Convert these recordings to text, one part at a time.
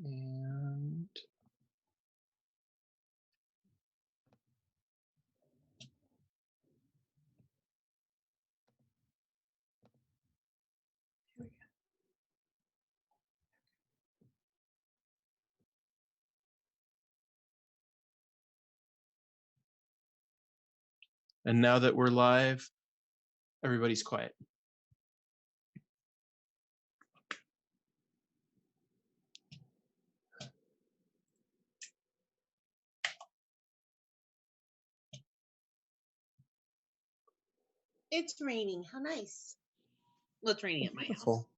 And here we go. And now that we're live, everybody's quiet. It's raining. How nice. Well, it's raining at my house. Beautiful.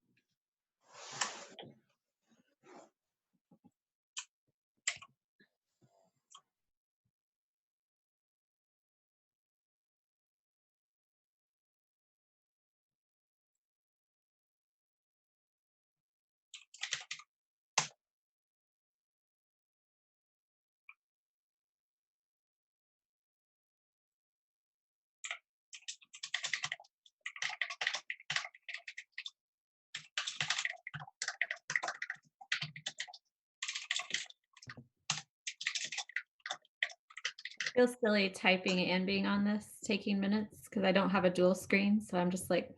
Feels silly typing and being on this, taking minutes, because I don't have a dual screen, so I'm just like,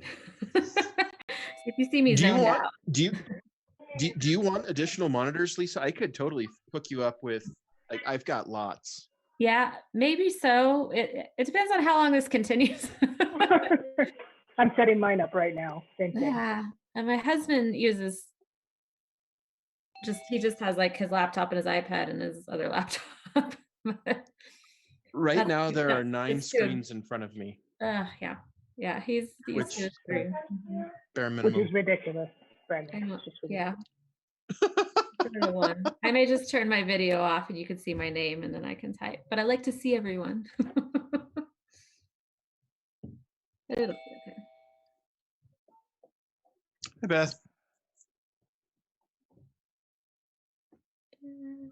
if you see me zoned out. Do you want additional monitors, Lisa? I could totally hook you up with, like, I've got lots. Yeah, maybe so. It depends on how long this continues. I'm setting mine up right now. Same thing. Yeah, and my husband uses he just has like his laptop and his iPad and his other laptop. Right now, there are 9 screens in front of me. Yeah, he's used to a screen. Bare minimum. Which is ridiculous, Brandon. It's just ridiculous. Yeah. I may just turn my video off and you can see my name and then I can type. But I like to see everyone. It'll be okay. Hey, Beth. And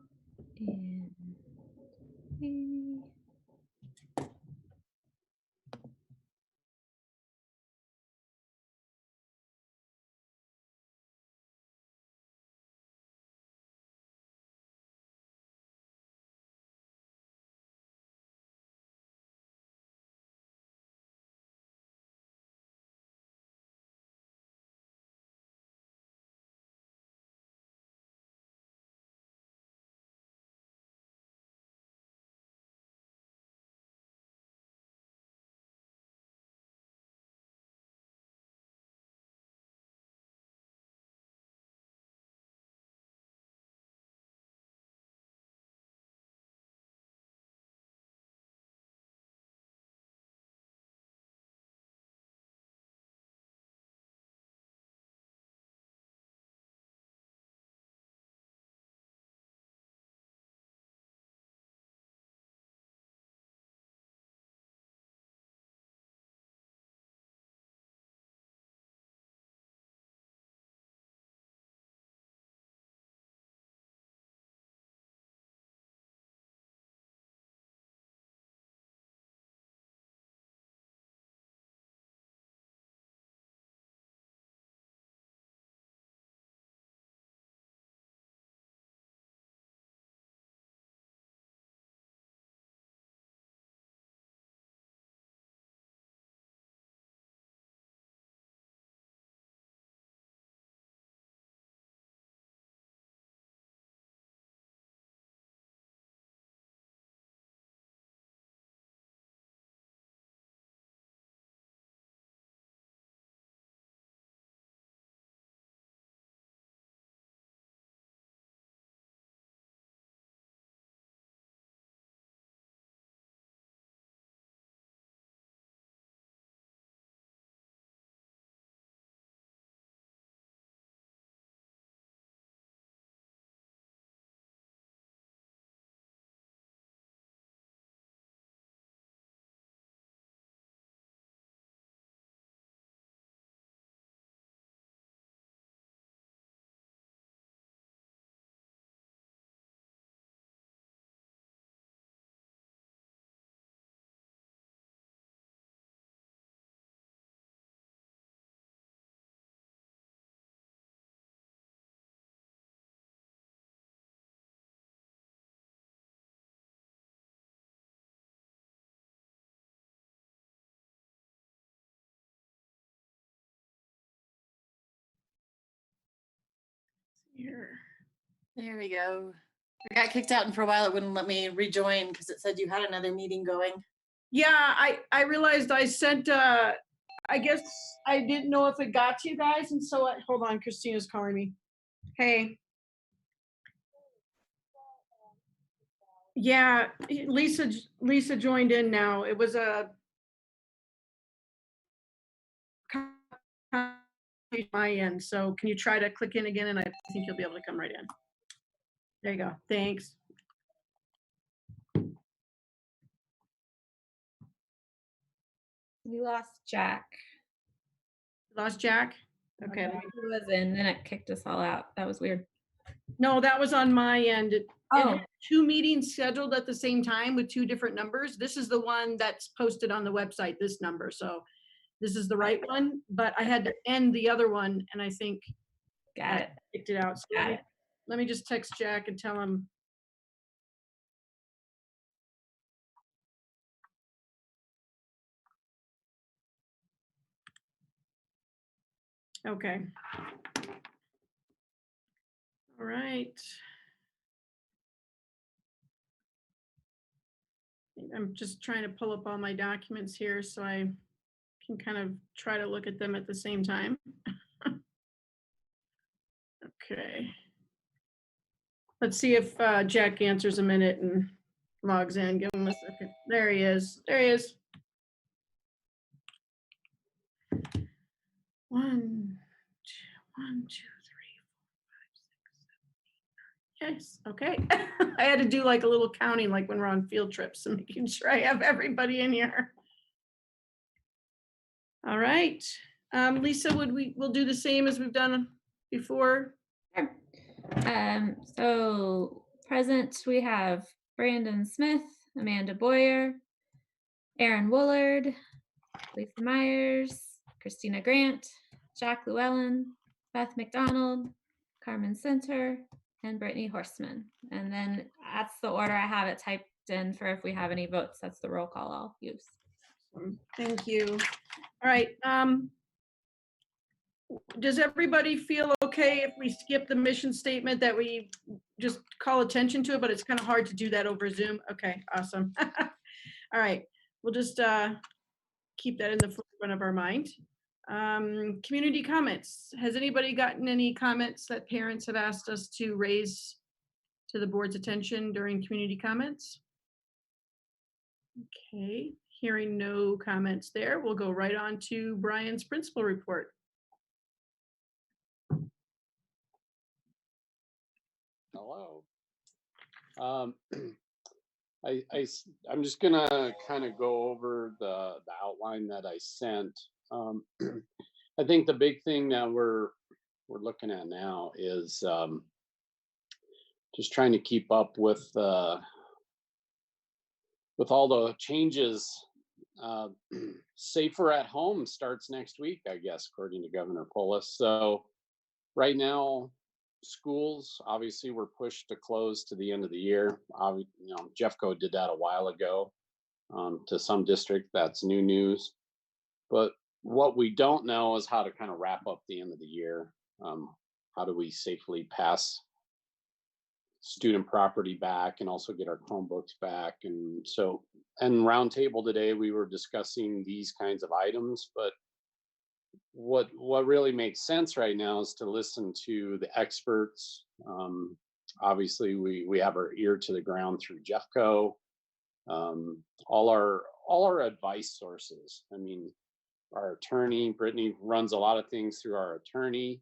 Here. There we go. I got kicked out, and for a while it wouldn't let me rejoin because it said you had another meeting going. Yeah, I realized I sent, I guess I didn't know if it got to you guys, and so, hold on, Christina's calling me. Hey. Yeah, Lisa joined in now. It was a my end, so can you try to click in again, and I think you'll be able to come right in. There you go, thanks. We lost Jack. Lost Jack? Okay. He was in, then it kicked us all out. That was weird. No, that was on my end. It Oh. had 2 meetings scheduled at the same time with 2 different numbers. This is the one that's posted on the website, this number. So this is the right one, but I had to end the other one, and I think Got it. kicked it out. So Got it. let me just text Jack and tell him. Okay. All right. I'm just trying to pull up all my documents here so I can kind of try to look at them at the same time. Okay. Let's see if Jack answers a minute and logs in. Give him a second. There he is. There he is. 1, 2, 3, 4, 5, 6, 7, 8, 9. Yes. Okay. I had to do like a little counting, like when we're on field trips, and making sure I have everybody in here. All right. Lisa, we'll do the same as we've done before? Sure. So present we have Brandon Smith, Amanda Boyer, Aaron Woolard, Lisa Myers, Christina Grant, Jack Llewellyn, Beth McDonald, Carmen Center, and Brittany Horstman. And then that's the order I have it typed in for if we have any votes. That's the roll call I'll use. Thank you. All right. Does everybody feel okay if we skip the mission statement, that we just call attention to it, but it's kind of hard to do that over Zoom? Okay, awesome. All right, we'll just keep that in the forefront of our mind. Community comments. Has anybody gotten any comments that parents have asked us to raise to the board's attention during community comments? Okay, hearing no comments there, we'll go right on to Brian's principal report. Hello. I'm just gonna kind of go over the outline that I sent. I think the big thing that we're looking at now is just trying to keep up with all the changes. Safer at home starts next week, I guess, according to Governor Polis. So right now, schools obviously were pushed to close to the end of the year. Jeffco did that a while ago. To some district, that's new news. But what we don't know is how to kind of wrap up the end of the year. How do we safely pass student property back and also get our Chromebooks back? And so, and roundtable today, we were discussing these kinds of items, but what really makes sense right now is to listen to the experts. Obviously, we have our ear to the ground through Jeffco. All our advice sources. I mean, our attorney Brittany runs a lot of things through our attorney.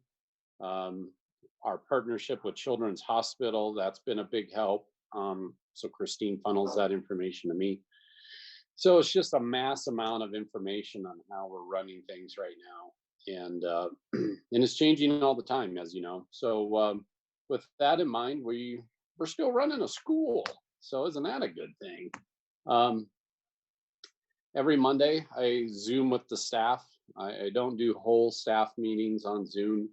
Our partnership with Children's Hospital, that's been a big help. So Christine funnels that information to me. So it's just a mass amount of information on how we're running things right now, and it's changing all the time, as you know. So with that in mind, we're still running a school, so isn't that a good thing? Every Monday, I Zoom with the staff. I don't do whole staff meetings on Zoom.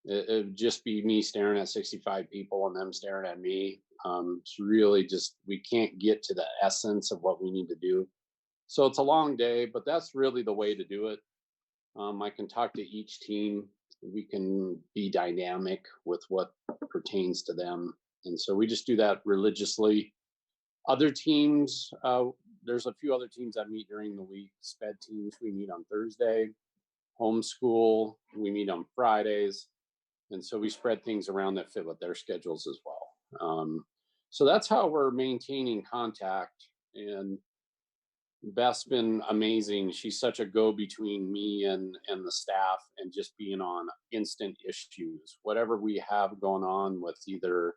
It'd just be me staring at 65 people and them staring at me. It's really just, we can't get to the essence of what we need to do. So it's a long day, but that's really the way to do it. I can talk to each team. We can be dynamic with what pertains to them. And so we just do that religiously. Other teams, there's a few other teams that meet during the week. SPED teams, we meet on Thursday. Homeschool, we meet on Fridays. And so we spread things around that fit with their schedules as well. So that's how we're maintaining contact. And Beth's been amazing. She's such a go between me and the staff, and just being on instant issues. Whatever we have going on with either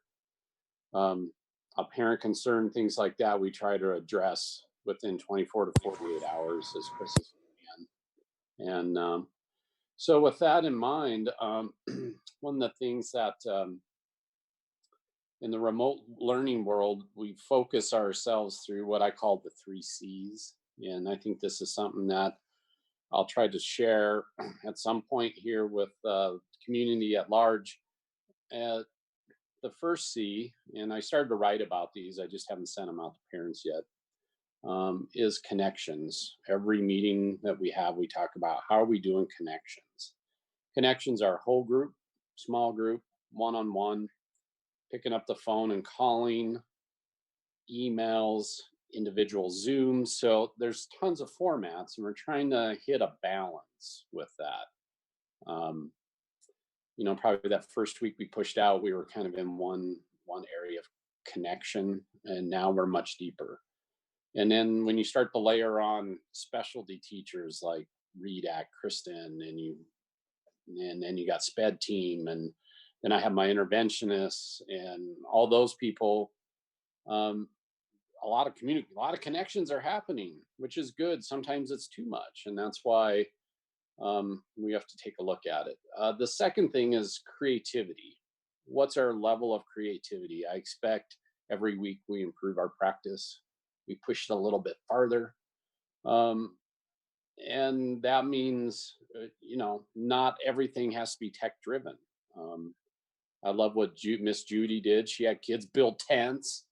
a parent concern, things like that, we try to address within 24 to 48 hours as quick as we can. And so with that in mind, one of the things that in the remote learning world, we focus ourselves through what I call the 3 C's. And I think this is something that I'll try to share at some point here with the community at large. The first C, and I started to write about these, I just haven't sent them out to parents yet, is connections. Every meeting that we have, we talk about how are we doing connections. Connections are whole group, small group, one-on-one, picking up the phone and calling, emails, individual Zooms. So there's tons of formats, and we're trying to hit a balance with that. Probably that first week we pushed out, we were kind of in one area of connection, and now we're much deeper. And then when you start to layer on specialty teachers like Reed at Kristen, and then you got SPED team, and then I have my interventionists and all those people. A lot of connections are happening, which is good. Sometimes it's too much, and that's why we have to take a look at it. The second thing is creativity. What's our level of creativity? I expect every week we improve our practice. We push it a little bit farther. And that means, not everything has to be tech driven. I love what Miss Judy did. She had kids build tents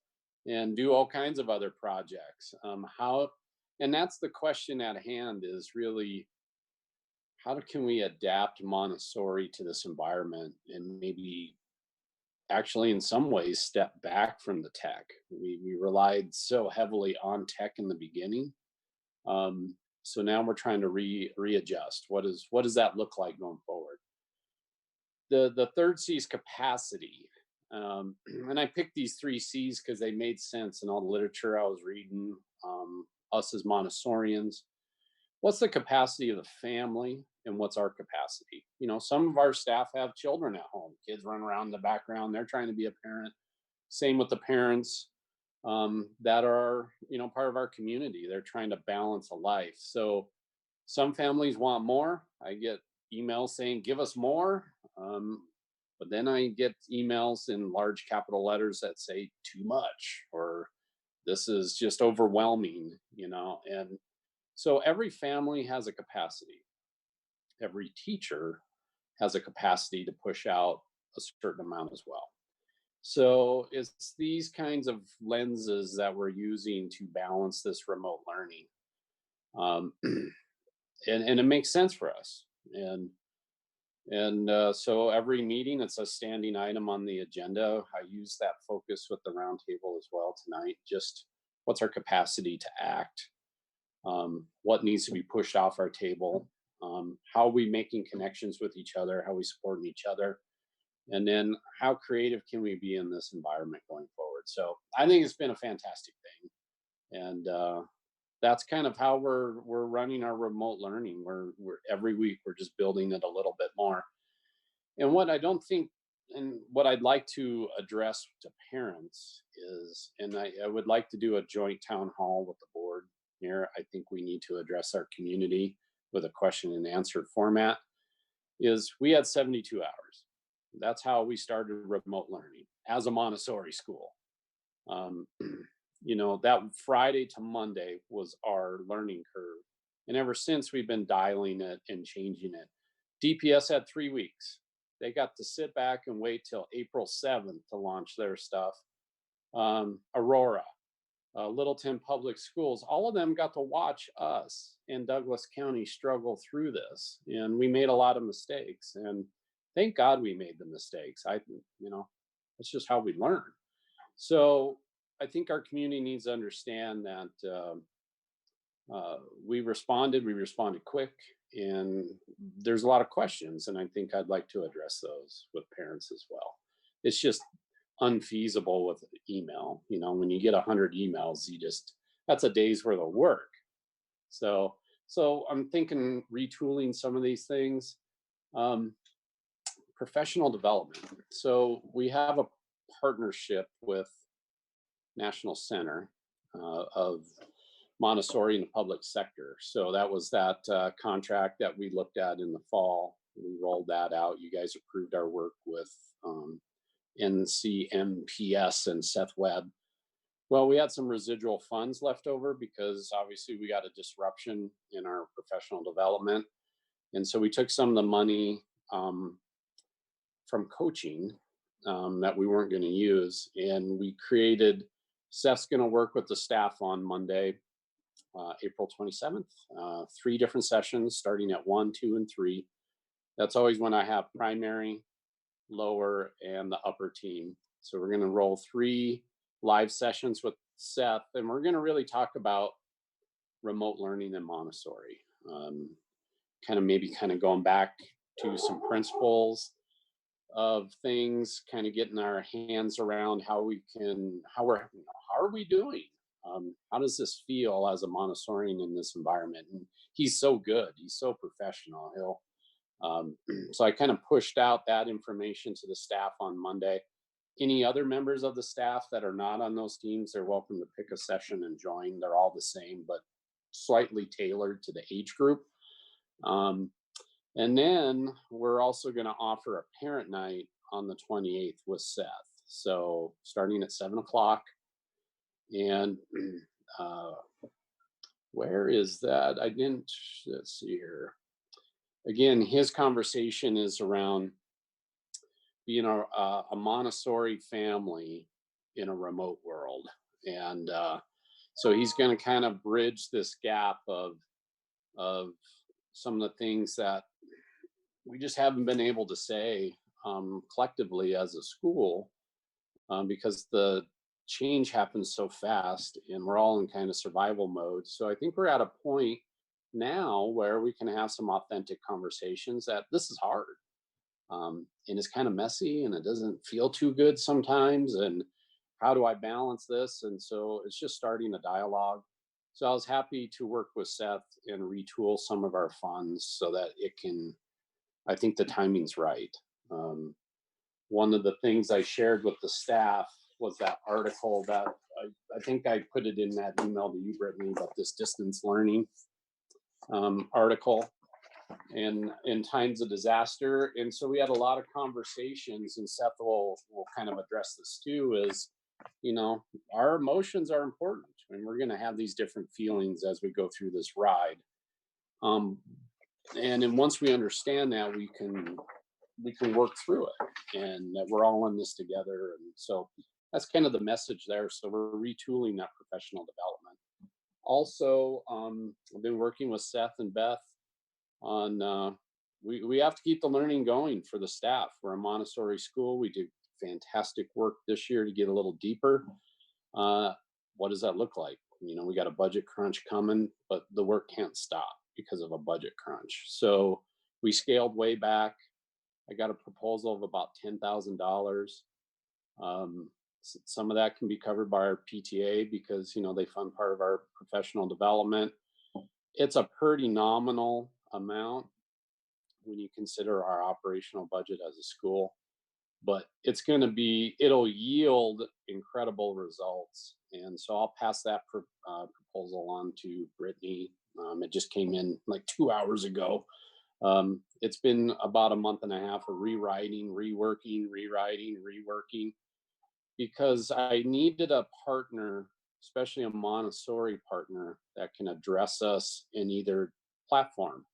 and do all kinds of other projects. And that's the question at hand, is really, how can we adapt Montessori to this environment, and maybe actually in some ways step back from the tech. We relied so heavily on tech in the beginning. So now we're trying to readjust. What does that look like going forward? The third C is capacity. And I picked these 3 C's because they made sense in all the literature I was reading, us as Montessorians. What's the capacity of the family, and what's our capacity? Some of our staff have children at home. Kids run around in the background. They're trying to be a parent. Same with the parents that are, part of our community. They're trying to balance a life. So some families want more. I get emails saying, give us more. But then I get emails in large capital letters that say too much, or this is just overwhelming, and so every family has a capacity. Every teacher has a capacity to push out a certain amount as well. So it's these kinds of lenses that we're using to balance this remote learning. And it makes sense for us. And so every meeting, it's a standing item on the agenda. I use that focus with the roundtable as well tonight. Just what's our capacity to act? What needs to be pushed off our table? How are we making connections with each other? How are we supporting each other? And then how creative can we be in this environment going forward? So I think it's been a fantastic thing. And that's kind of how we're running our remote learning. We're every week we're just building it a little bit more. And what I don't think, and what I'd like to address to parents is, and I would like to do a joint town hall with the board here. I think we need to address our community with a question and answer format. Is we had 72 hours. That's how we started remote learning as a Montessori school. That Friday to Monday was our learning curve. And ever since, we've been dialing it and changing it. DPS had 3 weeks. They got to sit back and wait till April 7th to launch their stuff. Aurora, Littleton Public Schools, all of them got to watch us in Douglas County struggle through this. And we made a lot of mistakes. And thank God we made the mistakes. That's just how we learn. So I think our community needs to understand that we responded quick, and there's a lot of questions, and I think I'd like to address those with parents as well. It's just unfeasible with email. You know, when you get 100 emails, that's a day's worth of work. So I'm thinking retooling some of these things. Professional development. So we have a partnership with National Center of Montessori in the public sector. So that was that contract that we looked at in the fall. We rolled that out. You guys approved our work with NCMPS and Seth Webb. Well, we had some residual funds left over because obviously we got a disruption in our professional development. And so we took some of the money from coaching that we weren't going to use. And we created, Seth's going to work with the staff on Monday, April 27th, 3 different sessions starting at 1, 2, and 3. That's always when I have primary, lower, and the upper team. So we're going to roll 3 live sessions with Seth, and we're going to really talk about remote learning in Montessori. Kind of going back to some principles of things, kind of getting our hands around how are we doing? How does this feel as a Montessorian in this environment? And he's so good. He's so professional. So I kind of pushed out that information to the staff on Monday. Any other members of the staff that are not on those teams, they're welcome to pick a session and join. They're all the same, but slightly tailored to the age group. And then we're also going to offer a parent night on the 28th with Seth. So starting at 7 o'clock. And where is that? Let's see here. Again, his conversation is around being a Montessori family in a remote world. And so he's going to kind of bridge this gap of some of the things that we just haven't been able to say collectively as a school because the change happens so fast and we're all in kind of survival mode. So I think we're at a point now where we can have some authentic conversations that this is hard and it's kind of messy and it doesn't feel too good sometimes. And how do I balance this? And so it's just starting a dialogue. So I was happy to work with Seth and retool some of our funds so that I think the timing's right. One of the things I shared with the staff was that article that I think I put it in that email to you, Brittany, about this distance learning article and in times of disaster. And so we had a lot of conversations, and Seth will kind of address this too, is, our emotions are important and we're going to have these different feelings as we go through this ride. And then once we understand that, we can work through it and that we're all in this together. And so that's kind of the message there. So we're retooling that professional development. Also, I've been working with Seth and Beth on, we have to keep the learning going for the staff. We're a Montessori school. We do fantastic work this year to get a little deeper. What does that look like? We got a budget crunch coming, but the work can't stop because of a budget crunch. So we scaled way back. I got a proposal of about $10,000. Some of that can be covered by our PTA because, they fund part of our professional development. It's a pretty nominal amount when you consider our operational budget as a school, but it'll yield incredible results. And so I'll pass that proposal on to Brittany. It just came in like 2 hours ago. It's been about a month and a half of rewriting, reworking, because I needed a partner, especially a Montessori partner, that can address us in either platform.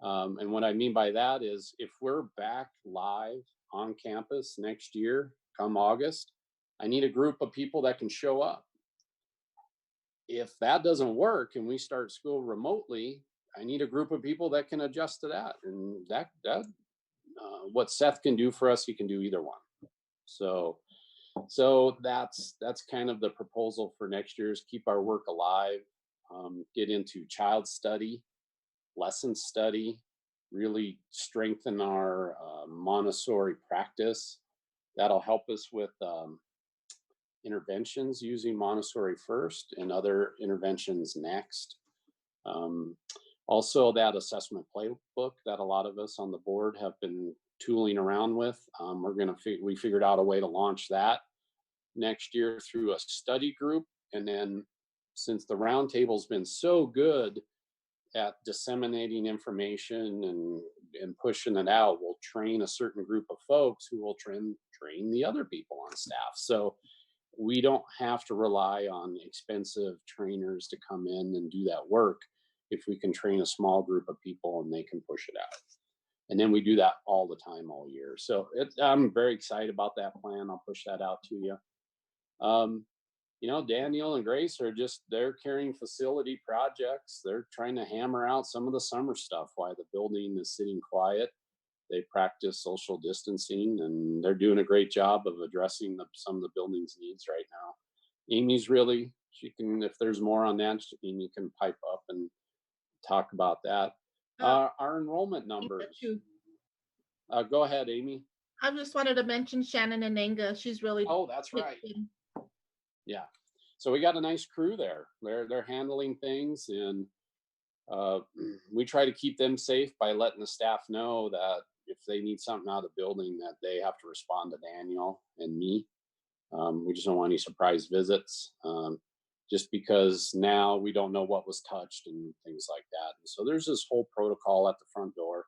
And what I mean by that is if we're back live on campus next year, come August, I need a group of people that can show up. If that doesn't work and we start school remotely, I need a group of people that can adjust to that. And what Seth can do for us, he can do either one. So So that's kind of the proposal for next year, is keep our work alive, get into child study, lesson study, really strengthen our Montessori practice. That'll help us with interventions using Montessori first and other interventions next. Also, that assessment playbook that a lot of us on the board have been tooling around with. We figured out a way to launch that next year through a study group. And then, since the roundtable's been so good at disseminating information and pushing it out, we'll train a certain group of folks who will train the other people on staff. So we don't have to rely on expensive trainers to come in and do that work if we can train a small group of people and they can push it out. And then we do that all the time, all year. So I'm very excited about that plan. I'll push that out to you. Daniel and Grace they're carrying facility projects. They're trying to hammer out some of the summer stuff while the building is sitting quiet. They practice social distancing, and they're doing a great job of addressing some of the building's needs right now. Amy's she can, if there's more on that, Amy can pipe up and talk about that. Our enrollment numbers. Go ahead, Amy. I just wanted to mention Shannon and Nanga. She's really. Oh, that's right. Yeah. So we got a nice crew there. They're handling things, and we try to keep them safe by letting the staff know that if they need something out of the building, that they have to respond to Daniel and me. We just don't want any surprise visits, just because now we don't know what was touched and things like that. And so there's this whole protocol at the front door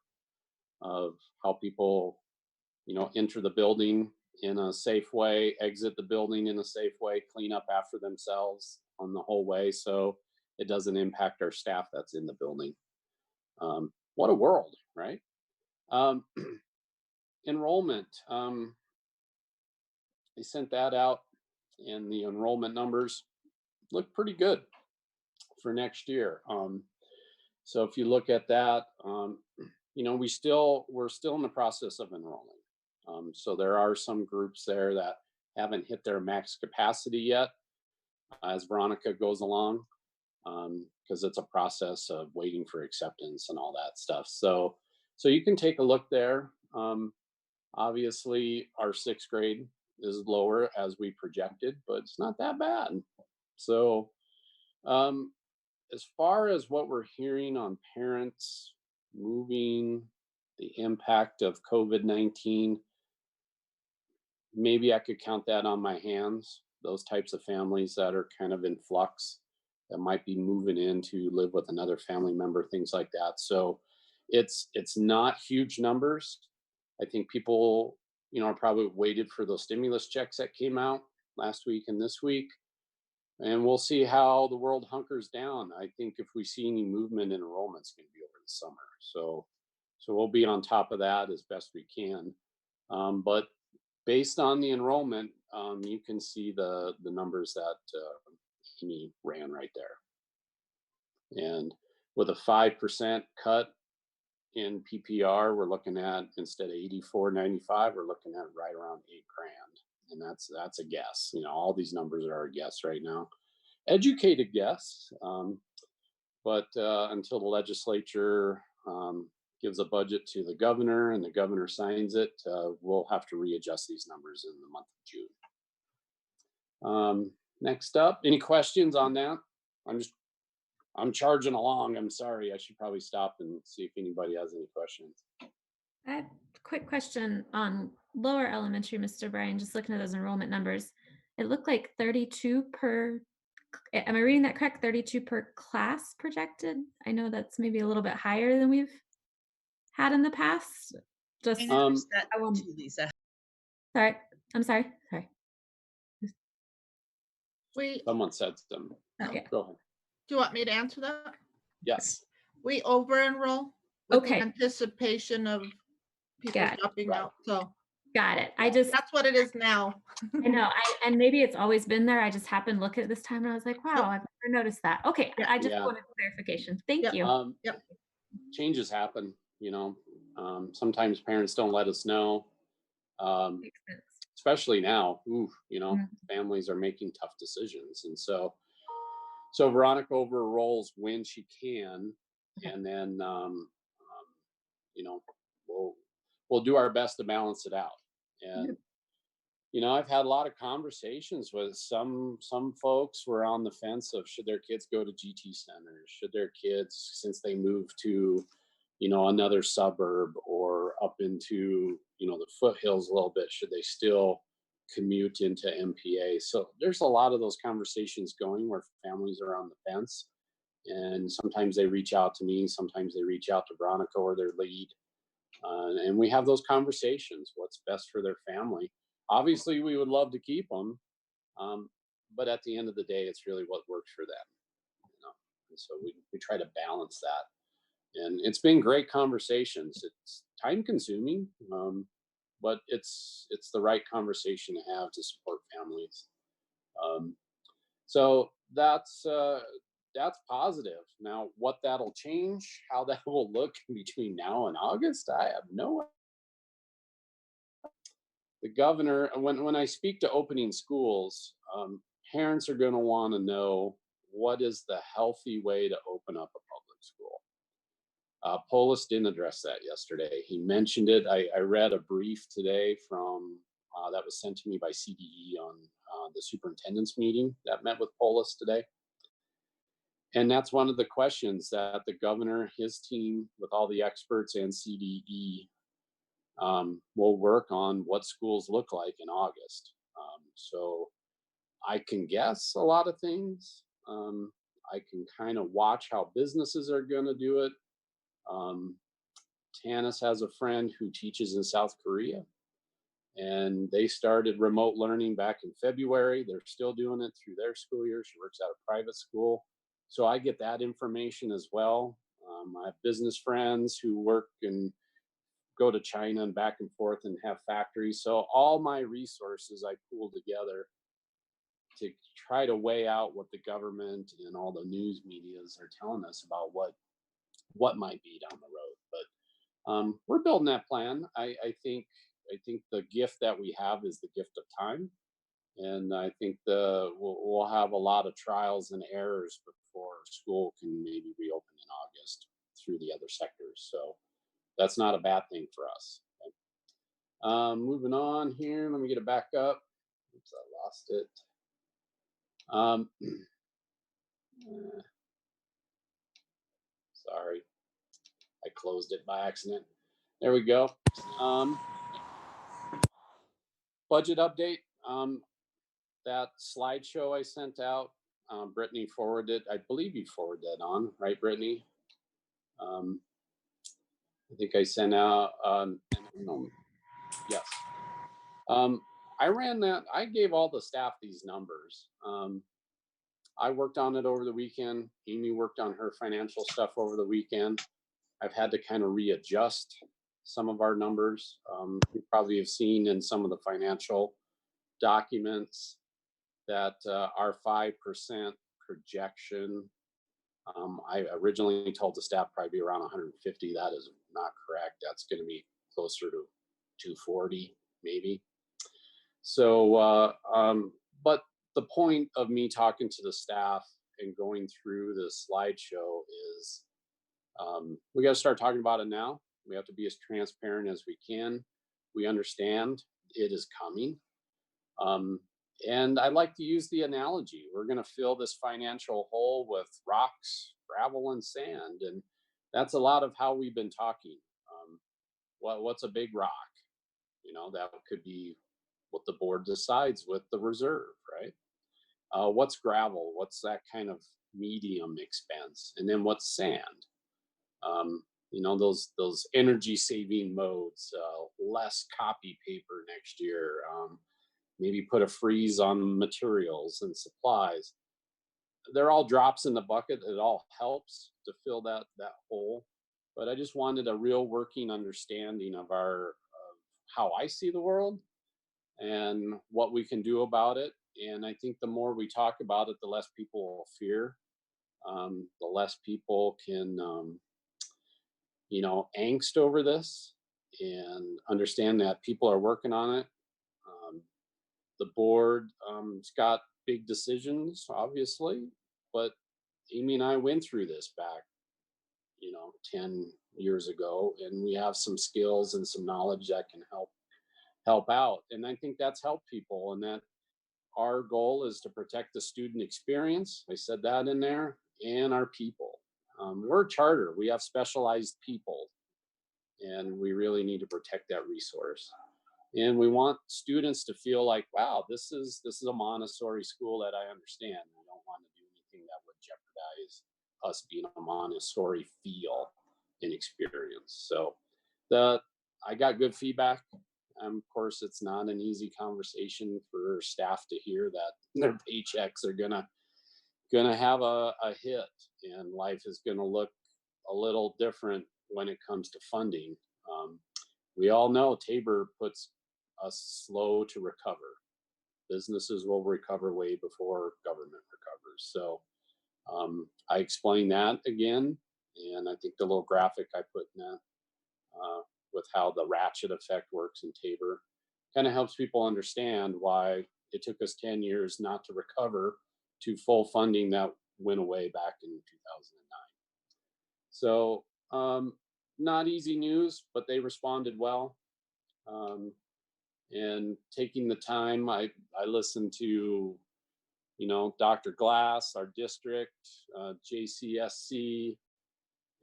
of how people, enter the building in a safe way, exit the building in a safe way, clean up after themselves on the whole way, so it doesn't impact our staff that's in the building. What a world, right? Enrollment. They sent that out, and the enrollment numbers look pretty good for next year. So if you look at that, we're still in the process of enrolling. So there are some groups there that haven't hit their max capacity yet as Veronica goes along, because it's a process of waiting for acceptance and all that stuff. So you can take a look there. Obviously, our 6th grade is lower as we projected, but it's not that bad. So as far as what we're hearing on parents moving, the impact of COVID-19, maybe I could count that on my hands, those types of families that are kind of in flux, that might be moving in to live with another family member, things like that. So it's not huge numbers. I think people, are probably waited for those stimulus checks that came out last week and this week. And we'll see how the world hunkers down. I think if we see any movement in enrollment, it's going to be over the summer. So we'll be on top of that as best we can. But based on the enrollment, you can see the numbers that Amy ran right there. And with a 5% cut in PPR, we're looking at, instead of 84.95, we're looking at right around $8,000. And that's a guess. All these numbers are a guess right now. Educated guess. But until the legislature gives a budget to the governor and the governor signs it, we'll have to readjust these numbers in the month of June. Next up, any questions on that? I'm charging along. I'm sorry. I should probably stop and see if anybody has any questions. I have a quick question on lower elementary, Mr. Bryan, just looking at those enrollment numbers. It looked like 32 per, am I reading that correct? 32 per class projected? I know that's maybe a little bit higher than we've had in the past. Just, I noticed that I want- too, Lisa. sorry, I'm sorry. Someone said something. Oh, yeah. Go ahead. Do you want me to answer that? Yes. We over enroll with the Okay. anticipation of people Got it. dropping Right. out. So Got it. that's what it is now. I know, and maybe it's always been there. I just happened to look at it this time and I was like, wow, I've never noticed that. Okay, Yeah. I just Yeah. wanted clarification. Thank Yep. you. Yep. Changes happen, sometimes parents don't let us know. Makes sense. especially now, families are making tough decisions. And so Veronica overrules when she can, and then we'll do our best to balance it out. And I've had a lot of conversations with some folks were on the fence of should their kids go to GT centers, should their kids, since they move to another suburb or up into the foothills a little bit, should they still commute into MPA? So there's a lot of those conversations going where families are on the fence, and sometimes they reach out to me, sometimes they reach out to Veronica or their lead, and we have those conversations. What's best for their family? Obviously, we would love to keep them, but at the end of the day, it's really what works for them. And so we try to balance that. And it's been great conversations. It's time consuming, but it's the right conversation to have to support families. So that's positive. Now, what that'll change, how that will look between now and August, I have no idea. The governor, when I speak to opening schools, parents are going to want to know what is the healthy way to open up a public school. Polis didn't address that yesterday. He mentioned it. I read a brief today from that was sent to me by CDE on the superintendent's meeting that met with Polis today. And that's one of the questions that the governor, his team, with all the experts and CDE, will work on what schools look like in August. So I can guess a lot of things. I can kind of watch how businesses are going to do it. Tanis has a friend who teaches in South Korea, and they started remote learning back in February. They're still doing it through their school year. She works at a private school. So I get that information as well. I have business friends who work and go to China and back and forth and have factories. So all my resources I pool together to try to weigh out what the government and all the news medias are telling us about what might be down the road. But we're building that plan. I think the gift that we have is the gift of time, and I think we'll have a lot of trials and errors before school can maybe reopen in August through the other sectors. So that's not a bad thing for us. Okay. Moving on here, let me get it back up. Oops, I lost it. Sorry, I closed it by accident. There we go. Budget update. That slideshow I sent out, Brittany forwarded. I believe you forwarded that on, right, Brittany? I think I sent out. Yes. I ran that. I gave all the staff these numbers. I worked on it over the weekend. Amy worked on her financial stuff over the weekend. I've had to kind of readjust some of our numbers. You probably have seen in some of the financial documents that our 5% projection, I originally told the staff probably be around 150. That is not correct. That's going to be closer to 240 maybe. So, but the point of me talking to the staff and going through the slideshow is we got to start talking about it now. We have to be as transparent as we can. We understand it is coming. And I like to use the analogy. We're going to fill this financial hole with rocks, gravel, and sand. And that's a lot of how we've been talking. What's a big rock? That could be what the board decides with the reserve, right? What's gravel? What's that kind of medium expense? And then what's sand? Those energy saving modes, less copy paper next year, maybe put a freeze on materials and supplies. They're all drops in the bucket. It all helps to fill that hole. But I just wanted a real working understanding of how I see the world and what we can do about it. And I think the more we talk about it, the less people will fear. The less people can, angst over this and understand that people are working on it. The board, it's got big decisions, obviously, but Amy and I went through this back, 10 years ago, and we have some skills and some knowledge that can help out. And I think that's helped people, and that our goal is to protect the student experience. I said that in there, and our people. We're a charter. We have specialized people, and we really need to protect that resource. And we want students to feel like, wow, this is a Montessori school that I understand. We don't want to do anything that would jeopardize us being a Montessori feel and experience. So I got good feedback. Of course, it's not an easy conversation for staff to hear that their paychecks are gonna have a hit, and life is gonna look a little different when it comes to funding. We all know Tabor puts us slow to recover. Businesses will recover way before government recovers. So I explained that again, and I think the little graphic I put in that with how the ratchet effect works in Tabor kind of helps people understand why it took us 10 years not to recover to full funding that went away back in 2009. So not easy news, but they responded well. And taking the time, I listened to, Dr. Glass, our district, JCSC,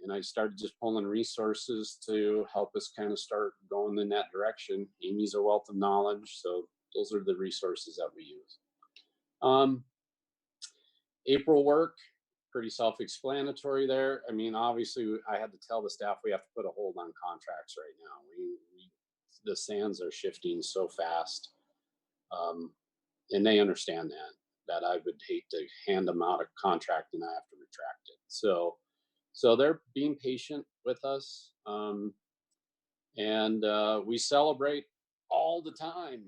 and I started just pulling resources to help us kind of start going in that direction. Amy's a wealth of knowledge, so those are the resources that we use. April work, pretty self-explanatory there. I mean, obviously, I had to tell the staff we have to put a hold on contracts right now. The sands are shifting so fast, and they understand that I would hate to hand them out a contract and I have to retract it. So they're being patient with us, and we celebrate all the time.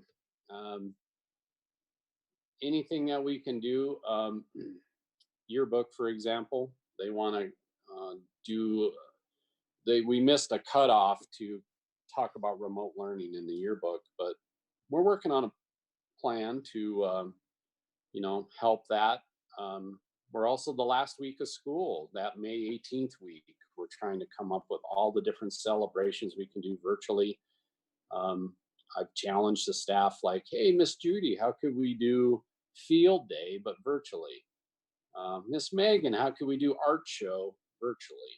Anything that we can do. Yearbook, for example, they want to do. We missed a cutoff to talk about remote learning in the yearbook, but we're working on a plan to help that. We're also the last week of school, that May 18th week. We're trying to come up with all the different celebrations we can do virtually. I've challenged the staff like, hey, Miss Judy, how could we do field day, but virtually? Miss Megan, how could we do art show virtually?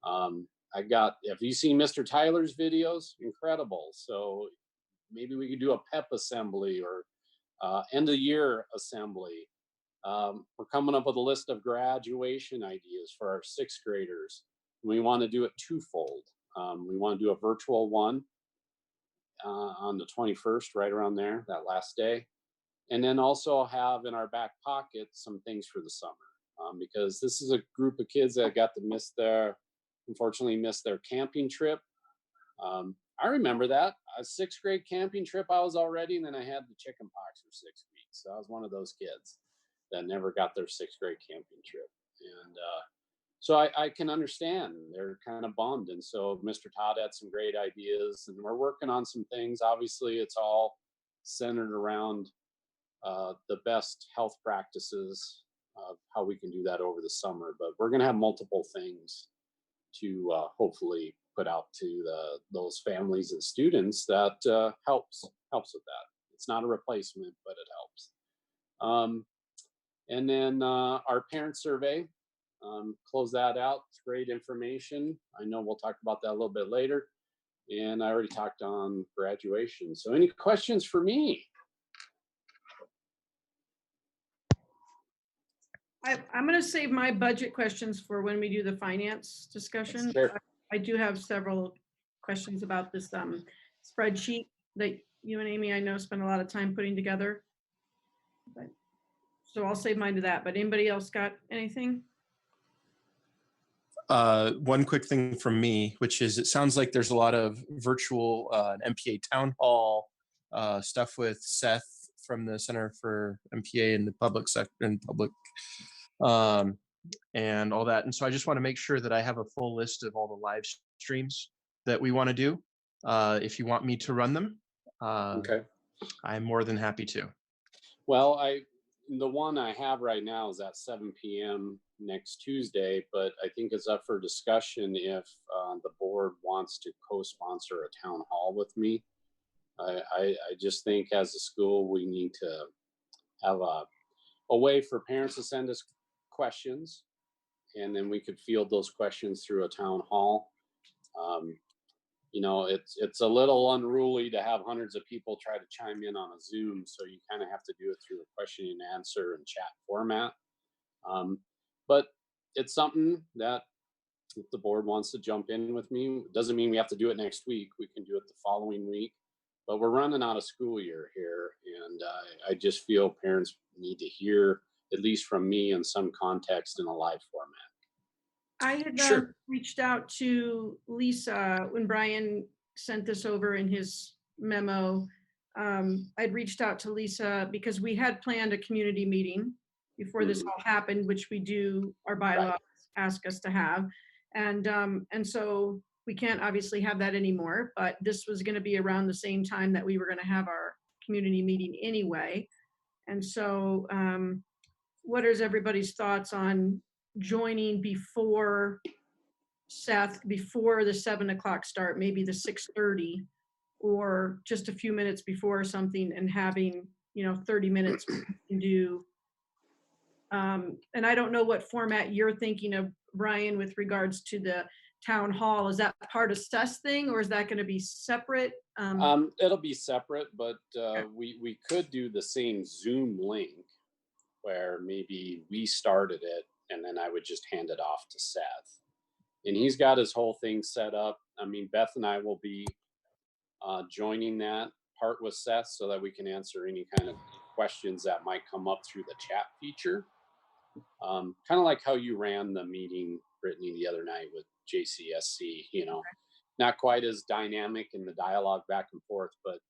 Have you seen Mr. Tyler's videos? Incredible. So maybe we could do a pep assembly or end of year assembly. We're coming up with a list of graduation ideas for our sixth graders. We want to do it twofold. We want to do a virtual one on the 21st, right around there, that last day. And then also have in our back pocket some things for the summer. Because this is a group of kids that got to unfortunately missed their camping trip. I remember that. A sixth grade camping trip I was already, and then I had the chicken pox for 6 weeks. So I was one of those kids that never got their sixth grade camping trip. And so I can understand. They're kind of bummed. And so Mr. Todd had some great ideas, and we're working on some things. Obviously, it's all centered around the best health practices of how we can do that over the summer. But we're going to have multiple things to hopefully put out to those families and students that helps with that. It's not a replacement, but it helps. And then our parent survey, close that out. It's great information. I know we'll talk about that a little bit later. And I already talked on graduation. So any questions for me? I'm going to save my budget questions for when we do the finance discussion. Sure. I do have several questions about this spreadsheet that you and Amy, I know, spend a lot of time putting together. So I'll save mine to that. But anybody else got anything? One quick thing from me, which is it sounds like there's a lot of virtual MPA town hall stuff with Seth from the Center for MPA in the public sector and public and all that. And so I just want to make sure that I have a full list of all the live streams that we want to do. If you want me to run them, Okay. I'm more than happy to. Well, the one I have right now is at 7 p.m. next Tuesday, but I think it's up for discussion if the board wants to co-sponsor a town hall with me. I just think as a school, we need to have a way for parents to send us questions, and then we could field those questions through a town hall. You know, it's a little unruly to have hundreds of people try to chime in on a Zoom, so you kind of have to do it through a question and answer and chat format. But it's something that if the board wants to jump in with me, it doesn't mean we have to do it next week. We can do it the following week. But we're running out of school year here, and I just feel parents need to hear, at least from me, in some context in a live format. I had Sure. reached out to Lisa when Brian sent this over in his memo. I'd reached out to Lisa because we had planned a community meeting before this all happened, which we do, our bylaws ask us to have. And so we can't obviously have that anymore, but this was going to be around the same time that we were going to have our community meeting anyway. And so what is everybody's thoughts on joining before Seth, before the 7 o'clock start, maybe the 6:30, or just a few minutes before or something, and having, 30 minutes to do. And I don't know what format you're thinking of, Brian, with regards to the town hall. Is that part of Seth's thing, or is that going to be separate? It'll be separate, but we could do the same Zoom link where maybe we started it and then I would just hand it off to Seth. And he's got his whole thing set up. I mean, Beth and I will be joining that part with Seth so that we can answer any kind of questions that might come up through the chat feature. Kind of like how you ran the meeting, Brittany, the other night with JCSC, not quite as dynamic in the dialogue back and forth, but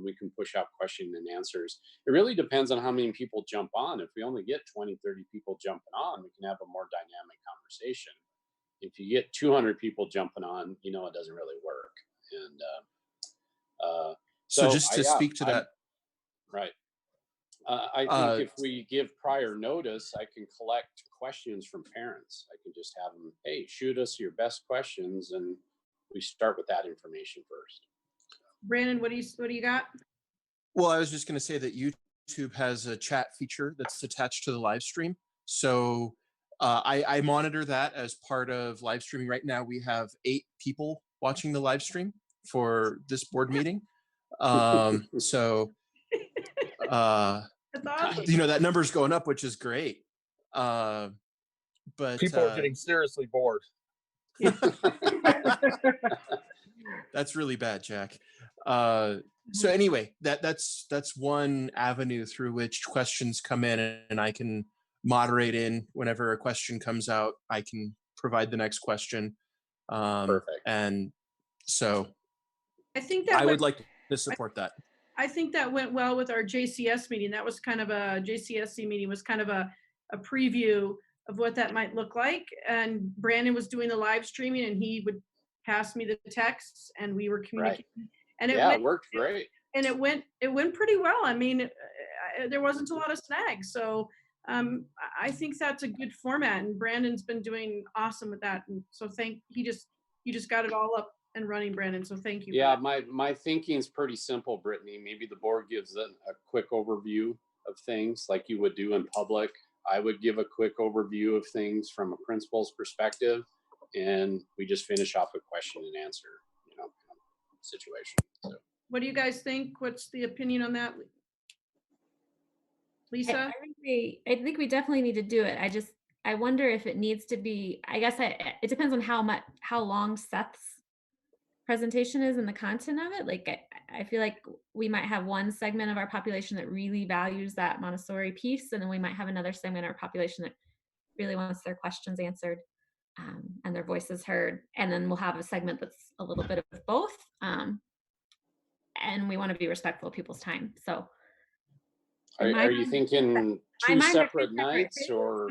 we can push out question and answers. It really depends on how many people jump on. If we only get 20, 30 people jumping on, we can have a more dynamic conversation. If you get 200 people jumping on, it doesn't really work. And So just to speak to that. Right. I think if we give prior notice, I can collect questions from parents. I can just have them, hey, shoot us your best questions, and we start with that information first. Brandon, what do you got? Well, I was just going to say that YouTube has a chat feature that's attached to the live stream. So I monitor that as part of live streaming. Right now, we have 8 people watching the live stream for this board meeting. So, That's awesome. that number's going up, which is great. But people are getting seriously bored. That's really bad, Jack. So anyway, that's one avenue through which questions come in, and I can moderate in whenever a question comes out. I can provide the next question. Perfect. And so I think that I would like to support that. I think that went well with our JCS meeting. That was kind of JCSC meeting was kind of a preview of what that might look like. And Brandon was doing the live streaming, and he would pass me the texts, and we were communicating. Right. And it worked great. And it went pretty well. I mean, there wasn't a lot of snags. So I think that's a good format, and Brandon's been doing awesome with that. And so you just got it all up and running, Brandon. So thank you. Yeah, my thinking is pretty simple, Brittany. Maybe the board gives a quick overview of things like you would do in public. I would give a quick overview of things from a principal's perspective, and we just finish off a question and answer, situation. So. What do you guys think? What's the opinion on that? Lisa? I think we definitely need to do it. I wonder if it needs to be, I guess it depends on how long Seth's presentation is and the content of it. Like, I feel like we might have one segment of our population that really values that Montessori piece, and then we might have another segment of our population that really wants their questions answered and their voices heard. And then we'll have a segment that's a little bit of both. And we want to be respectful of people's time. So are you thinking two separate nights things, or?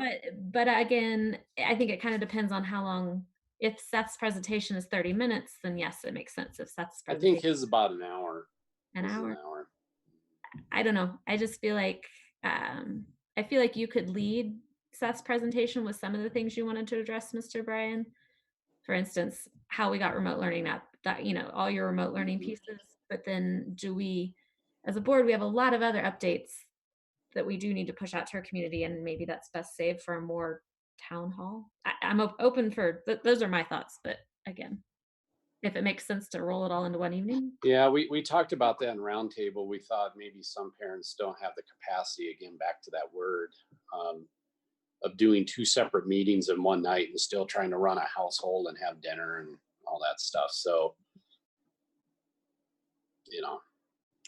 But again, I think it kind of depends on how long. If Seth's presentation is 30 minutes, then yes, it makes sense. If Seth's presentation, I think his is about an hour. An hour. I don't know. I just feel like you could lead Seth's presentation with some of the things you wanted to address, Mr. Bryan. For instance, how we got remote learning up, that, you know, all your remote learning pieces. But then do we, as a board, we have a lot of other updates that we do need to push out to our community, and maybe that's best saved for a more town hall. I'm open for, those are my thoughts, but again, if it makes sense to roll it all into one evening. Yeah, we talked about that in roundtable. We thought maybe some parents don't have the capacity, again, back to that word, of doing 2 separate meetings in one night and still trying to run a household and have dinner and all that stuff. So, you know,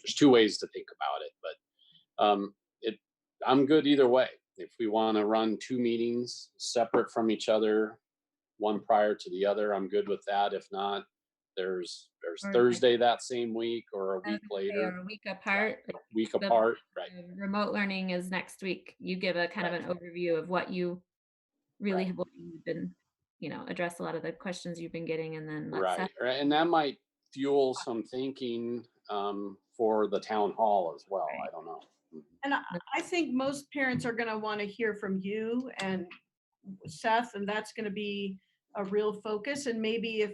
there's 2 ways to think about it, but I'm good either way. If we want to run 2 meetings separate from each other, one prior to the other, I'm good with that. If not, there's Thursday that same week or a week later. Or a week apart. Right. Week apart, right. Remote learning is next week. You give a kind of an overview of what you really have been, you know, address a lot of the questions you've been getting, and then Right. And that might fuel some thinking for the town hall as well. I don't know. And I think most parents are going to want to hear from you and Seth, and that's going to be a real focus. And maybe if,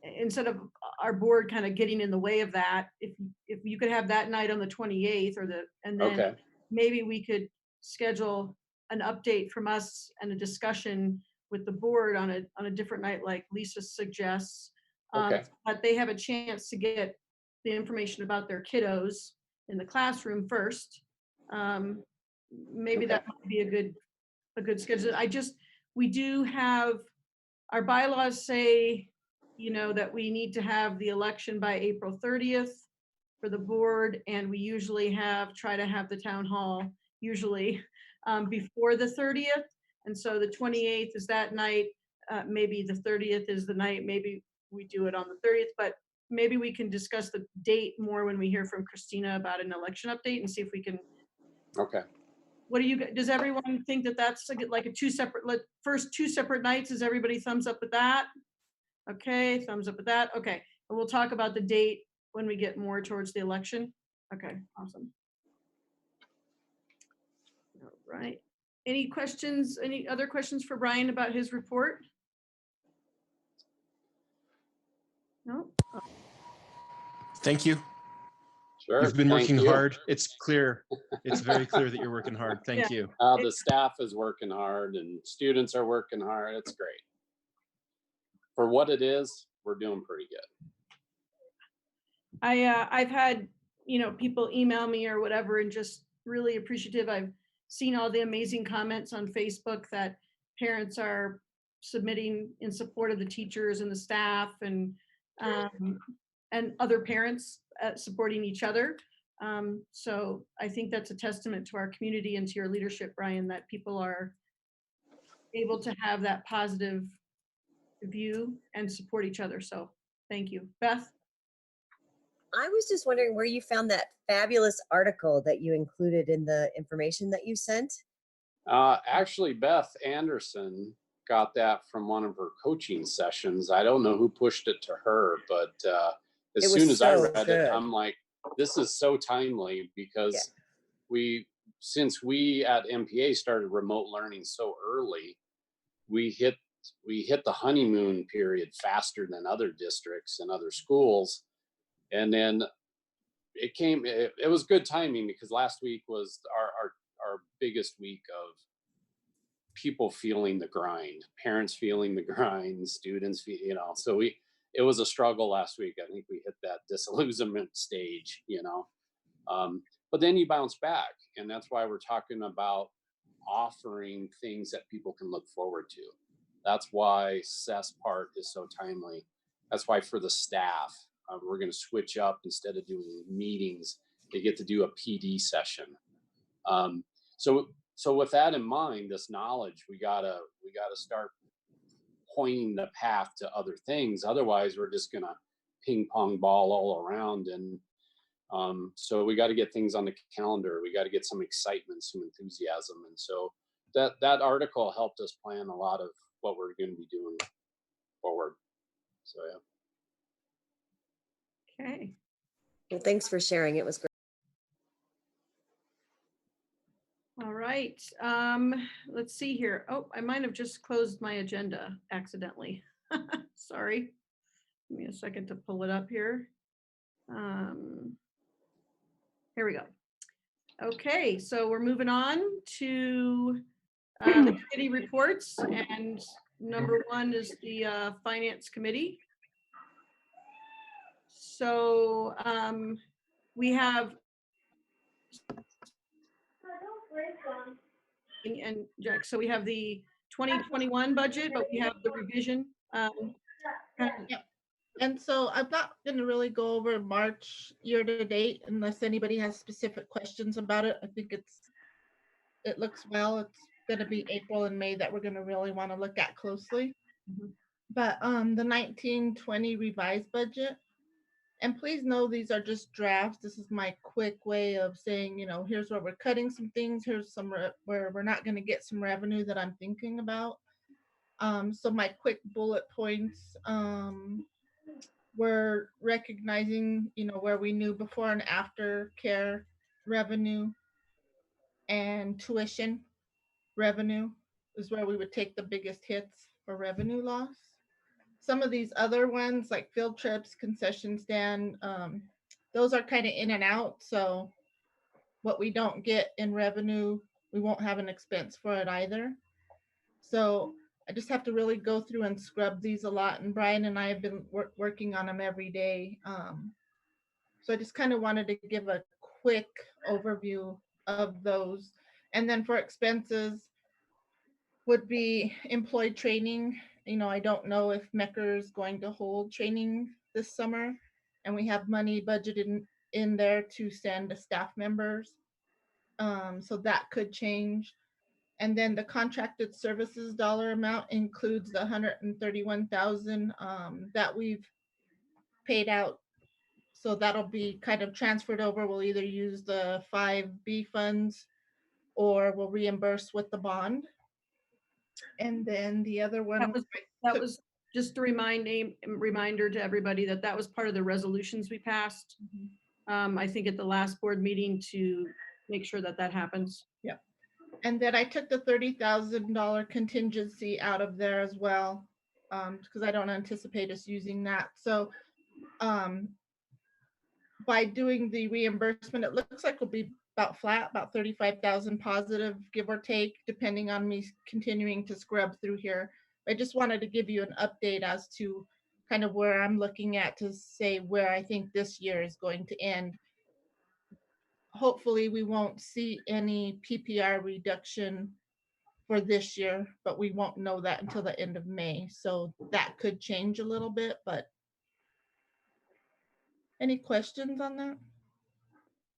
instead of our board kind of getting in the way of that, if you could have that night on the 28th and then maybe we could schedule an update from us and a discussion with the board on a different night, like Lisa suggests, that they have a chance to get the information about their kiddos in the classroom first. Maybe that might be a good schedule. We do have, our bylaws say, you know, that we need to have the election by April 30th for the board, and we usually try to have the town hall usually before the 30th. And so the 28th is that night. Maybe the 30th is the night. Maybe we do it on the 30th, but maybe we can discuss the date more when we hear from Christina about an election update and see if we can. Okay. What do you, does everyone think that that's like a first 2 separate nights? Is everybody thumbs up with that? Okay, thumbs up with that. Okay, and we'll talk about the date when we get more towards the election. Okay, awesome. All right. Any questions? Any other questions for Brian about his report? No? Thank you. Sure. You've been working Thank you. hard. It's clear. It's very clear that you're working hard. Thank you. The staff is working hard and students are working hard. It's great. For what it is, we're doing pretty good. I've had, you know, people email me or whatever, and just really appreciative. I've seen all the amazing comments on Facebook that parents are submitting in support of the teachers and the staff, and other parents supporting each other. So I think that's a testament to our community and to your leadership, Brian, that people are able to have that positive view and support each other. So thank you. Beth? I was just wondering where you found that fabulous article that you included in the information that you sent. Actually, Beth Anderson got that from one of her coaching sessions. I don't know who pushed it to her, but as soon as I read it, I'm like, this is so timely, because since we at MPA started remote learning so early, we hit the honeymoon period faster than other districts and other schools. And then it was good timing, because last week was our biggest week of people feeling the grind, parents feeling the grind, students, you know, so it was a struggle last week. I think we hit that disillusionment stage, you know, but then you bounce back. And that's why we're talking about offering things that people can look forward to. That's why Seth's part is so timely. That's why for the staff, we're going to switch up. Instead of doing meetings, they get to do a PD session. So with that in mind, this knowledge, we gotta start pointing the path to other things. Otherwise, we're just gonna ping pong ball all around. And so we got to get things on the calendar. We got to get some excitement, some enthusiasm. And so that article helped us plan a lot of what we're going to be doing forward. So yeah. Okay. Well, thanks for sharing. It was great. right, let's see here. Oh, I might have just closed my agenda accidentally. Sorry. Give me a second to pull it up here. Here we go. Okay, so we're moving on to the committee reports, and number one is the Finance Committee. So we have and Jack, so we have the 2021 budget, but we have the revision. Yep. And so I'm not gonna really go over March year to date unless anybody has specific questions about it. I think it looks well. It's gonna be April and May that we're gonna really want to look at closely. Mhm. But the 1920 revised budget, and please know these are just drafts. This is my quick way of saying, you know, here's where we're cutting some things. Here's some where we're not going to get some revenue that I'm thinking about. So my quick bullet points, we're recognizing, you know, where we knew before and after care revenue and tuition revenue is where we would take the biggest hits for revenue loss. Some of these other ones like field trips, concession stand, those are kind of in and out. So what we don't get in revenue, we won't have an expense for it either. So I just have to really go through and scrub these a lot. And Brian and I have been working on them every day. So I just kind of wanted to give a quick overview of those. And then for expenses would be employee training. You know, I don't know if Mecker is going to hold training this summer, and we have money budgeted in there to send to staff members. So that could change. And then the contracted services dollar amount includes the 131,000 that we've paid out. So that'll be kind of transferred over. We'll either use the 5B funds or we'll reimburse with the bond. And then the other one that was just a reminder to everybody that that was part of the resolutions we passed. I think at the last board meeting to make sure that that happens. Yep. And then I took the $30,000 contingency out of there as well, because I don't anticipate us using that. So by doing the reimbursement, it looks like we'll be about flat, about 35,000 positive, give or take, depending on me continuing to scrub through here. I just wanted to give you an update as to kind of where I'm looking at to say where I think this year is going to end. Hopefully we won't see any PPR reduction for this year, but we won't know that until the end of May. So that could change a little bit, but any questions on that?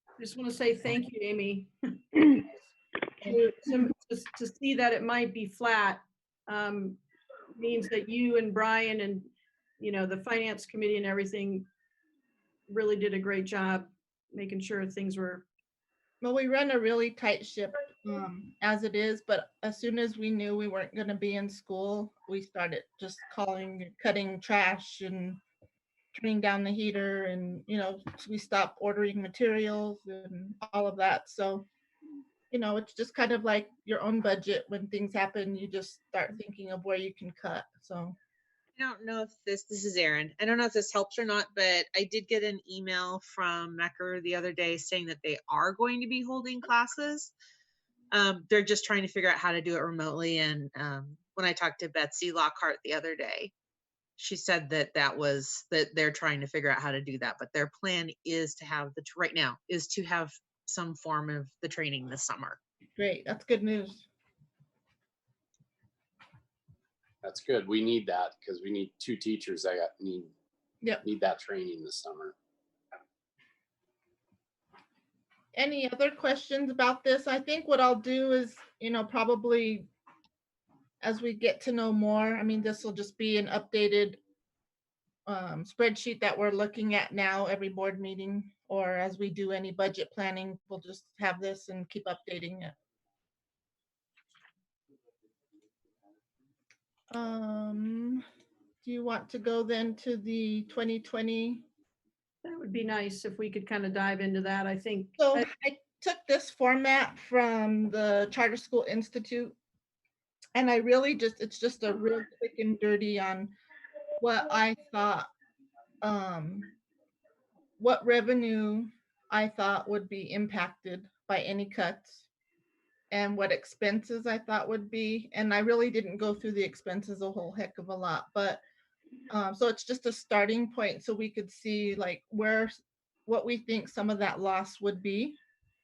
I just want to say thank you, Amy. To see that it might be flat means that you and Brian and, you know, the finance committee and everything really did a great job making sure things were. Well, we run a really tight ship as it is, but as soon as we knew we weren't going to be in school, we started just cutting trash and turning down the heater, and you know, we stopped ordering materials and all of that. So, you know, it's just kind of like your own budget. When things happen, you just start thinking of where you can cut. So I don't know if this is Erin. I don't know if this helps or not, but I did get an email from Mecker the other day saying that they are going to be holding classes. They're just trying to figure out how to do it remotely. And when I talked to Betsy Lockhart the other day, she said that they're trying to figure out how to do that. But their plan is to have right now is to have some form of the training this summer. great, that's good news. That's good. We need that because we need 2 teachers that need that training this summer. Any other questions about this? I think what I'll do is, you know, probably as we get to know more, I mean, this will just be an updated spreadsheet that we're looking at now every board meeting, or as we do any budget planning, we'll just have this and keep updating it. Do you want to go then to the 2020? That would be nice if we could kind of dive into that. I think. So took this format from the Charter School Institute, and I really it's just a real quick and dirty on what I thought, what revenue I thought would be impacted by any cuts, and what expenses I thought would be. And I really didn't go through the expenses a whole heck of a lot, but so it's just a starting point so we could see like what we think some of that loss would be.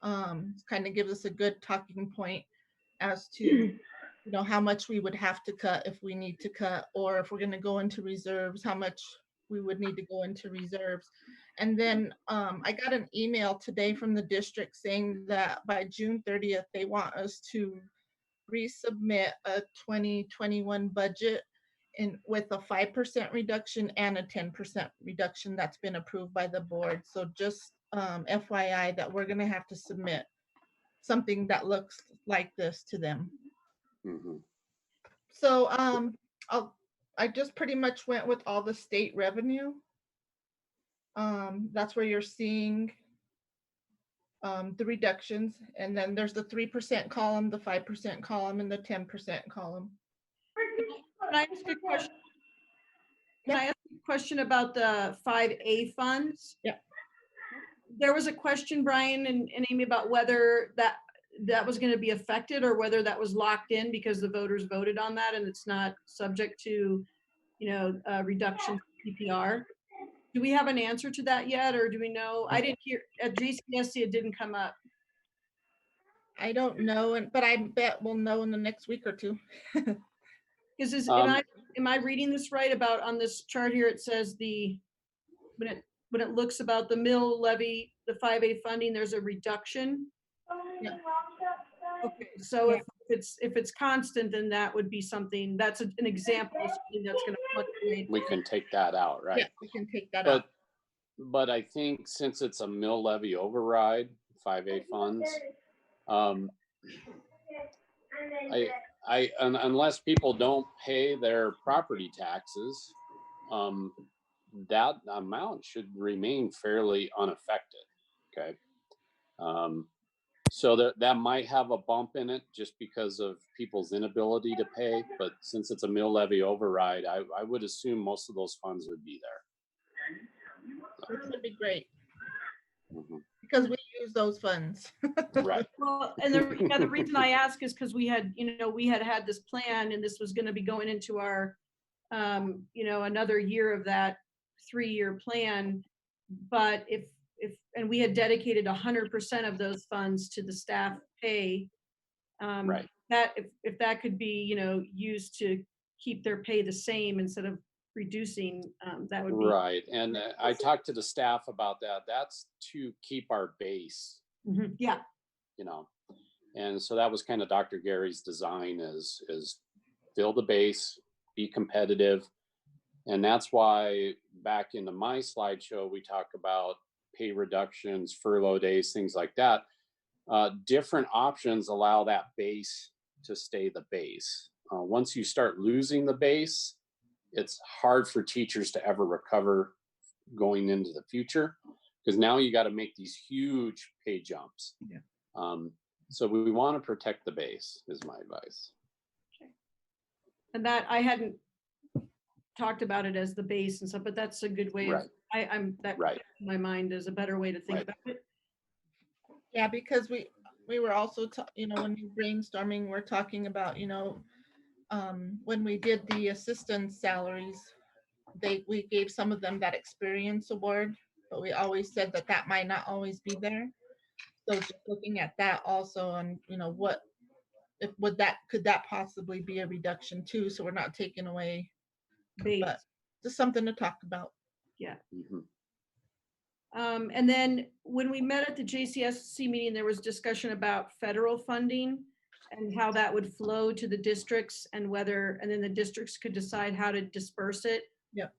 Kind of gives us a good talking point as to how much we would have to cut if we need to cut, or if we're going to go into reserves, how much we would need to go into reserves. And then I got an email today from the district saying that by June 30th, they want us to resubmit a 2021 budget with a 5% reduction and a 10% reduction that's been approved by the board. So just FYI that we're going to have to submit something that looks like this to them. Mhm. So I just pretty much went with all the state revenue. That's where you're seeing the reductions, and then there's the 3% column, the 5% column, and the 10% column. Can I ask a question? Can I ask a question about the 5A funds? Yeah. There was a question, Brian and Amy, about whether that was going to be affected or whether that was locked in because the voters voted on that and it's not subject to, reduction PPR. Do we have an answer to that yet, or do we know? I didn't hear at GCSC, it didn't come up. I don't know, but I bet we'll know in the next week or two. Because am I reading this right about on this chart here? It says when it looks about the mill levy, the 5A funding, there's a reduction. Yeah. Okay, so if it's constant, then that would be something that's an example of something that's going to fluctuate. We can take that out, right? Yeah, we can take that out. But I think since it's a mill levy override, 5A funds, unless people don't pay their property taxes, that amount should remain fairly unaffected. Okay. So that might have a bump in it just because of people's inability to pay. But since it's a mill levy override, I would assume most of those funds would be there. Which would be great. Mhm. Because we use those funds. Right. Well, and the reason I ask is because we had this plan, and this was going to be going into our, another year of that 3-year plan. But if we had dedicated 100% of those funds to the staff pay, Right. that if that could be, used to keep their pay the same instead of reducing, that would be right. And I talked to the staff about that. That's to keep our base. Mm-hmm. Yeah. And so that was kind of Dr. Gary's design is fill the base, be competitive. And that's why back into my slideshow, we talk about pay reductions, furlough days, things like that. Different options allow that base to stay the base. Once you start losing the base, it's hard for teachers to ever recover going into the future, because now you got to make these huge pay jumps. Yeah. So we want to protect the base is my advice. Okay. And that I hadn't talked about it as the base and stuff, but that's a good way. Right. Right. In my mind is a better way to think about it. Yeah, because we were also, when we brainstorming, we're talking about, when we did the assistant salaries, we gave some of them that experience award, but we always said that might not always be there. So just looking at that also, and could that possibly be a reduction too? So we're not taking away, but just something to talk about. Yeah. Mm-hmm. And then when we met at the JCSC meeting, there was discussion about federal funding and how that would flow to the districts and then the districts could decide how to disperse it. Yep.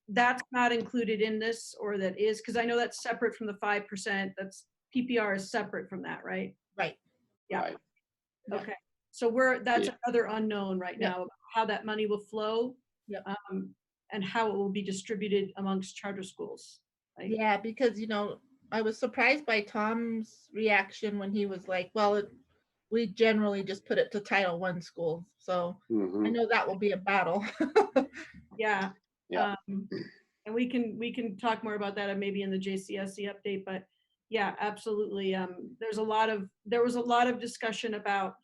That's not included in this, or that is, because I know that's separate from the 5%. That's PPR is separate from that, right? Right. Yeah. Right. Okay. So that's another unknown right now, how that money will flow. Yep. And how it will be distributed amongst charter schools. Yeah, because I was surprised by Tom's reaction when he was like, well, we generally just put it to Title I schools. So I Mhm. know that will be a battle. Yeah. Yeah. And we can talk more about that maybe in the JCSC update, but yeah, absolutely. There was a lot of discussion about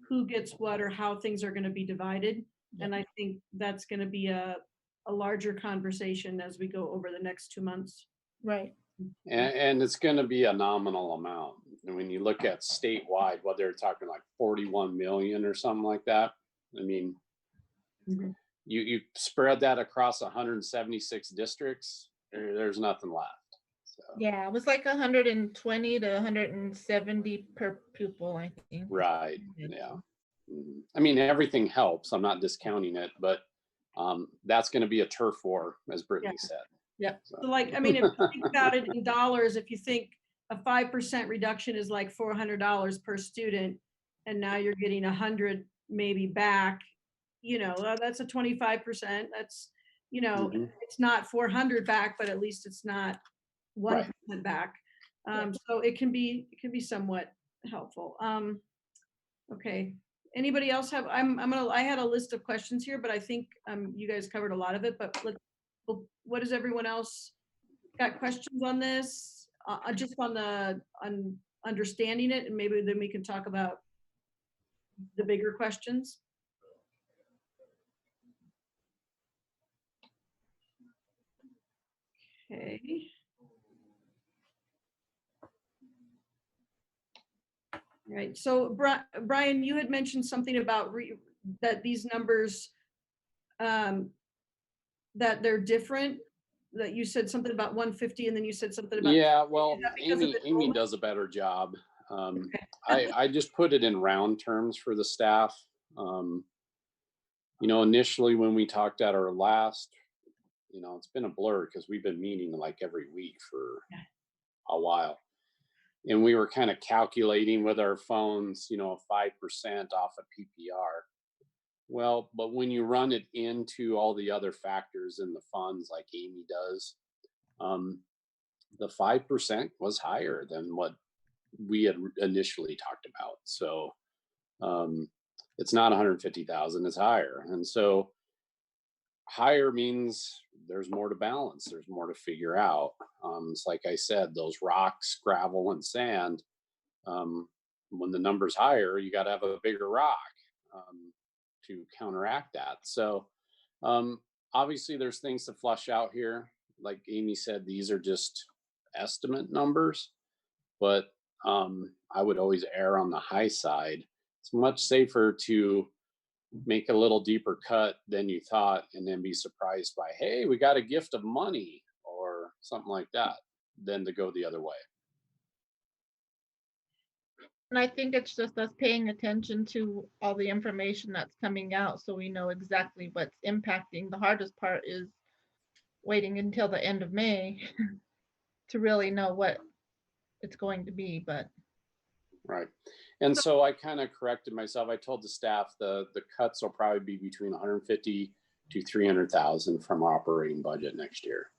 who gets what or how things are going to be divided. And I think that's going to be a larger conversation as we go over the next 2 months. Right. And it's going to be a nominal amount. And when you look at statewide, what they're talking like 41 million or something like that. I mean, Mhm. you spread that across 176 districts, there's nothing left. So, Yeah, it was like 120 to 170 per pupil, I think. right. Yeah. I mean, everything helps. I'm not discounting it, but that's going to be a turf war, as Brittany said. Yeah. So like, I mean, if you think about it in dollars, if you think a 5% reduction is like $400 per student, and now you're getting 100 maybe back, that's a 25%. That's, Mhm. it's not 400 back, but at least it's not 1% back. So it can be somewhat helpful. Okay. Anybody else have, I had a list of questions here, but I think you guys covered a lot of it, but what does everyone else got questions on this? Just on understanding it, and maybe then we can talk about the bigger questions. Okay. Right. So Brian, you had mentioned something about that these numbers, that they're different. That you said something about 150, and then you said something about. Yeah, well, Is that because of Amy enrollment? does a better job. Okay. I just put it in round terms for the staff. Initially when we talked at our last, it's been a blur because we've been meeting like every week for a while. And we were kind of calculating with our phones, 5% off of PPR. Well, but when you run it into all the other factors in the funds like Amy does, the 5% was higher than what we had initially talked about. So it's not 150,000, it's higher. And so higher means there's more to balance, there's more to figure out. It's like I said, those rocks, gravel, and sand, when the number's higher, you got to have a bigger rock to counteract that. So obviously there's things to flush out here. Like Amy said, these are just estimate numbers, but I would always err on the high side. It's much safer to make a little deeper cut than you thought and then be surprised by, hey, we got a gift of money or something like that, than to go the other way. And I think it's just us paying attention to all the information that's coming out so we know exactly what's impacting. The hardest part is waiting until the end of May to really know what it's going to be, but. Right. And so I kind of corrected myself. I told the staff the cuts will probably be between 150 to 300,000 from our operating budget next year,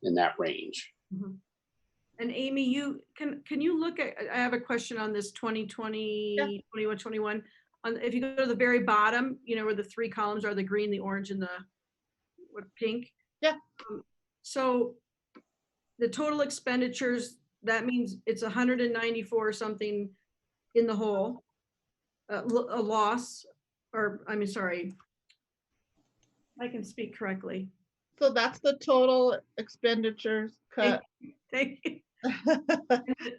in that range. Mm-hmm. And Amy, you can you look at, I have a question on this 2020, 21, 21. If you go to the very bottom, where the three columns are, the green, the orange, and the pink. Yeah. So the total expenditures, that means it's 194 something in the hole, a loss, or I mean, sorry, I can speak correctly. So that's the total expenditures cut. Thank you.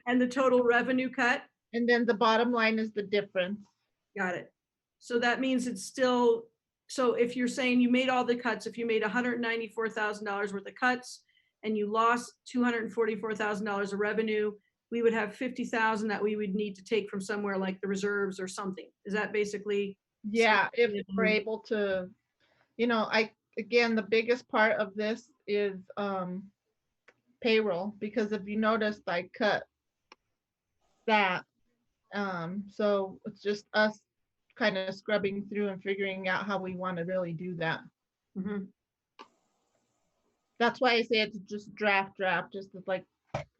And the total revenue cut. And then the bottom line is the difference. Got it. So that means it's still, so if you're saying you made all the cuts, if you made $194,000 worth of cuts and you lost $244,000 of revenue, we would have 50,000 that we would need to take from somewhere like the reserves or something. Is that basically? Yeah, if we're able to, again, the biggest part of this is payroll, because if you noticed, I cut that. So it's just us kind of scrubbing through and figuring out how we want to really do that. Mm-hmm. That's why I say it's just draft, just like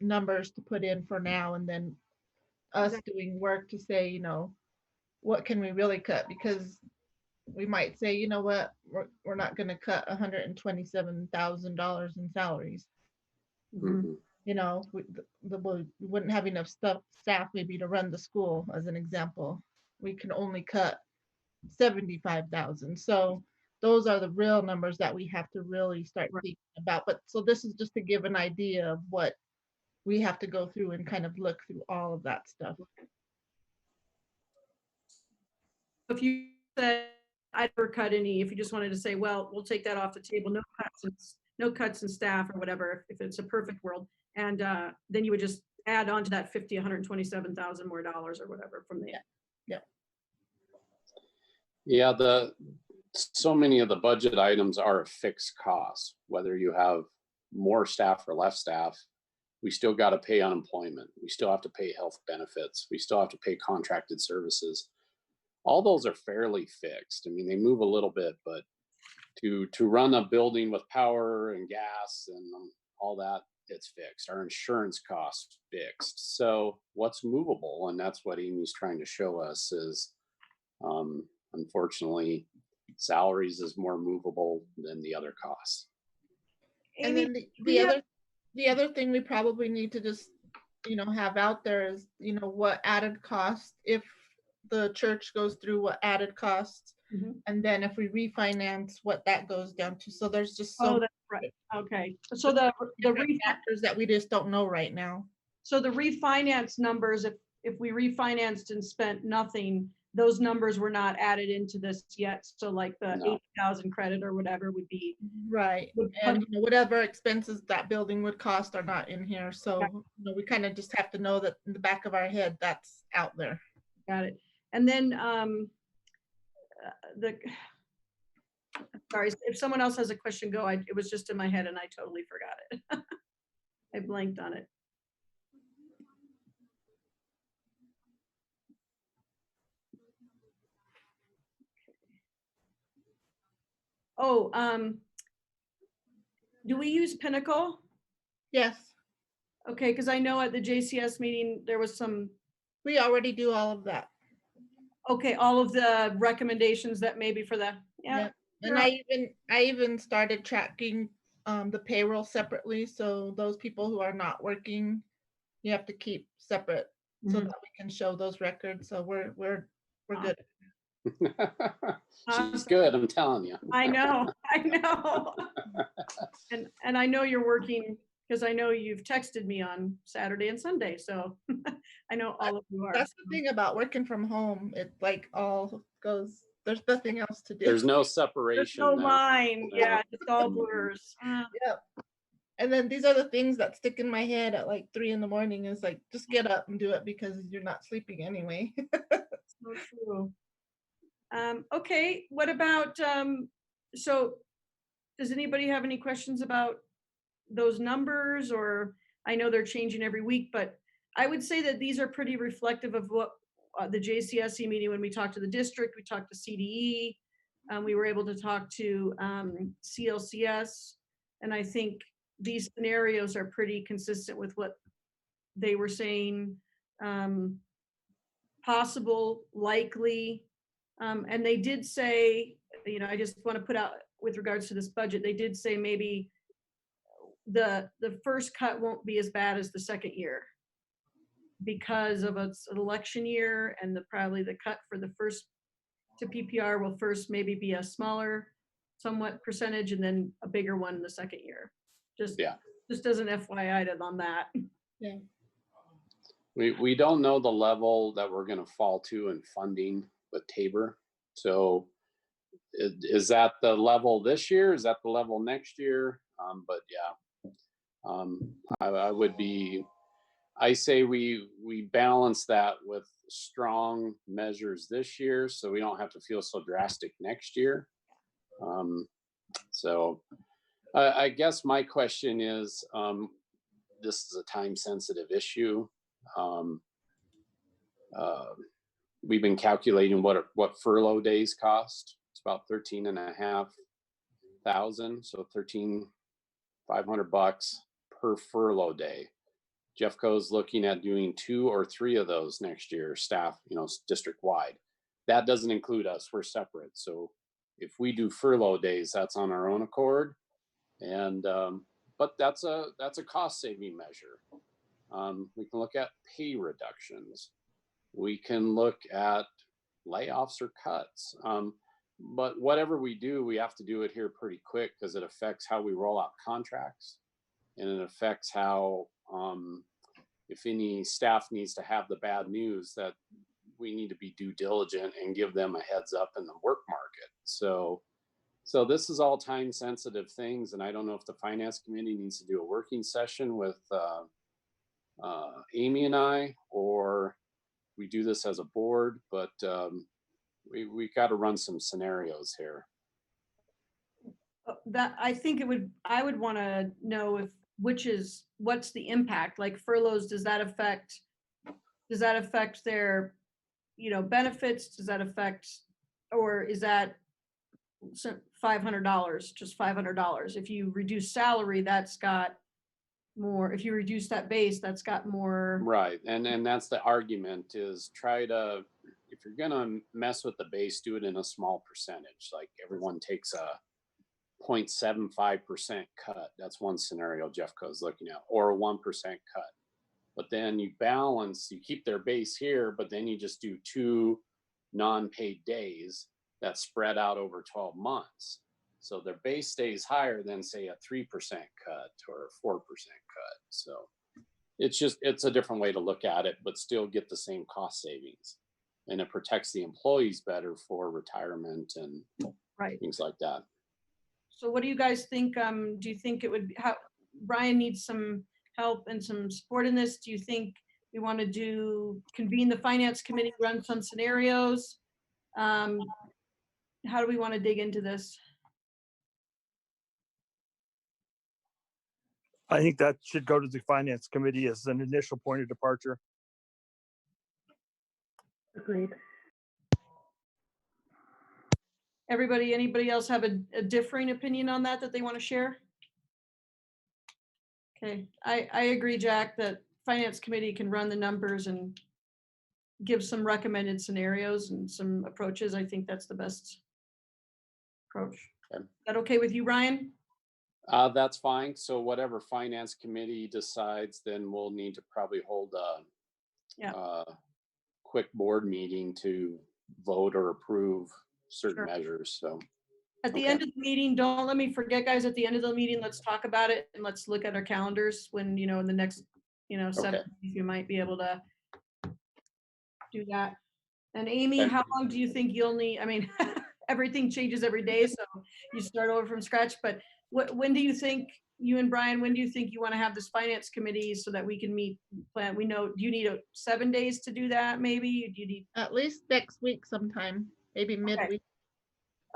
numbers to put in for now, and then us doing work to say, what can we really cut? Because we might say, you know what, we're not going to cut $127,000 in salaries. Mhm. We wouldn't have enough staff maybe to run the school, as an example. We can only cut 75,000. So those are the real numbers that we have to really start thinking about. But so this is just to give an idea of what we have to go through and kind of look through all of that stuff. If you said I'd never cut any, if you just wanted to say, well, we'll take that off the table, no cuts in staff or whatever, if it's a perfect world, and then you would just add on to that 127,000 more dollars or whatever from there. Yeah, so many of the budget items are a fixed cost, whether you have more staff or less staff. We still got to pay unemployment. We still have to pay health benefits. We still have to pay contracted services. All those are fairly fixed. I mean, they move a little bit, but to run a building with power and gas and all that, it's fixed. Our insurance costs fixed. So what's movable, and that's what Amy's trying to show us, is unfortunately salaries is more movable than the other costs. And then the other thing we probably need to just have out there is what added cost if the church goes through, what added costs, and then if we refinance, what that goes down to. So there's just that's right. Okay, so the factors that we just don't know right now. So the refinance numbers, if we refinanced and spent nothing, those numbers were not added into this yet. So like the 80,000 credit or whatever would be right, and whatever expenses that building would cost are not in here. So we kind of just have to know that in the back of our head that's out there. Got it. And then sorry, if someone else has a question, go. It was just in my head and I totally forgot it. I blanked on it. Oh, do we use Pinnacle? Yes. Okay, because I know at the JCS meeting there was some. We already do all of that. Okay, all of the recommendations that maybe for the And I even started tracking the payroll separately. So those people who are not working, you have to keep separate so that we can show those records. So we're good. She's good, I'm telling you. I know. And I know you're working because I know you've texted me on Saturday and Sunday. So I know all of you are. That's the thing about working from home. It like all goes, there's nothing else to do. There's no separation. There's no line. Yeah, it's all blurs. Yep. And then these are the things that stick in my head at like 3 a.m. is like, just get up and do it because you're not sleeping anyway. So true. Okay, what about, so does anybody have any questions about those numbers? Or I know they're changing every week, but I would say that these are pretty reflective of what the JCSE meeting, when we talked to the district, we talked to CDE, we were able to talk to CLCS, and I think these scenarios are pretty consistent with what they were saying, possible, likely, and they did say, I just want to put out with regards to this budget, they did say maybe the first cut won't be as bad as the second year because of an election year, and probably the cut for the first to PPR will first maybe be a smaller somewhat percentage and then a bigger one in the second year. Just as an FYI on that. Yeah. We don't know the level that we're going to fall to in funding with Tabor. So is that the level this year? Is that the level next year? But I say we balance that with strong measures this year so we don't have to feel so drastic next year. So I guess my question is, this is a time sensitive issue. We've been calculating what furlough days cost. It's about 13,500, so $1,500 per furlough day. Jeffco's looking at doing 2 or 3 of those next year, staff, district wide. That doesn't include us, we're separate. So if we do furlough days, that's on our own accord. And, but that's a cost saving measure. We can look at pay reductions. We can look at layoffs or cuts. But whatever we do, we have to do it here pretty quick because it affects how we roll out contracts, and it affects how, if any staff needs to have the bad news, that we need to be due diligent and give them a heads up in the work market. So this is all time sensitive things, and I don't know if the finance committee needs to do a working session with Amy and I, or we do this as a board, but we got to run some scenarios here. That I think I would want to know what's the impact, like furloughs, does that affect their, benefits? Does that affect, or is that $500, just $500? If you reduce salary, that's got more. If you reduce that base, that's got more. Right. And that's the argument, is try to, if you're going to mess with the base, do it in a small percentage. Like everyone takes a 0.75% cut. That's one scenario Jeffco's looking at, or a 1% cut. But then you balance, you keep their base here, but then you just do 2 non-paid days that spread out over 12 months. So their base stays higher than, say, a 3% cut or a 4% cut. So it's a different way to look at it, but still get the same cost savings. And it protects the employees better for retirement and things like that. So what do you guys think? Do you think it would, Brian needs some help and some support in this? Do you think we want to convene the finance committee, run some scenarios? How do we want to dig into this? I think that should go to the finance committee as an initial point of departure. Agreed. Anybody else have a differing opinion on that they want to share? Okay, I agree, Jack, that finance committee can run the numbers and give some recommended scenarios and some approaches. I think that's the best approach. Okay. Is that okay with you, Ryan? That's fine. So whatever finance committee decides, then we'll need to probably hold a quick board meeting to vote or approve certain measures. So at the end of the meeting, don't let me forget, guys, at the end of the meeting, let's talk about it and let's look at our calendars when, in the next, 7 days, you might be able to do that. And Amy, how long do you think you'll need? I mean, everything changes every day, so you start over from scratch, but when do you think, you and Brian, when do you think you want to have this finance committee so that we can meet, plan? We know, do you need 7 days to do that? Maybe do you need at least next week sometime, maybe midweek.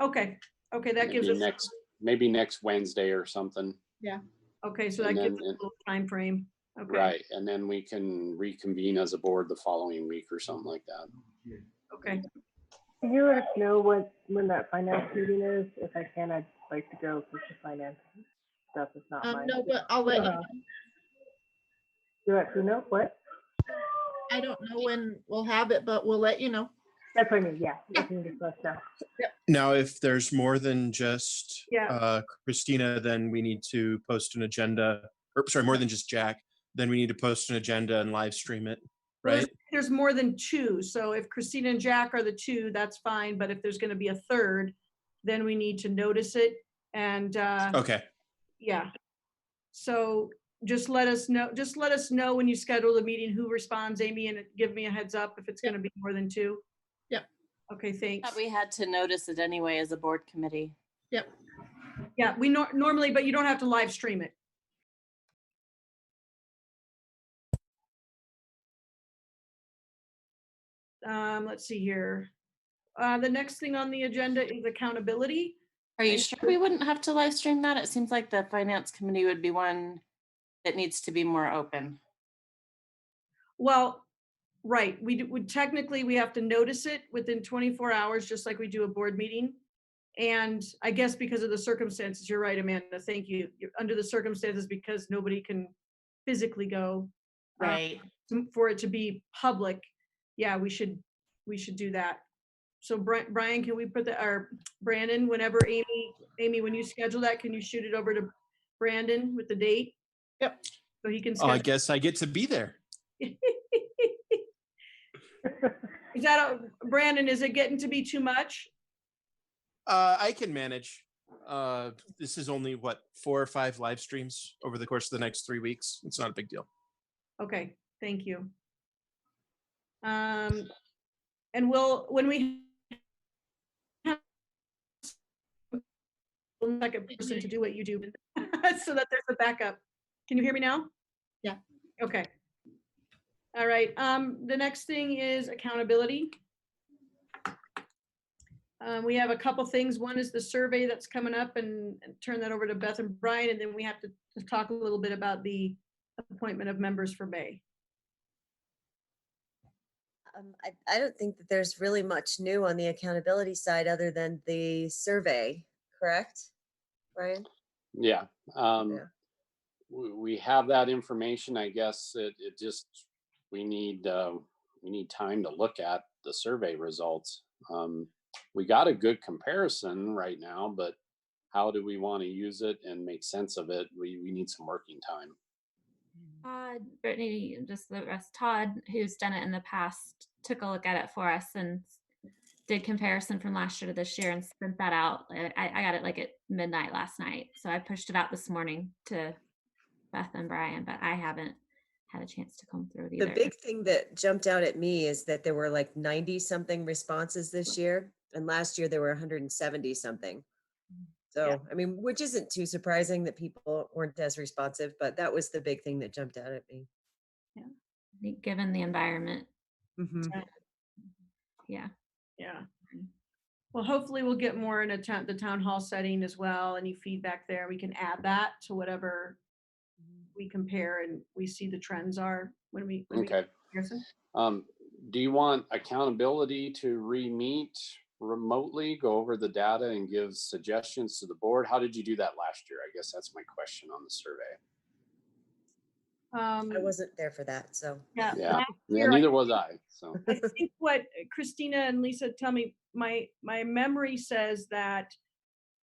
Okay, that gives us maybe next Wednesday or something. Yeah. Okay, so that gives us a little time frame. Okay. Right, and then we can reconvene as a board the following week or something like that. Okay. Can you let us know when that finance meeting is? If I can, I'd like to go because the finance stuff is not mine. No, but I'll let you know. You let who know? What? I don't know when we'll have it, but we'll let you know. That's what I mean. Yeah, you can just let us know. Now, if there's more than just Christina, then we need to post an agenda. Or sorry, more than just Jack, then we need to post an agenda and live stream it, right? Well, there's more than 2. So if Christina and Jack are the 2, that's fine. But if there's going to be a 3rd, then we need to notice it. And okay. Yeah. So just let us know. Just let us know when you schedule the meeting who responds, Amy, and give me a heads up if it's going to be more than 2. Yep. Okay, thanks. Thought we had to notice it anyway as a board committee. Yep. Yeah, we normally, but you don't have to live stream it. Let's see here. The next thing on the agenda is accountability. Are you sure we wouldn't have to live stream that? It seems like the finance committee would be one that needs to be more open. Well, right. We would technically, we have to notice it within 24 hours, just like we do a board meeting. And I guess because of the circumstances, you're right, Amanda, thank you. Under the circumstances, because nobody can physically go, Right. For it to be public, yeah, we should do that. So Brian, can we put that, or Brandon, whenever Amy, when you schedule that, can you shoot it over to Brandon with the date? Yep. So he can Oh, I schedule. guess I get to be there. Is that, Brandon, is it getting to be too much? I can manage. This is only what, 4 or 5 live streams over the course of the next 3 weeks. It's not a big deal. Okay, thank you. And when we have a second person to do what you do, so that there's a backup. Can you hear me now? Yeah. Okay. All right. The next thing is accountability. We have a couple things. One is the survey that's coming up, and turn that over to Beth and Brian, and then we have to talk a little bit about the appointment of members for Bay. I don't think that there's really much new on the accountability side other than the survey, correct, Brian? Yeah. Yeah. We have that information. I guess it just, we need time to look at the survey results. We got a good comparison right now, but how do we want to use it and make sense of it? We need some working time. Brittany, just the rest, Todd, who's done it in the past, took a look at it for us and did comparison from last year to this year and sent that out. I got it like at midnight last night. So I pushed it out this morning to Beth and Brian, but I haven't had a chance to comb through it either. The big thing that jumped out at me is that there were like 90 something responses this year, and last year there were 170 something. So, Yeah. I mean, which isn't too surprising that people weren't as responsive, but that was the big thing that jumped out at me. I think given the environment, Mhm. yeah. Yeah. Well, hopefully we'll get more in the town hall setting as well. Any feedback there, we can add that to whatever we compare and we see the trends are when we Okay. comparison. Do you want accountability to re-meet remotely, go over the data and give suggestions to the board? How did you do that last year? I guess that's my question on the survey. I wasn't there for that, so. Yeah. Yeah, last yeah, year, neither was I. So I think what Christina and Lisa tell me, my memory says that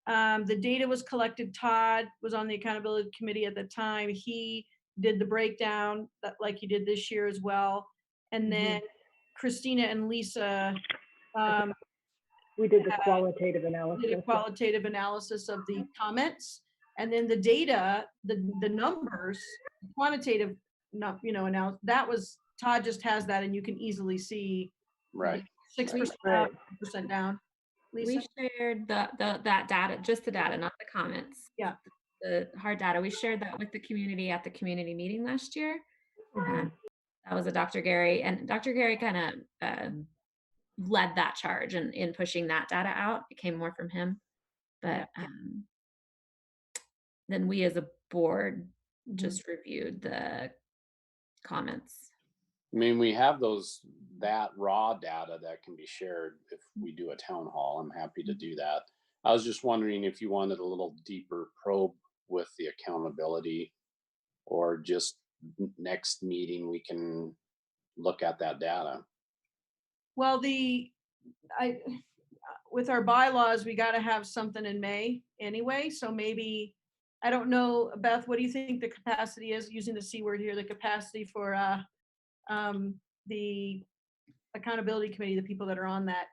the data was collected. Todd was on the accountability committee at the time. He did the breakdown that like he did this year as well. And then Christina and Lisa We did the qualitative did a analysis. qualitative analysis of the comments. And then the data, the numbers, quantitative, now that was, Todd just has that and you can easily see right. 6% Right. up, 6% down. Lisa? We shared that data, just the data, not the comments. Yeah. The hard data. We shared that with the community at the community meeting last year. That was a Dr. Gary, and Dr. Gary kind of led that charge in pushing that data out. It came more from him. But then we as a board just reviewed the comments. I mean, we have that raw data that can be shared if we do a town hall. I'm happy to do that. I was just wondering if you wanted a little deeper probe with the accountability, or just next meeting we can look at that data. Well, with our bylaws, we got to have something in May anyway. So maybe, I don't know, Beth, what do you think the capacity is, using the C word here, the capacity for the accountability committee, the people that are on that,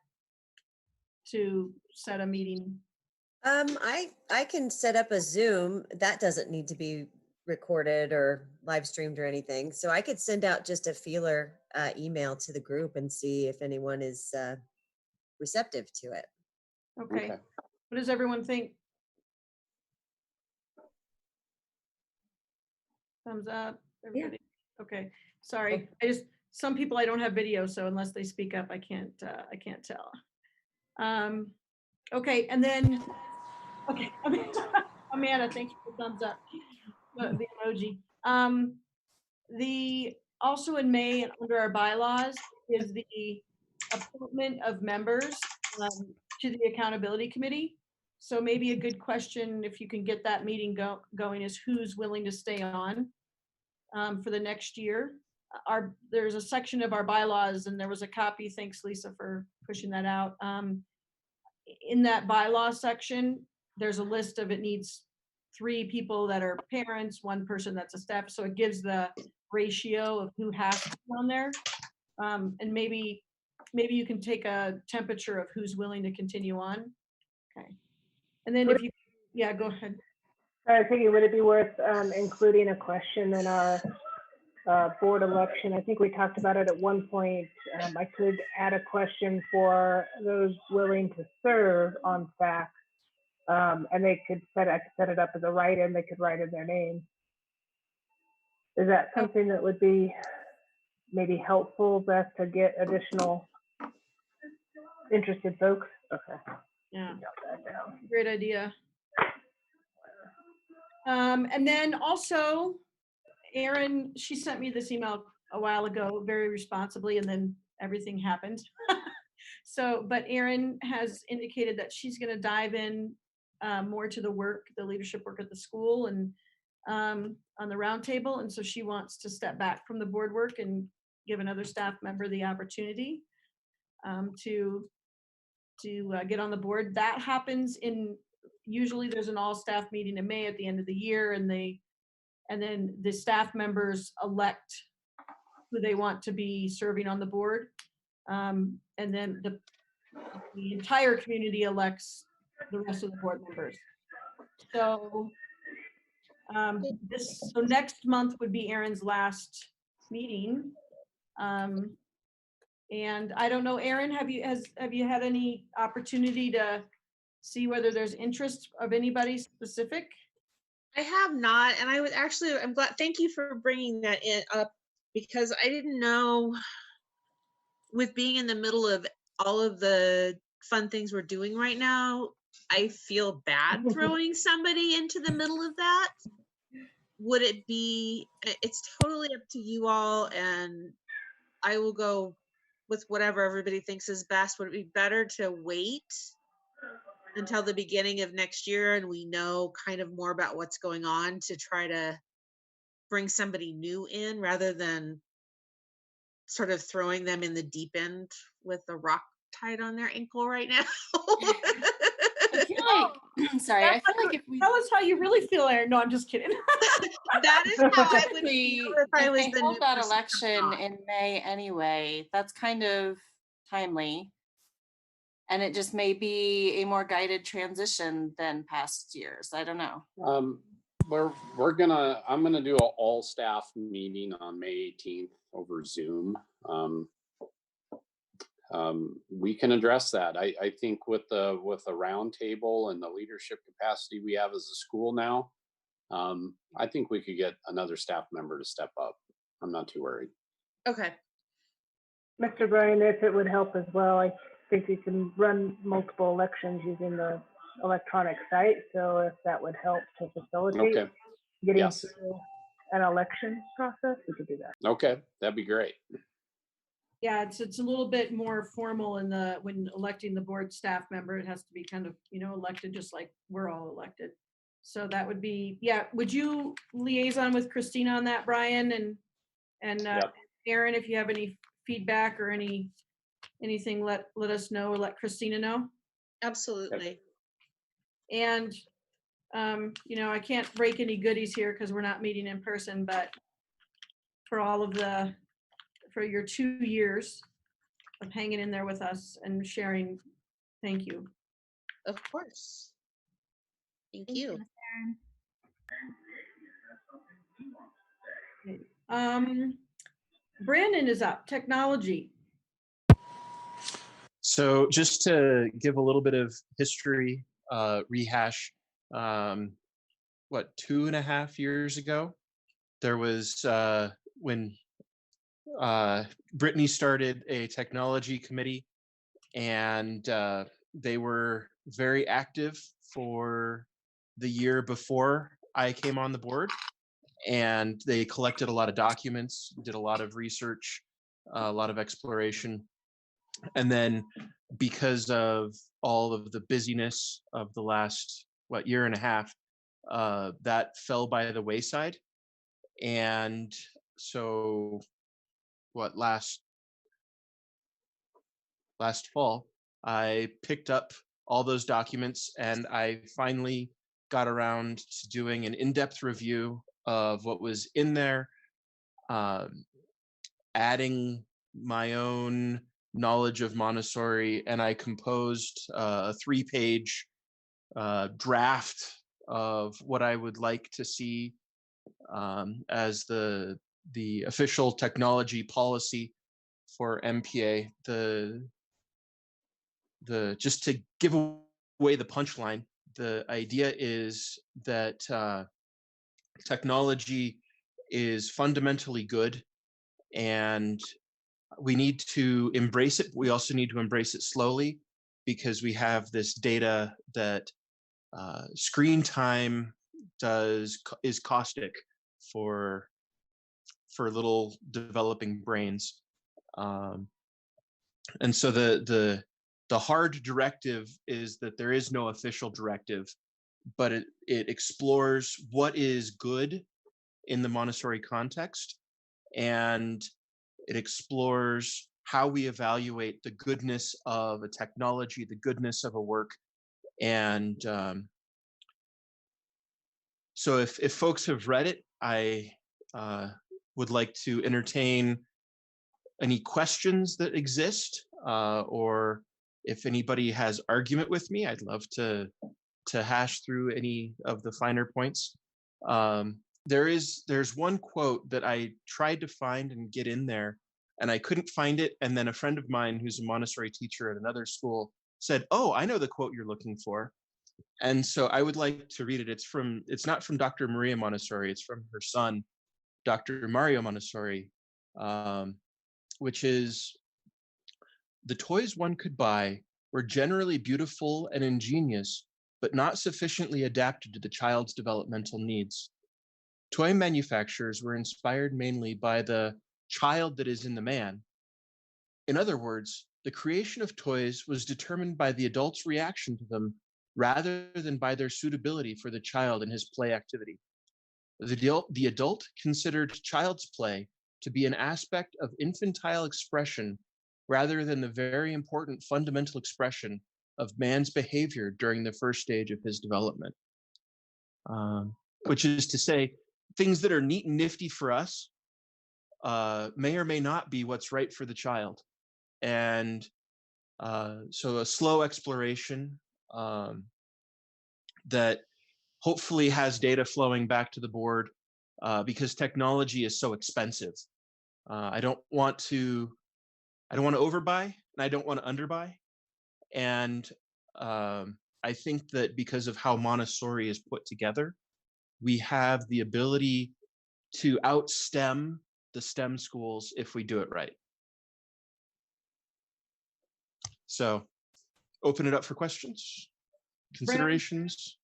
to set a meeting? I can set up a Zoom. That doesn't need to be recorded or live streamed or anything. So I could send out just a feeler email to the group and see if anyone is receptive to it. Okay. What does everyone think? Thumbs up, everybody? Okay, sorry. Some people I don't have video, so unless they speak up, I can't tell. Okay, and then, okay, Amanda, thank you for thumbs up, the emoji. Also in May, under our bylaws, is the appointment of members to the accountability committee. So maybe a good question, if you can get that meeting going, is who's willing to stay on for the next year. there's a section of our bylaws, and there was a copy. Thanks, Lisa, for pushing that out. In that bylaw section, there's a list of, it needs 3 people that are parents, 1 person that's a staff. So it gives the ratio of who has to be on there. And maybe you can take a temperature of who's willing to continue on. Okay. And then if you, yeah, go ahead. I was thinking, would it be worth including a question in our board election? I think we talked about it at one point. I could add a question for those willing to serve on staff, and they could I could set it up as a write-in. They could write in their name. Is that something that would be maybe helpful, Beth, to get additional interested folks? Okay. Yeah. Great idea. And then also, Erin, she sent me this email a while ago, very responsibly, and then everything happened. So, but Erin has indicated that she's going to dive in more to the work, the leadership work at the school and on the roundtable. And so she wants to step back from the board work and give another staff member the opportunity to get on the board. That happens usually there's an all staff meeting in May at the end of the year, and then the staff members elect who they want to be serving on the board. And then the entire community elects the rest of the board members. So so next month would be Erin's last meeting. And I don't know, Erin, have you had any opportunity to see whether there's interest of anybody specific? I have not, and I'm glad. Thank you for bringing that up, because I didn't know, with being in the middle of all of the fun things we're doing right now, I feel bad throwing somebody into the middle of that. Would it be? It's totally up to you all, and I will go with whatever everybody thinks is best. Would it be better to wait until the beginning of next year and we know kind of more about what's going on to try to bring somebody new in, rather than sort of throwing them in the deep end with a rock tied on their ankle right now? I feel like, sorry, I feel like if we tell us how you really feel, Erin. No, I'm just kidding. That is how I would feel if I was the hold new that person. election in May anyway, that's kind of timely. And it just may be a more guided transition than past years. I don't know. I'm gonna do an all staff meeting on May 18th over Zoom. We can address that. I think with the roundtable and the leadership capacity we have as a school now, I think we could get another staff member to step up. I'm not too worried. Okay. Mr. Bryan, if it would help as well, I think you can run multiple elections using the electronic site. So if that would help to facilitate getting through an election process, we could do that. Okay, that'd be great. Yeah, it's a little bit more formal when electing the board staff member. It has to be kind of, elected just like we're all elected. So that would be, would you liaison with Christina on that, Brian, and Erin, if you have any feedback or anything, let us know, or let Christina know. Absolutely. And I can't break any goodies here because we're not meeting in person, but for your 2 years of hanging in there with us and sharing, thank you. Of course. Thank you. Brandon is up, technology. So just to give a little bit of history, rehash, 2.5 years ago, there was when Brittany started a technology committee, and they were very active for the year before I came on the board, and they collected a lot of documents, did a lot of research, a lot of exploration. And then because of all of the busyness of the last, year and a half, that fell by the wayside. And so last fall, I picked up all those documents and I finally got around to doing an in-depth review of what was in there, adding my own knowledge of Montessori, and I composed a 3-page draft of what I would like to see as the official technology policy for MPA. Just to give away the punchline, the idea is that technology is fundamentally good, and we need to embrace it. We also need to embrace it slowly, because we have this data that screen time is caustic for little developing brains. And so the hard directive is that there is no official directive, but it explores what is good in the Montessori context, and it explores how we evaluate the goodness of a technology, the goodness of a work. And so if folks have read it, I would like to entertain any questions that exist, or if anybody has argument with me, I'd love to hash through any of the finer points. There's one quote that I tried to find and get in there, and I couldn't find it. And then a friend of mine who's a Montessori teacher at another school said, "Oh, I know the quote you're looking for." And so I would like to read it. It's not from Dr. Maria Montessori, it's from her son, Dr. Mario Montessori, which is, "The toys one could buy were generally beautiful and ingenious, but not sufficiently adapted to the child's developmental needs. Toy manufacturers were inspired mainly by the child that is in the man. In other words, the creation of toys was determined by the adult's reaction to them rather than by their suitability for the child and his play activity. The adult considered child's play to be an aspect of infantile expression rather than the very important fundamental expression of man's behavior during the first stage of his development." Which is to say, things that are neat and nifty for us may or may not be what's right for the child. And so a slow exploration that hopefully has data flowing back to the board, because technology is so expensive. I don't want to overbuy, and I don't want to underbuy. And I think that because of how Montessori is put together, we have the ability to out-STEM the STEM schools if we do it right. So open it up for questions, considerations.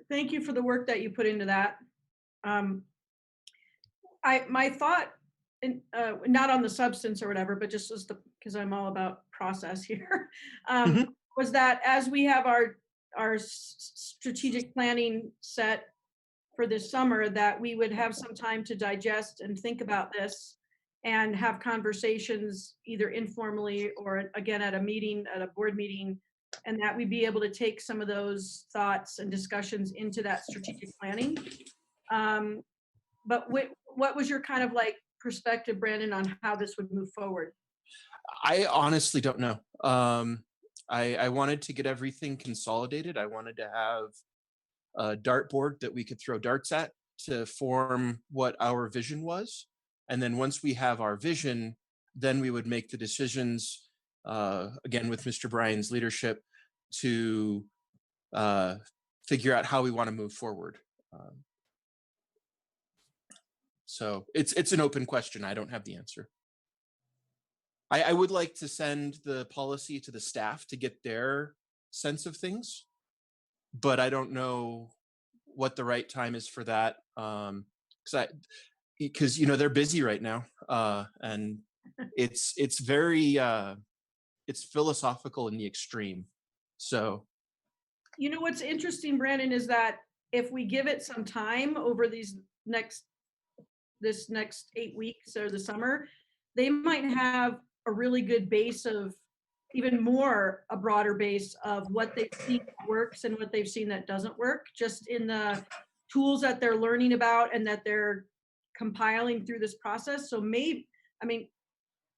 Thank you for the work that you put into that. My thought, not on the substance or whatever, but just as because I'm all about process here, was that as we have our strategic planning set for this summer, that we would have some time to digest and think about this and have conversations either informally or again at a board meeting, and that we'd be able to take some of those thoughts and discussions into that strategic planning. But what was your kind of like perspective, Brandon, on how this would move forward? I honestly don't know. I wanted to get everything consolidated. I wanted to have a dartboard that we could throw darts at to form what our vision was. And then once we have our vision, then we would make the decisions, again, with Mr. Bryan's leadership, to figure out how we want to move forward. So it's an open question. I don't have the answer. I would like to send the policy to the staff to get their sense of things, but I don't know what the right time is for that. Because they're busy right now, and it's very it's philosophical in the extreme. So, what's interesting, Brandon, is that if we give it some time over this this next 8 weeks or the summer, they might have a really good base of even more, a broader base of what they've seen that works and what they've seen that doesn't work, just in the tools that they're learning about and that they're compiling through this process. So maybe, I mean,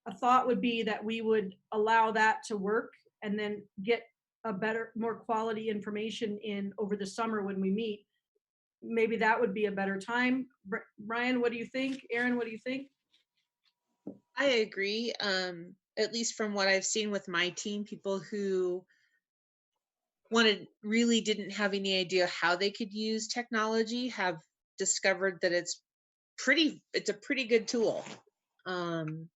a thought would be that we would allow that to work and then get a better, more quality information in over the summer when we meet. Maybe that would be a better time. Brian, what do you think? Aaron, what do you think? I agree. At least from what I've seen with my team, people who really didn't have any idea how they could use technology have discovered that it's a pretty good tool, and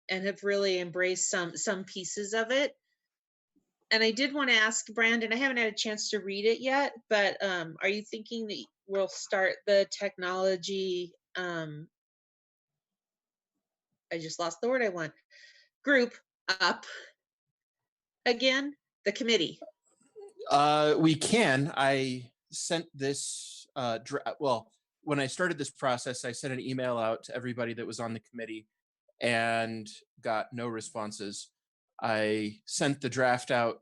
have really embraced some pieces of it. And I did want to ask Brandon, I haven't had a chance to read it yet, but are you thinking that we'll start the technology, I just lost the word I want, group up again, the committee? We can. I sent this, well, when I started this process, I sent an email out to everybody that was on the committee and got no responses. I sent the draft out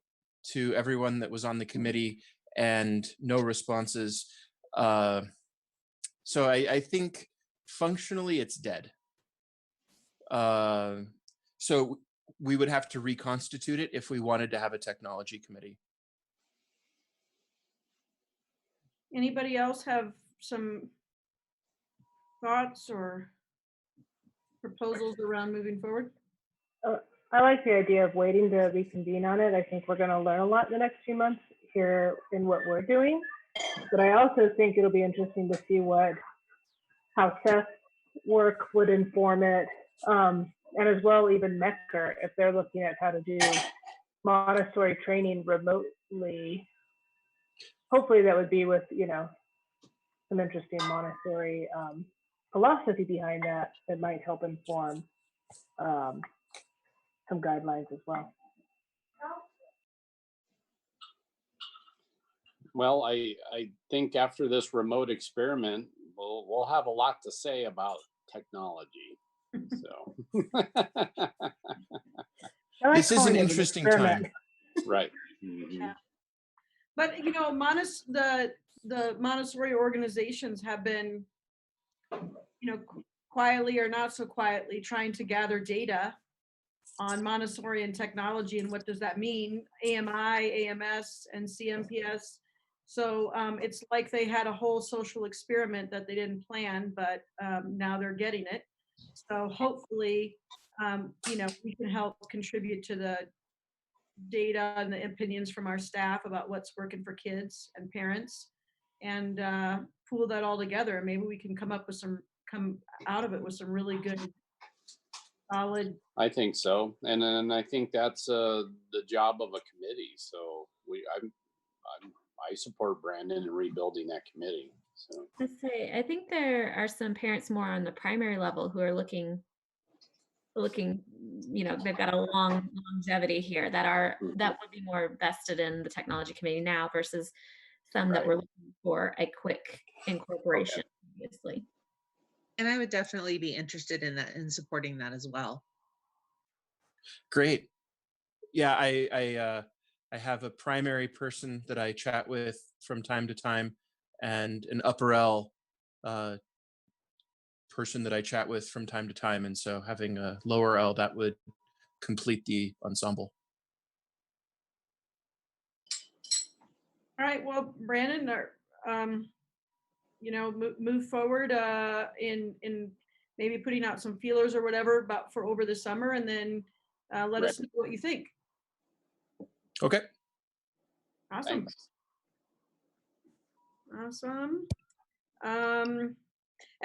to everyone that was on the committee and no responses. So I think functionally it's dead. So we would have to reconstitute it if we wanted to have a technology committee. Anybody else have some thoughts or proposals around moving forward? I like the idea of waiting to reconvene on it. I think we're going to learn a lot in the next few months here in what we're doing. But I also think it'll be interesting to see how Seth's work would inform it, and as well even Mecker, if they're looking at how to do Montessori training remotely. Hopefully that would be with, some interesting Montessori philosophy behind that might help inform some guidelines as well. Well, I think after this remote experiment, we'll have a lot to say about technology. So this is an interesting time. Right. Yeah. But the Montessori organizations have been, quietly or not so quietly trying to gather data on Montessori and technology and what does that mean, AMI, AMS, and CMPS. So it's like they had a whole social experiment that they didn't plan, but now they're getting it. So hopefully, we can help contribute to the data and the opinions from our staff about what's working for kids and parents, and pool that all together. Maybe we can come out of it with some really good, solid. I think so, and then I think that's the job of a committee. So I support Brandon in rebuilding that committee. So I think there are some parents more on the primary level who are looking, they've got a long longevity here that would be more vested in the technology committee now versus some that were looking for a quick incorporation, obviously. And I would definitely be interested in that and supporting that as well. Great. Yeah, I have a primary person that I chat with from time to time, and an upper L person that I chat with from time to time, and so having a lower L that would complete the ensemble. All right. Well, Brandon, move forward in maybe putting out some feelers or whatever for over the summer, and then let us know what you think. Okay. Awesome. Thanks. Awesome. And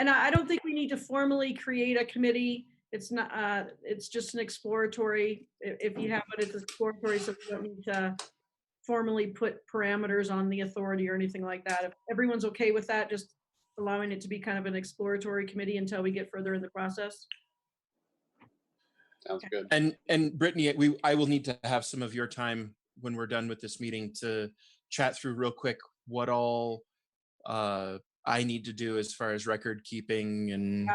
I don't think we need to formally create a committee. It's not. It's just an exploratory. If you have it, it's exploratory, so we don't need to formally put parameters on the authority or anything like that. If everyone's okay with that, just allowing it to be kind of an exploratory committee until we get further in the process. Sounds good. And Brittany, I will need to have some of your time when we're done with this meeting to chat through real quick what all I need to do as far as record keeping and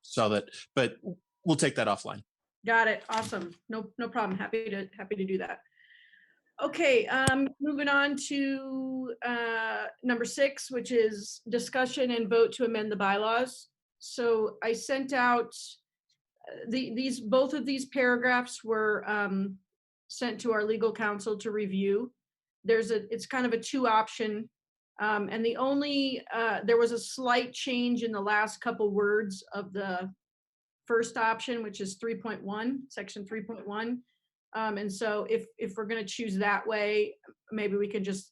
So that, but we'll take that offline. Got it. Awesome. No problem. Happy to do that. Okay, moving on to number 6, which is discussion and vote to amend the bylaws. So I sent out both of these paragraphs were sent to our legal counsel to review. It's kind of a 2-option. And the only, there was a slight change in the last couple words of the first option, which is 3.1, section 3.1. And so if we're going to choose that way, maybe we can just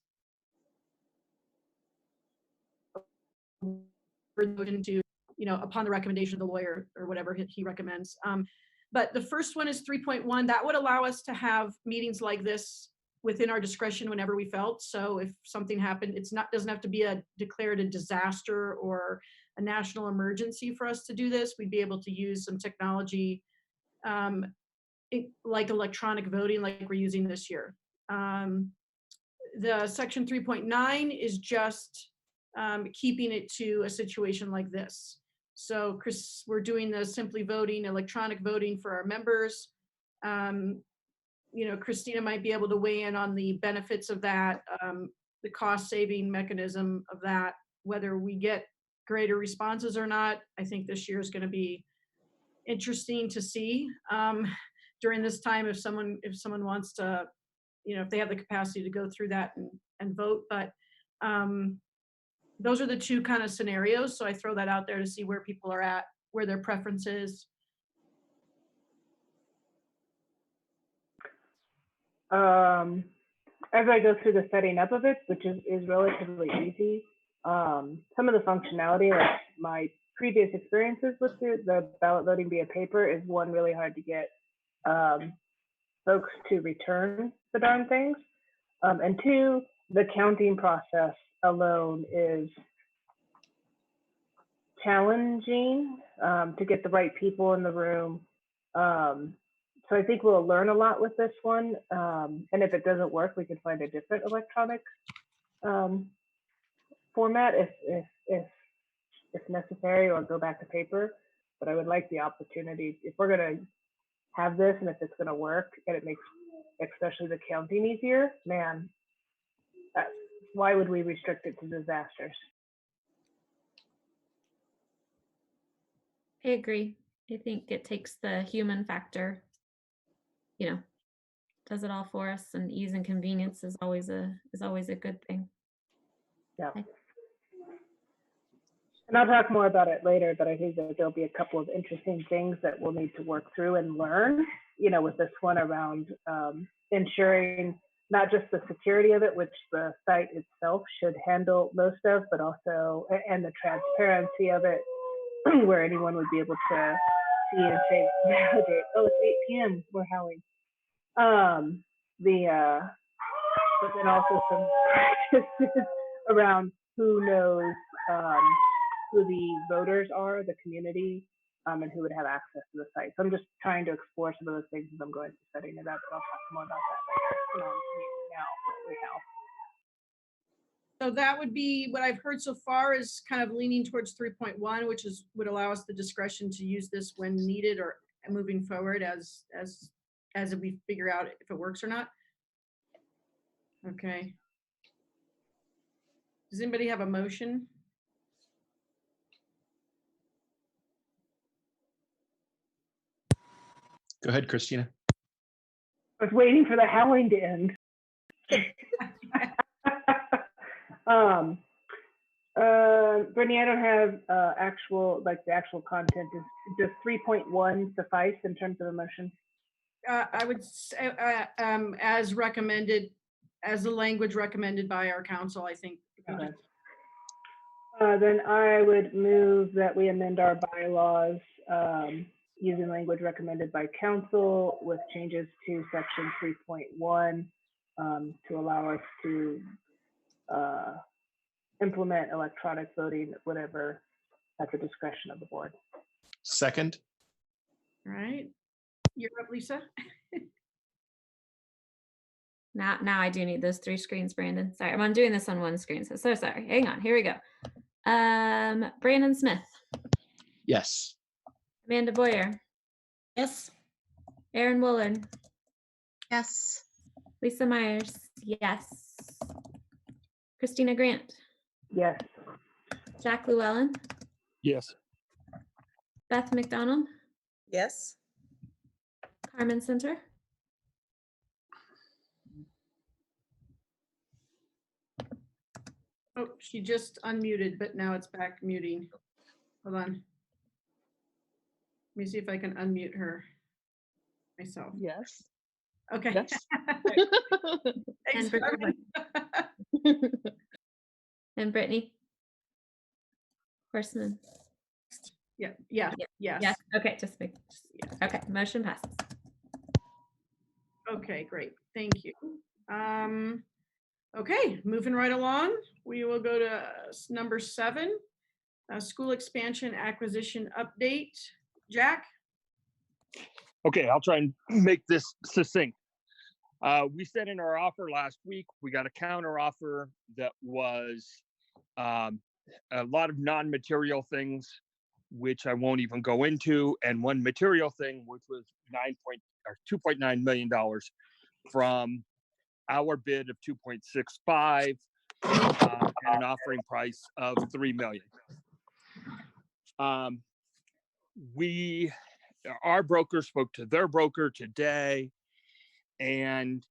into, upon the recommendation of the lawyer or whatever he recommends. But the first one is 3.1. That would allow us to have meetings like this within our discretion whenever we felt. So if something happened, doesn't have to be declared a disaster or a national emergency for us to do this. We'd be able to use some technology like electronic voting like we're using this year. The section 3.9 is just keeping it to a situation like this. So Chris, we're doing the simply voting, electronic voting for our members. Christina might be able to weigh in on the benefits of that, the cost saving mechanism of that, whether we get greater responses or not. I think this year is going to be interesting to see during this time if someone wants to, if they have the capacity to go through that and vote. But those are the 2 kind of scenarios. So I throw that out there to see where people are at, where their preference is. As I go through the setting up of it, which is relatively easy, some of the functionality, like my previous experiences with the ballot voting via paper, is one, really hard to get folks to return the darn things, and 2, the counting process alone is challenging to get the right people in the room. So I think we'll learn a lot with this one. And if it doesn't work, we can find a different electronic format if necessary, or go back to paper. But I would like the opportunity, if we're going to have this and if it's going to work and it makes especially the counting easier, man, why would we restrict it to disasters? I agree. I think it takes the human factor, does it all for us, and ease and convenience is always a good thing. Yeah. Okay. And I'll talk more about it later, but I think that there'll be a couple of interesting things that we'll need to work through and learn, with this one around ensuring not just the security of it, which the site itself should handle most of, but also, and the transparency of it, where anyone would be able to see and say, validate, oh, it's 8 p.m., we're howling. But then also some practices around who knows who the voters are, the community, and who would have access to the site. So I'm just trying to explore some of those things as I'm going through setting it up, but I'll talk more about that later. So that would be what I've heard so far, is kind of leaning towards 3.1, which would allow us the discretion to use this when needed or moving forward as we figure out if it works or not. Okay. Does anybody have a motion? Go ahead, Christina. I was waiting for the howling to end. Brittany, I don't have the actual content. Does 3.1 suffice in terms of a motion? I would say, as recommended, as the language recommended by our council, I think. Okay. Then I would move that we amend our bylaws using language recommended by council with changes to section 3.1 to allow us to implement electronic voting, whatever, at the discretion of the board. Second. All right. You're up, Lisa. Now I do need those 3 screens, Brandon. Sorry, I'm doing this on one screen, so sorry. Hang on, here we go. Brandon Smith. Yes. Amanda Boyer, Yes. Erin Woolard, Yes. Lisa Myers, yes. Christina Grant, Yes. Jack Llewellyn, Yes. Beth McDonald, Yes. Carmen Center, Oh, she just unmuted, but now it's back muting. Hold on. Let me see if I can unmute her myself. Yes. Okay. Yes. Thanks, and Brittany, Carmen. and Brittany Horseman. Yeah, Yes. yes. Okay, okay. Motion passes. Okay, great. Thank you. Okay, moving right along. We will go to number 7, school expansion acquisition update. Jack? Okay, I'll try and make this succinct. We sent in our offer last week. We got a counter offer that was a lot of non-material things, which I won't even go into, and one material thing, which was $2.9 million from our bid of 2.65 and an offering price of $3 million. Our broker spoke to their broker today and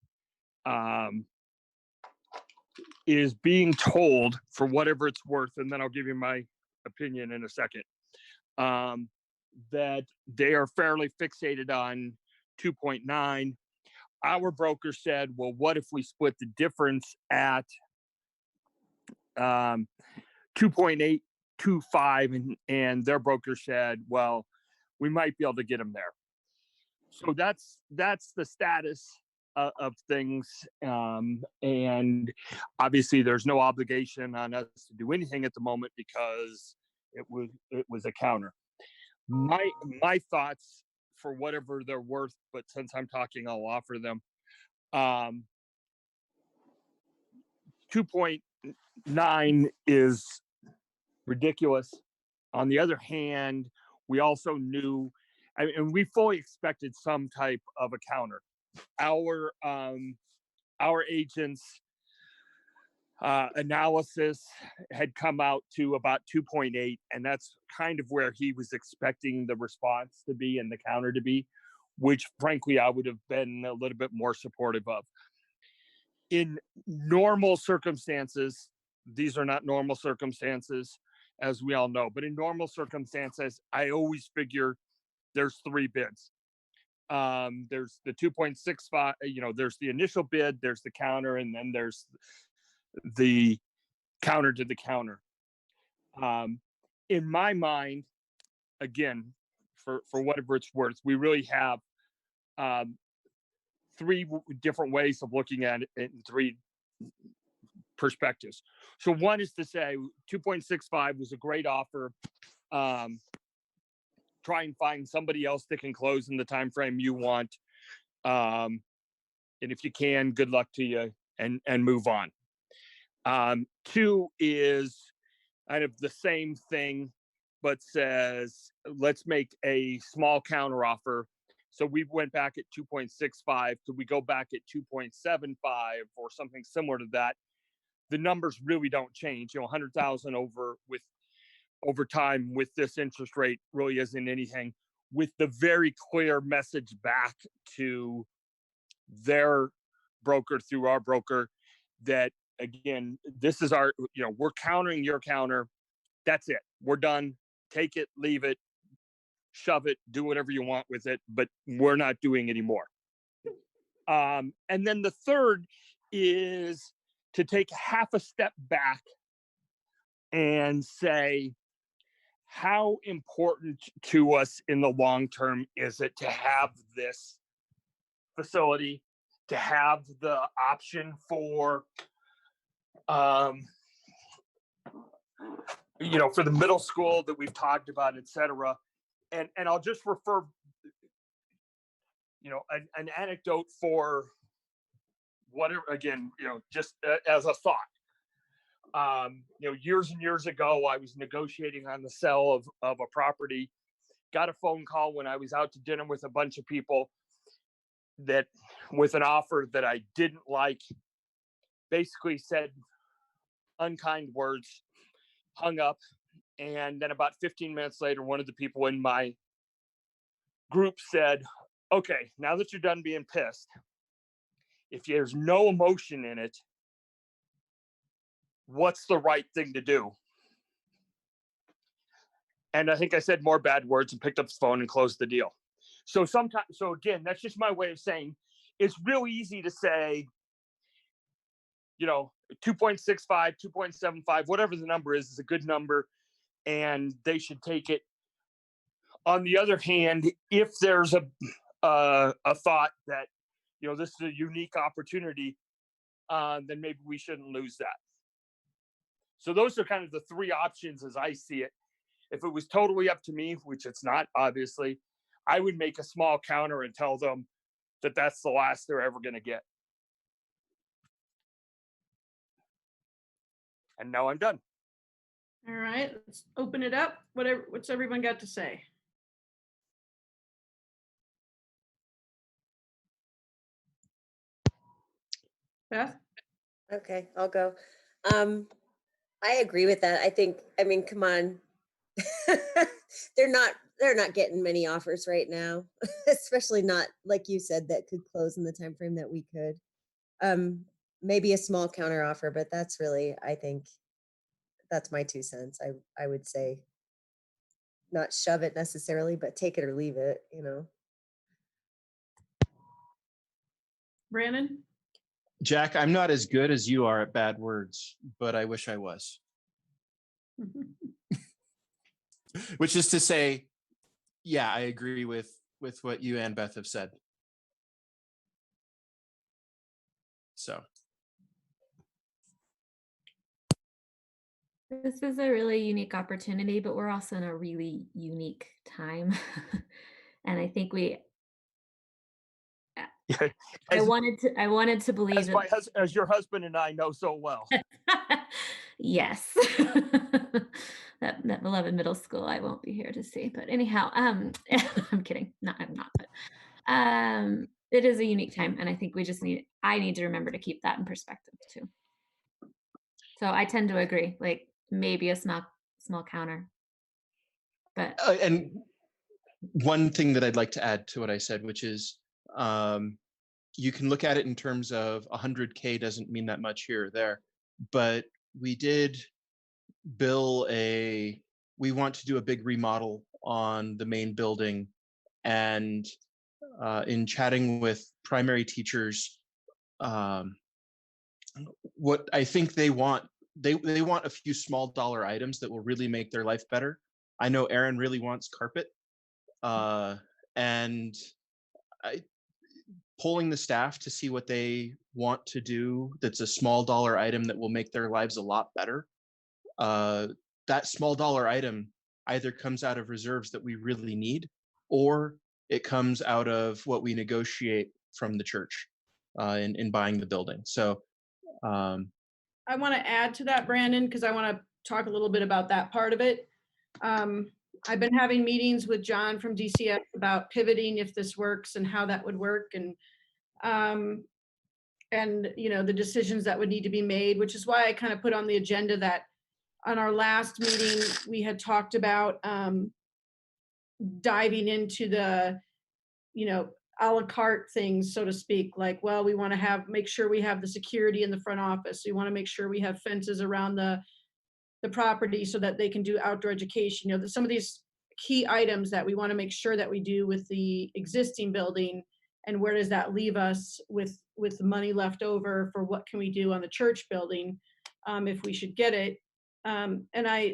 is being told, for whatever it's worth, and then I'll give you my opinion in a second, that they are fairly fixated on 2.9. Our broker said, well, what if we split the difference at 2.825, and their broker said, well, we might be able to get them there. So that's the status of things, and obviously there's no obligation on us to do anything at the moment because it was a counter. My thoughts, for whatever they're worth, but since I'm talking, I'll offer them. 2.9 is ridiculous. On the other hand, we also knew, and we fully expected some type of a counter. Our agents' analysis had come out to about 2.8, and that's kind of where he was expecting the response to be and the counter to be, which frankly I would have been a little bit more supportive of. In normal circumstances, these are not normal circumstances, as we all know, but in normal circumstances, I always figure there's 3 bids. There's the 2.65, there's the initial bid, there's the counter, and then there's the counter to the counter. In my mind, again, for whatever it's worth, we really have 3 different ways of looking at it in 3 perspectives. So one is to say 2.65 was a great offer. Try and find somebody else that can close in the time frame you want. And if you can, good luck to you, and move on. 2 is kind of the same thing, but says, let's make a small counter offer. So we went back at 2.65. Could we go back at 2.75 or something similar to that? The numbers really don't change. 100,000 over time with this interest rate really isn't anything. With the very clear message back to their broker through our broker that, again, this is our, we're countering your counter. That's it. We're done. Take it, leave it, shove it, do whatever you want with it, but we're not doing any more. And then the third is to take half a step back and say, how important to us in the long term is it to have this facility, to have the option for, for the middle school that we've talked about, et cetera. And I'll just refer, an anecdote for whatever, again, just as a thought. Years and years ago, I was negotiating on the sale of a property, got a phone call when I was out to dinner with a bunch of people that with an offer that I didn't like, basically said unkind words, hung up. And then about 15 minutes later, one of the people in my group said, okay, now that you're done being pissed, if there's no emotion in it, what's the right thing to do? And I think I said more bad words and picked up the phone and closed the deal. So again, that's just my way of saying it's real easy to say, 2.65, 2.75, whatever the number is a good number, and they should take it. On the other hand, if there's a thought that, this is a unique opportunity, then maybe we shouldn't lose that. So those are kind of the three options as I see it. If it was totally up to me, which it's not, obviously, I would make a small counter and tell them that that's the last they're ever going to get. And now I'm done. All right, let's open it up. What's everyone got to say? Beth? Okay, I'll go. I agree with that. I mean, come on. they're not getting many offers right now, especially not like you said that could close in the time frame that we could. Maybe a small counter offer, but that's really, I think that's my 2 cents. I would say not shove it necessarily, but take it or leave it, Brandon? Jack, I'm not as good as you are at bad words, but I wish I was. Which is to say, yeah, I agree with what you and Beth have said. So. This is a really unique opportunity, but we're also in a really unique time. And I think I wanted to believe as your husband and I know so well. Yes. that beloved middle school I won't be here to see. But anyhow, I'm kidding. No, I'm not. But it is a unique time, and I think I need to remember to keep that in perspective too. So I tend to agree, like maybe a small counter. But and one thing that I'd like to add to what I said, which is you can look at it in terms of 100K doesn't mean that much here or there, but we did we want to do a big remodel on the main building, and in chatting with primary teachers, what I think they want a few small dollar items that will really make their life better. I know Aaron really wants carpet, and polling the staff to see what they want to do that's a small dollar item that will make their lives a lot better. That small dollar item either comes out of reserves that we really need, or it comes out of what we negotiate from the church in buying the building. So I want to add to that, Brandon, because I want to talk a little bit about that part of it. I've been having meetings with John from DCF about pivoting if this works and how that would work, and the decisions that would need to be made, which is why I kind of put on the agenda that on our last meeting we had talked about diving into the a la carte things, so to speak, like, well, we want to make sure we have the security in the front office. We want to make sure we have fences around the property so that they can do outdoor education. Some of these key items that we want to make sure that we do with the existing building, and where does that leave us with the money left over for what can we do on the church building if we should get it.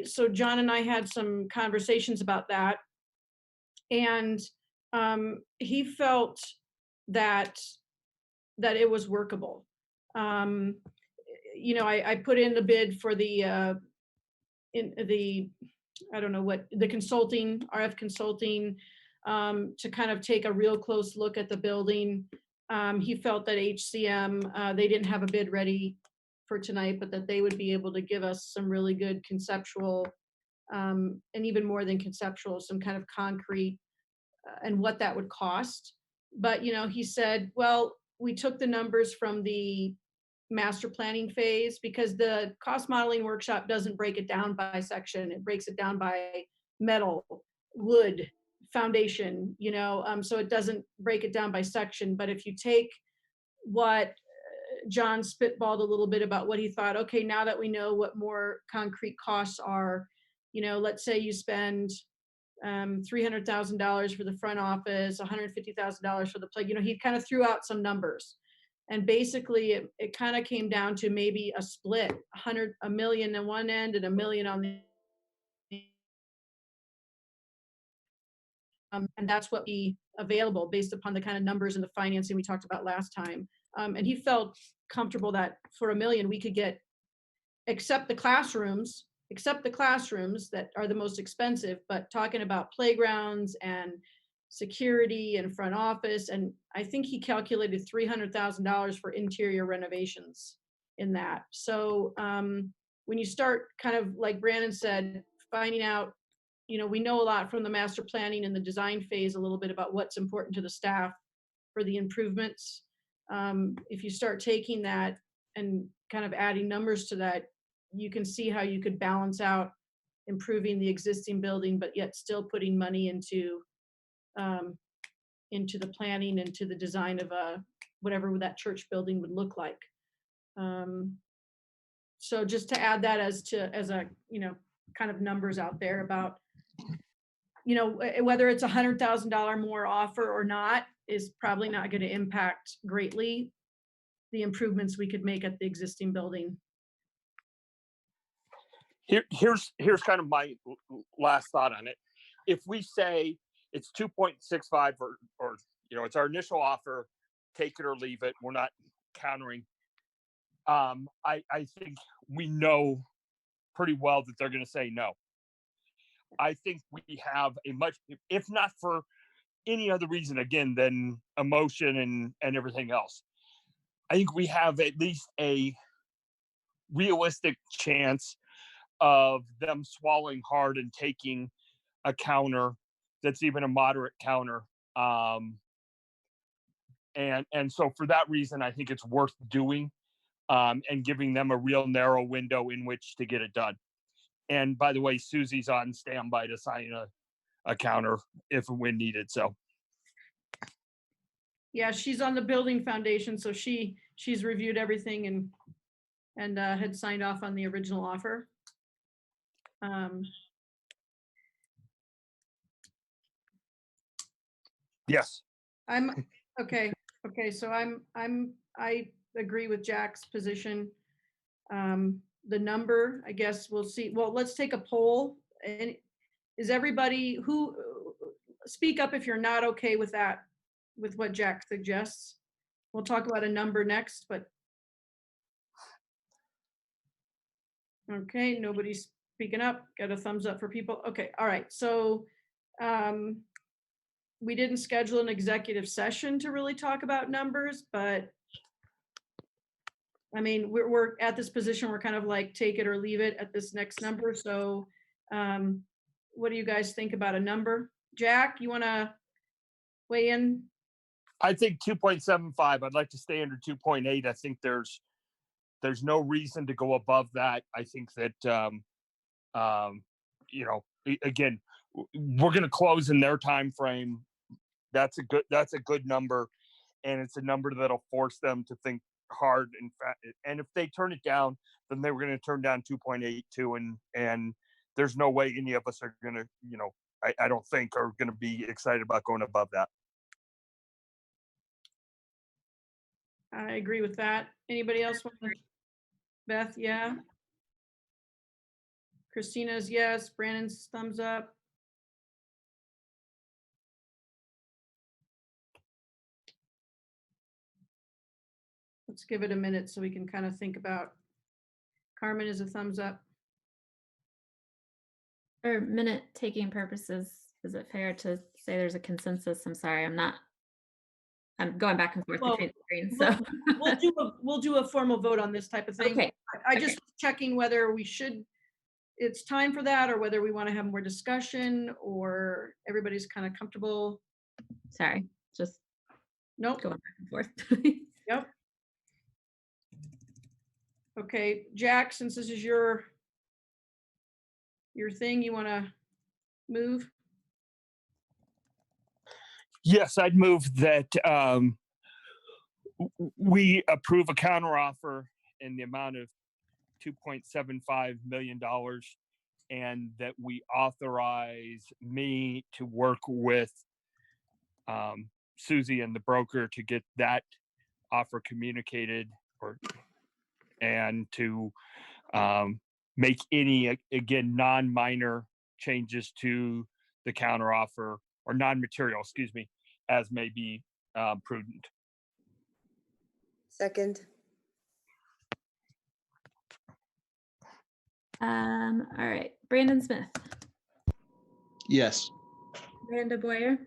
So John and I had some conversations about that, and he felt that it was workable. I put in the bid for the consulting, RF consulting, to kind of take a real close look at the building. He felt that HCM, they didn't have a bid ready for tonight, but that they would be able to give us some really good conceptual and even more than conceptual, some kind of concrete and what that would cost. But, you know, he said, well, we took the numbers from the master planning phase because the cost modeling workshop doesn't break it down by section. It breaks it down by metal, wood, foundation, you know, so it doesn't break it down by section. But if you take what John spitballed a little bit about what he thought, okay, now that we know what more concrete costs are, you know, let's say you spend $300,000 for the front office, $150,000 for the play. You know, he kind of threw out some numbers, and basically it kind of came down to maybe a split, $1 million on one end and $1 million on the. And that's what be available based upon the kind of numbers and the financing we talked about last time. And he felt comfortable that for $1 million we could get, except the classrooms that are the most expensive, but talking about playgrounds and security and front office. And I think he calculated $300,000 for interior renovations in that. So when you start kind of, like Brandon said, finding out, you know, we know a lot from the master planning and the design phase, a little bit about what's important to the staff for the improvements. If you start taking that and kind of adding numbers to that, you can see how you could balance out improving the existing building, but yet still putting money into the planning and to the design of whatever that church building would look like. So just to add that as a, you know, kind of numbers out there about, you know, whether it's $100,000 more offer or not is probably not going to impact greatly the improvements we could make at the existing building. Here's kind of my last thought on it. If we say it's 2.65 or you know, it's our initial offer, take it or leave it, we're not countering. I think we know pretty well that they're going to say no. I think we have a much, if not for any other reason, again, than emotion and everything else, I think we have at least a realistic chance of them swallowing hard and taking a counter that's even a moderate counter. And so for that reason, I think it's worth doing and giving them a real narrow window in which to get it done. And by the way, Susie's on standby to sign a counter if and when needed. So yeah, she's on the building foundation, so she's reviewed everything and had signed off on the original offer. yes, I'm okay. So I agree with Jack's position. The number, I guess we'll see. Well, let's take a poll. And is everybody who speak up if you're not okay with that, with what Jack suggests? We'll talk about a number next, but okay, nobody's speaking up. Got a thumbs up for people. Okay, all right. So we didn't schedule an executive session to really talk about numbers, but I mean, we're at this position, we're kind of like take it or leave it at this next number. So what do you guys think about a number? Jack, you want to weigh in? I think 2.75. I'd like to stay under 2.8. I think there's no reason to go above that. I think that you know, again, we're going to close in their time frame. That's a good number, and it's a number that'll force them to think hard. And if they turn it down, then they were going to turn down 2.82, and there's no way any of us are going to, you know, I don't think are going to be excited about going above that. I agree with that. Anybody else want to? Beth, yeah. Christina's yes. Brandon's thumbs up. Let's give it a minute so we can kind of think about. Carmen is a thumbs up. For minute taking purposes, is it fair to say there's a consensus? I'm sorry, I'm going back and forth between the screens. So we'll do a formal vote on this type of thing. Okay. I just was checking whether we should, it's time for that, or whether we want to have more discussion, or everybody's kind of comfortable. Sorry, just Nope. going back and forth. Yep. Okay, Jack, since this is your thing, you want to move? Yes, I'd move that we approve a counteroffer in the amount of $2.75 million, and that we authorize me to work with Susie and the broker to get that offer communicated, and to make any, again, non-minor changes to the counteroffer, or non-material, excuse me, as may be prudent. Second. All right, Brandon Smith, Yes. Amanda Boyer,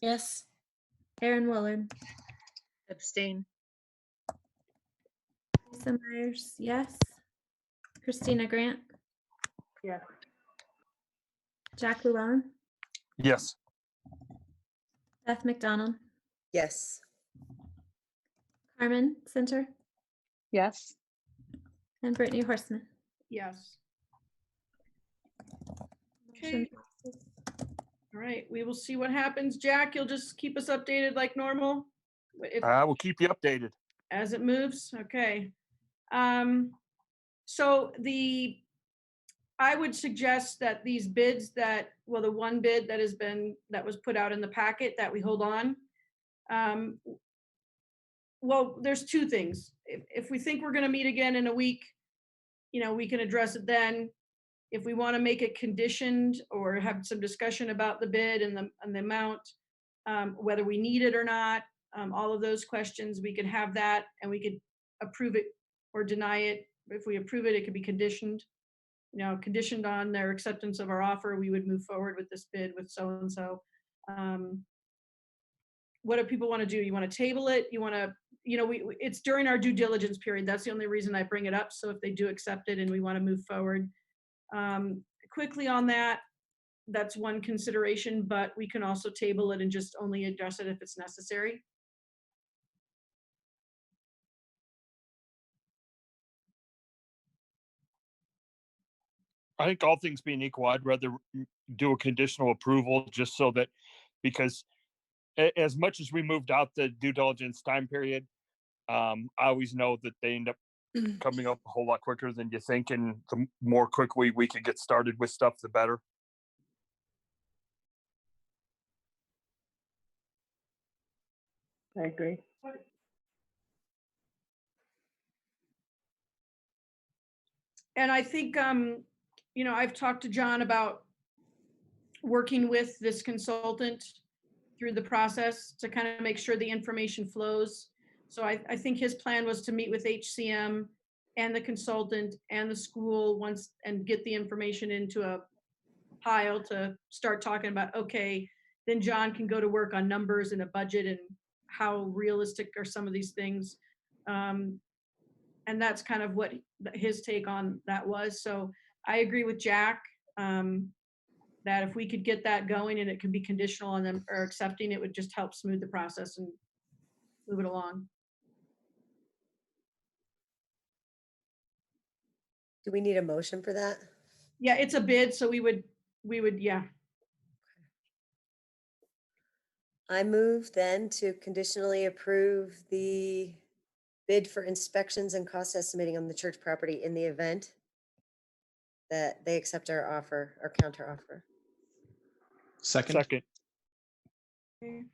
Yes. Aaron Willard, Abstain. Lisa Myers, yes. Christina Grant, Yes. Jack Llewellyn, Yes. Beth McDonald, Yes. Carmen Center, Yes. and Brittany Horseman. Yes. Motion Okay. All right, we will see what happens. Jack, you'll just keep us updated like normal I will keep you updated. as it moves. Okay. So I would suggest that these bids the one bid that was put out in the packet, that we hold on. Well, there's two things. If we think we're going to meet again in a week, we can address it then. If we want to make it conditioned or have some discussion about the bid and the amount, whether we need it or not, all of those questions, we could have that, and we could approve it or deny it. If we approve it, it could be conditioned. Conditioned on their acceptance of our offer, we would move forward with this bid with so-and-so. What do people want to do? You want to table it? You want to, it's during our due diligence period. That's the only reason I bring it up. So if they do accept it and we want to move forward quickly on that, that's one consideration, but we can also table it and just only address it if it's necessary. I think all things being equal, I'd rather do a conditional approval, just so that, because as much as we moved out the due diligence time period, I always know that they end up coming up a whole lot quicker than you think, and the more quickly we could get started with stuff, the better. I agree. And I think, I've talked to John about working with this consultant through the process to kind of make sure the information flows. So I think his plan was to meet with HCM and the consultant and the school once, and get the information into a pile to start talking about, okay, then John can go to work on numbers and a budget and how realistic are some of these things. And that's kind of what his take on that was. So I agree with Jack that if we could get that going and it could be conditional on them or accepting, it would just help smooth the process and move it along. Do we need a motion for that? Yeah, it's a bid, so we would, yeah. I move then to conditionally approve the bid for inspections and cost estimating on the church property in the event that they accept our offer, our counter offer. Second. Second. Okay.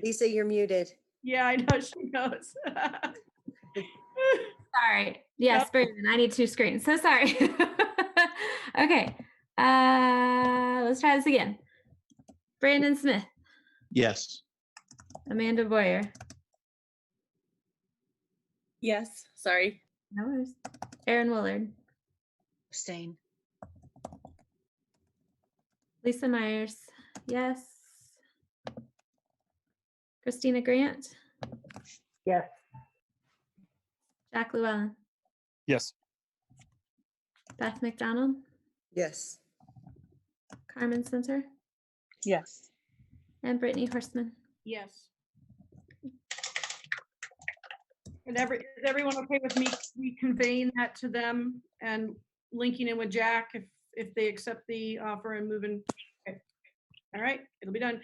Lisa, you're muted. Yeah, I know, she knows. Sorry. Yes, Brandon, I need two screens. So sorry. Okay. Let's try this again. Brandon Smith, Yes. Amanda Boyer. Yes. Sorry. No worries. Aaron Willard, Abstain. Lisa Myers. Yes. Christina Grant, Yes. Jack Llewellyn, Yes. Beth McDonald, Yes. Carmen Center, Yes. and Brittany Horstman. Yes. And is everyone okay with me conveying that to them and linking in with Jack if they accept the offer and moving? Okay. All right, it'll be done.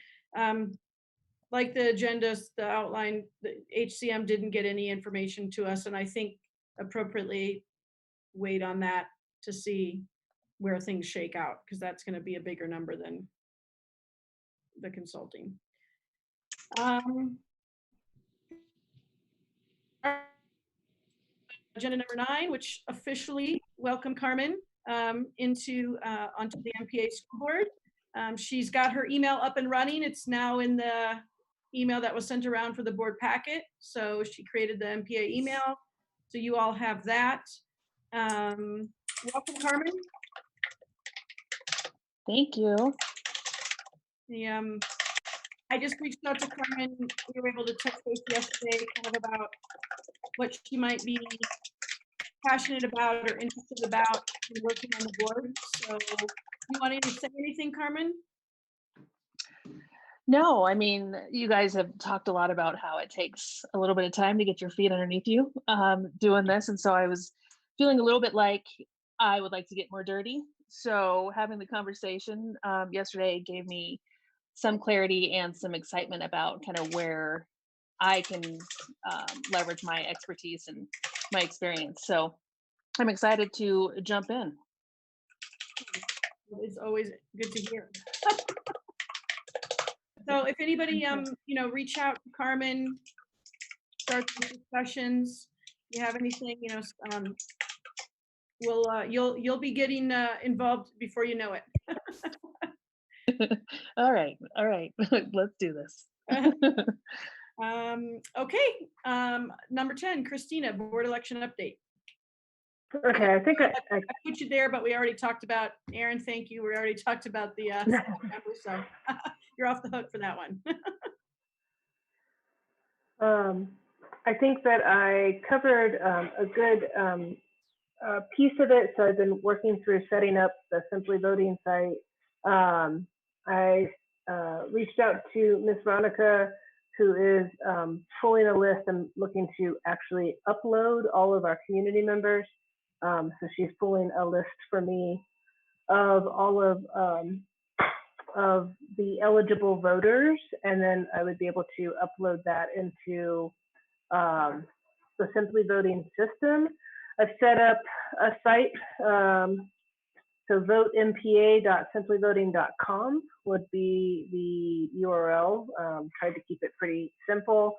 Like the agendas, the outline, the HCM didn't get any information to us, and I think appropriately wait on that to see where things shake out, because that's going to be a bigger number than the consulting. Agenda number 9, which officially welcome Carmen onto the MPA school board. She's got her email up and running. It's now in the email that was sent around for the board packet. So she created the MPA email. So you all have that. Welcome, Carmen. Thank you. I just reached out to Carmen. We were able to touch base yesterday kind of about what she might be passionate about or interested about in working on the board. So you wanted to say anything, Carmen? No, I mean, you guys have talked a lot about how it takes a little bit of time to get your feet underneath you doing this. And so I was feeling a little bit like I would like to get more dirty. So having the conversation yesterday gave me some clarity and some excitement about kind of where I can leverage my expertise and my experience. So I'm excited to jump in. It's always good to hear. So if anybody, reach out to Carmen, start the discussions. If you have anything, you'll be getting involved before you know it. All right. Let's do this. Okay. Number 10, Christina, board election update. Okay, I think I put you there, but we already talked about Aaron. Thank you. We already talked about the so you're off the hook for that one. I think that I covered a good piece of it. So I've been working through setting up the Simply Voting site. I reached out to Miss Veronica, who is pulling a list and looking to actually upload all of our community members. So she's pulling a list for me of all of the eligible voters, and then I would be able to upload that into the Simply Voting system. I've set up a site, so votempa.simplyvoting.com would be the URL. Tried to keep it pretty simple.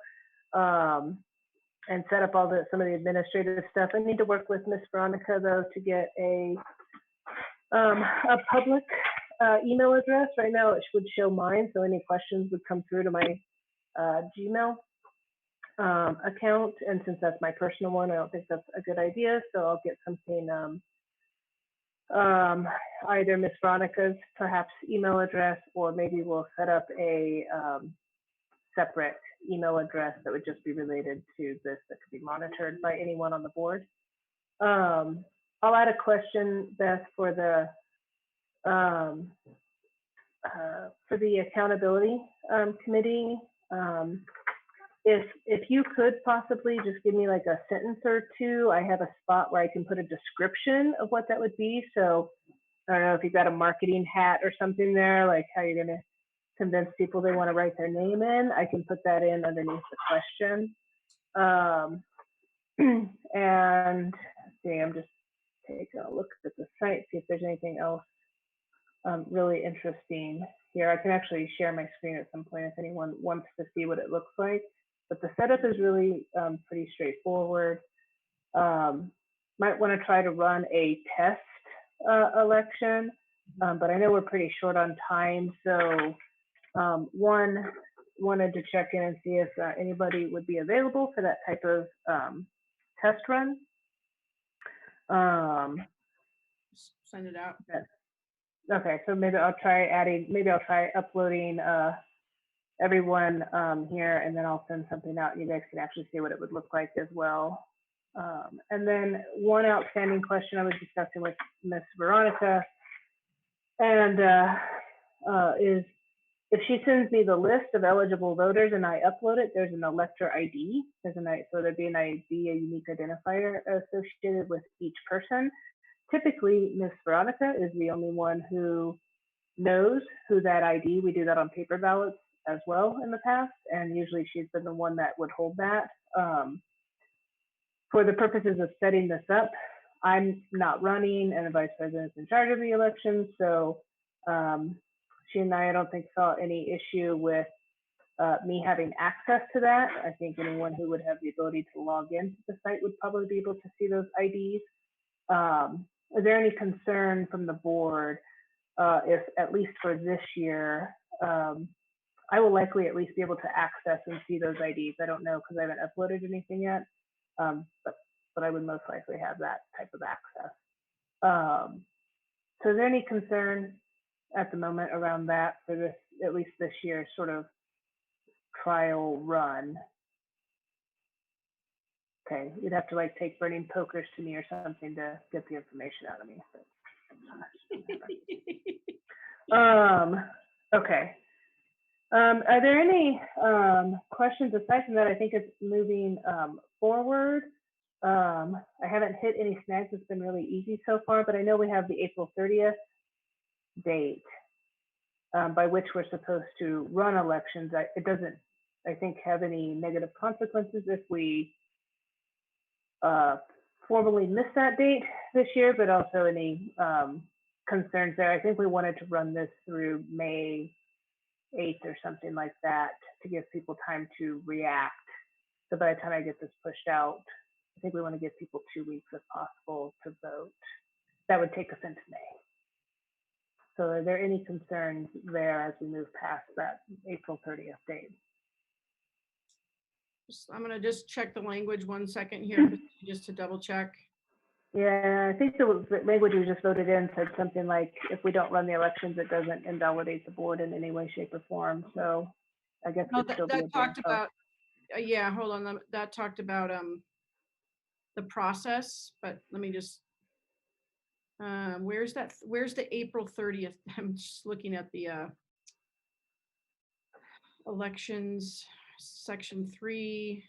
And set up some of the administrative stuff. I need to work with Miss Veronica though to get a public email address. Right now it would show mine, so any questions would come through to my Gmail account. And since that's my personal one, I don't think that's a good idea. So I'll get something either Miss Veronica's perhaps email address, or maybe we'll set up a separate email address that would just be related to this, that could be monitored by anyone on the board. I'll add a question, Beth, for the accountability committee. If you could possibly just give me like a sentence or two, I have a spot where I can put a description of what that would be. So I don't know if you've got a marketing hat or something there, like how you're gonna convince people they want to write their name in. I can put that in underneath the question. And see, I'm just taking a look at the site, see if there's anything else really interesting here. I can actually share my screen at some point if anyone wants to see what it looks like. But the setup is really pretty straightforward. Might want to try to run a test election, but I know we're pretty short on time. So wanted to check in and see if anybody would be available for that type of test run. Send it out. Okay, so maybe I'll try uploading everyone here, and then I'll send something out and you guys can actually see what it would look like as well. And then one outstanding question I was discussing with Miss Veronica, and is if she sends me the list of eligible voters and I upload it, there's an elector ID. So there'd be an ID, a unique identifier associated with each person. Typically, Miss Veronica is the only one who knows who that ID. We do that on paper ballots as well in the past, and usually she's been the one that would hold that. For the purposes of setting this up, I'm not running, and the vice president's in charge of the election, so she and I don't think saw any issue with me having access to that. I think anyone who would have the ability to log into the site would probably be able to see those IDs. Is there any concern from the board if, at least for this year, I will likely at least be able to access and see those IDs. I don't know because I haven't uploaded anything yet, but I would most likely have that type of access. So is there any concern at the moment around that for this, at least this year, sort of trial run? Okay, you'd have to like take burning pokers to me or something to get the information out of me. Okay. Are there any questions aside from that? I think it's moving forward. I haven't hit any snags. It's been really easy so far, but I know we have the April 30th date by which we're supposed to run elections. It doesn't, I think, have any negative consequences if we formally miss that date this year, but also any concerns there. I think we wanted to run this through May 8th or something like that to give people time to react. So by the time I get this pushed out, I think we want to give people 2 weeks if possible to vote. That would take us into May. So are there any concerns there as we move past that April 30th date? I'm gonna just check the language 1 second here, just to double check. Yeah, I think the language we just voted in said something like, if we don't run the elections, it doesn't invalidate the board in any way, shape, or form. So I guess No, it'd still be a that talked big vote. about, yeah, hold on, that talked about the process, but let me just, where's the April 30th? I'm just looking at the elections, section 3.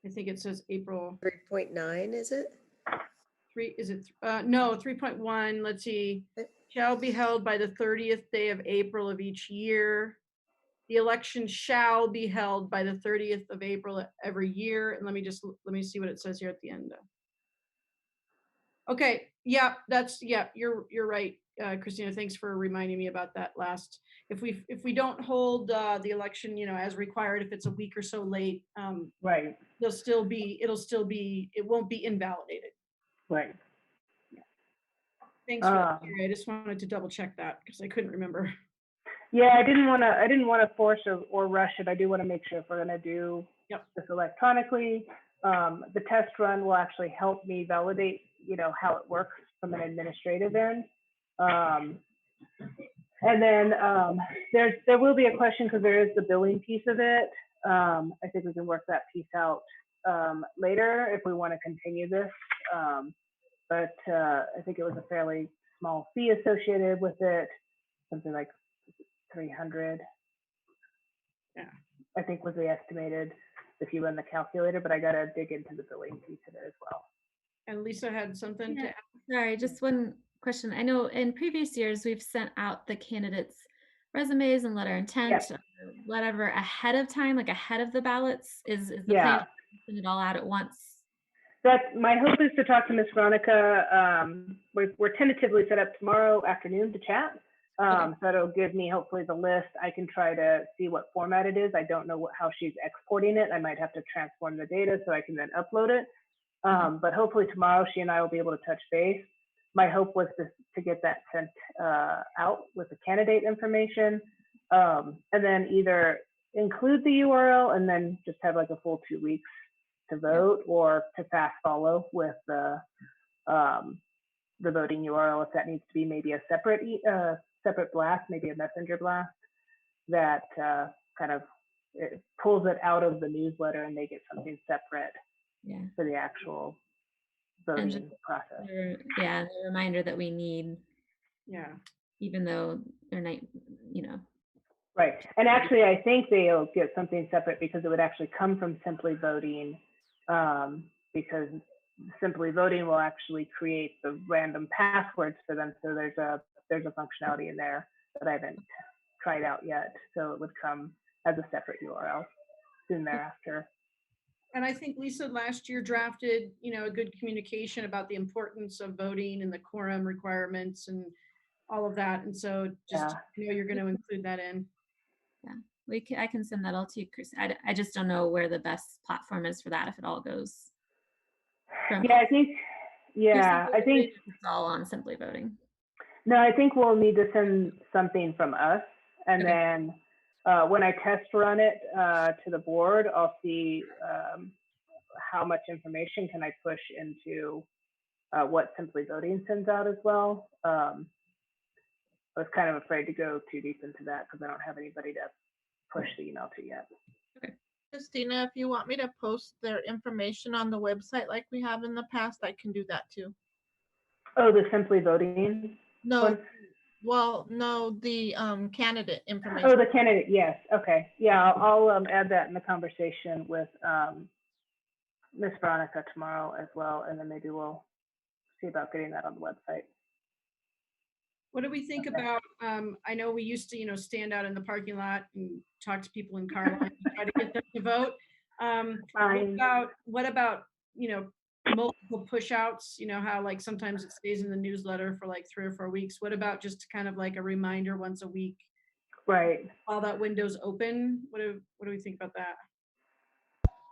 I think it says April 3.9, is it? 3, is it? No, 3.1, let's see. Shall be held by the 30th day of April of each year. The election shall be held by the 30th of April every year. And let me see what it says here at the end. Okay, yeah, you're right, Christina. Thanks for reminding me about that last. If we don't hold the election, as required, if it's a week or so late, Right. it won't be invalidated. Right. Thanks for that, Carrie. I just wanted to double check that because I couldn't remember. Yeah, I didn't want to force or rush it. I do want to make sure if we're going to do this electronically, the test run will actually help me validate, how it works from an administrative end. And then there will be a question because there is the billing piece of it. I think we can work that piece out later if we want to continue this. But I think it was a fairly small fee associated with it, something like 300. Yeah, I think was the estimated if you run the calculator, but I got to dig into the billing piece of it as well. And Lisa had something to add. Sorry, just one question. I know in previous years we've sent out the candidates' resumes and letter intent, or whatever, ahead of time, like ahead of the ballots. Is the plan to send it all out at once? That's my hope is to talk to Miss Veronica. We're tentatively set up tomorrow afternoon to chat. So that'll give me hopefully the list. I can try to see what format it is. I don't know how she's exporting it. I might have to transform the data so I can then upload it. But hopefully tomorrow she and I will be able to touch base. My hope was to get that sent out with the candidate information, and then either include the URL and then just have like a full 2 weeks to vote, or to fast follow with the voting URL if that needs to be maybe a separate blast, maybe a messenger blast that kind of, it pulls it out of the newsletter and they get something separate Yeah. for the actual And voting process. Yeah, the reminder that we need, Yeah. even though they're not, you know. Right. And actually, I think they'll get something separate because it would actually come from Simply Voting, because Simply Voting will actually create the random passwords for them. So there's a functionality in there that I haven't tried out yet. So it would come as a separate URL soon thereafter. And I think Lisa last year drafted, a good communication about the importance of voting and the quorum requirements and all of that. And so just, you're going to include that in. Yeah, I can send that all to you, Chris. I just don't know where the best platform is for that, if it all goes from. Yeah, I think it's all on Simply Voting. No, I think we'll need to send something from us, and then when I test run it to the board, I'll see how much information can I push into what Simply Voting sends out as well. I was kind of afraid to go too deep into that because I don't have anybody to push the email to yet. Okay. Christina, if you want me to post their information on the website like we have in the past, I can do that too. Oh, the Simply Voting? No, one? well, no, the candidate information. Oh, the candidate, yes. Okay. Yeah, I'll add that in the conversation with Miss Veronica tomorrow as well, and then maybe we'll see about getting that on the website. What do we think about, I know we used to, stand out in the parking lot and talk to people in car line and try to get them to vote. What about, multiple push outs, how like sometimes it stays in the newsletter for like 3 or 4 weeks. What about just kind of like a reminder once a week? Right. While that window's open, what do we think about that?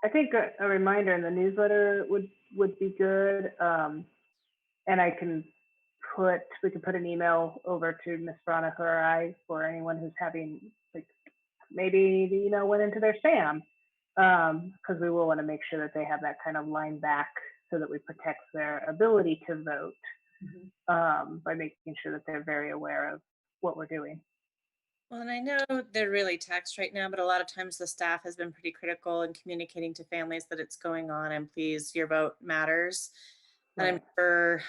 I think a reminder in the newsletter would be good. And we could put an email over to Miss Veronica or I for anyone who's having, like, maybe the email went into their spam, because we will want to make sure that they have that kind of line back so that we protect their ability to vote, by making sure that they're very aware of what we're doing. Well, and I know they're really taxed right now, but a lot of times the staff has been pretty critical in communicating to families that it's going on and please, your vote matters. And I'm sure,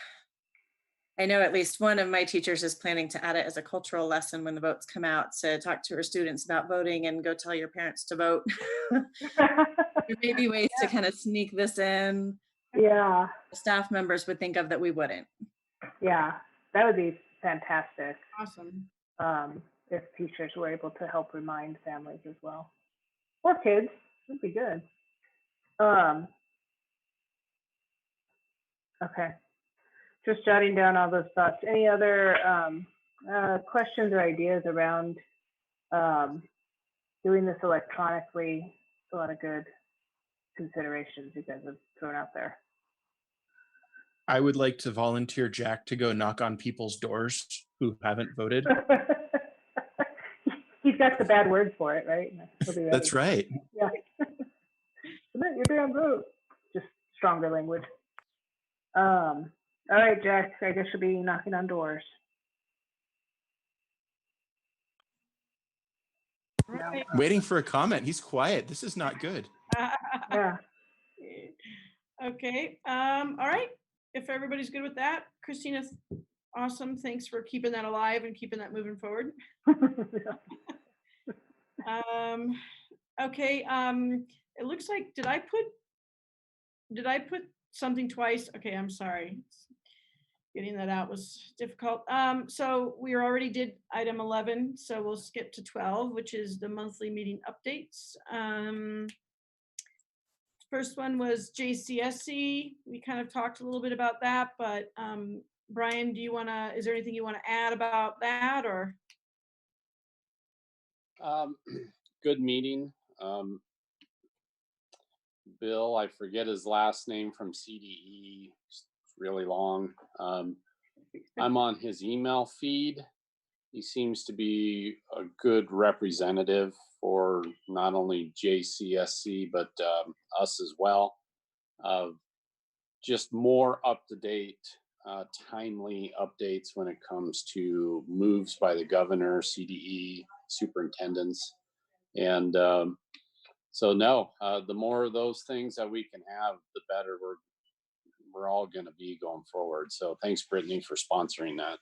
I know at least one of my teachers is planning to add it as a cultural lesson when the votes come out, to talk to her students about voting and go tell your parents to vote. There may be ways to kind of sneak this in. Yeah. Staff members would think of that we wouldn't. Yeah, that would be fantastic. Awesome. If teachers were able to help remind families as well, or kids, would be good. Okay, just jotting down all those thoughts. Any other questions or ideas around doing this electronically? A lot of good considerations you guys have thrown out there. I would like to volunteer Jack to go knock on people's doors who haven't voted. He's got the bad words for it, right? That's right. Yeah. Submit your damn vote. Just stronger language. All right, Jack, I guess you'll be knocking on doors. Right. Waiting for a comment. He's quiet. This is not good. Yeah. Okay. All right. If everybody's good with that, Christina, awesome. Thanks for keeping that alive and keeping that moving forward. Okay. It looks like, did I put something twice? Okay, I'm sorry. Getting that out was difficult. So we already did item 11, so we'll skip to 12, which is the monthly meeting updates. First one was JCSC. We kind of talked a little bit about that, but Brian, is there anything you want to add about that, or? Good meeting. Bill, I forget his last name, from CDE, it's really long. I'm on his email feed. He seems to be a good representative for not only JCSC, but us as well. Just more up-to-date, timely updates when it comes to moves by the governor, CDE, superintendents. And so no, the more of those things that we can have, the better we're all going to be going forward. So thanks, Brittany, for sponsoring that.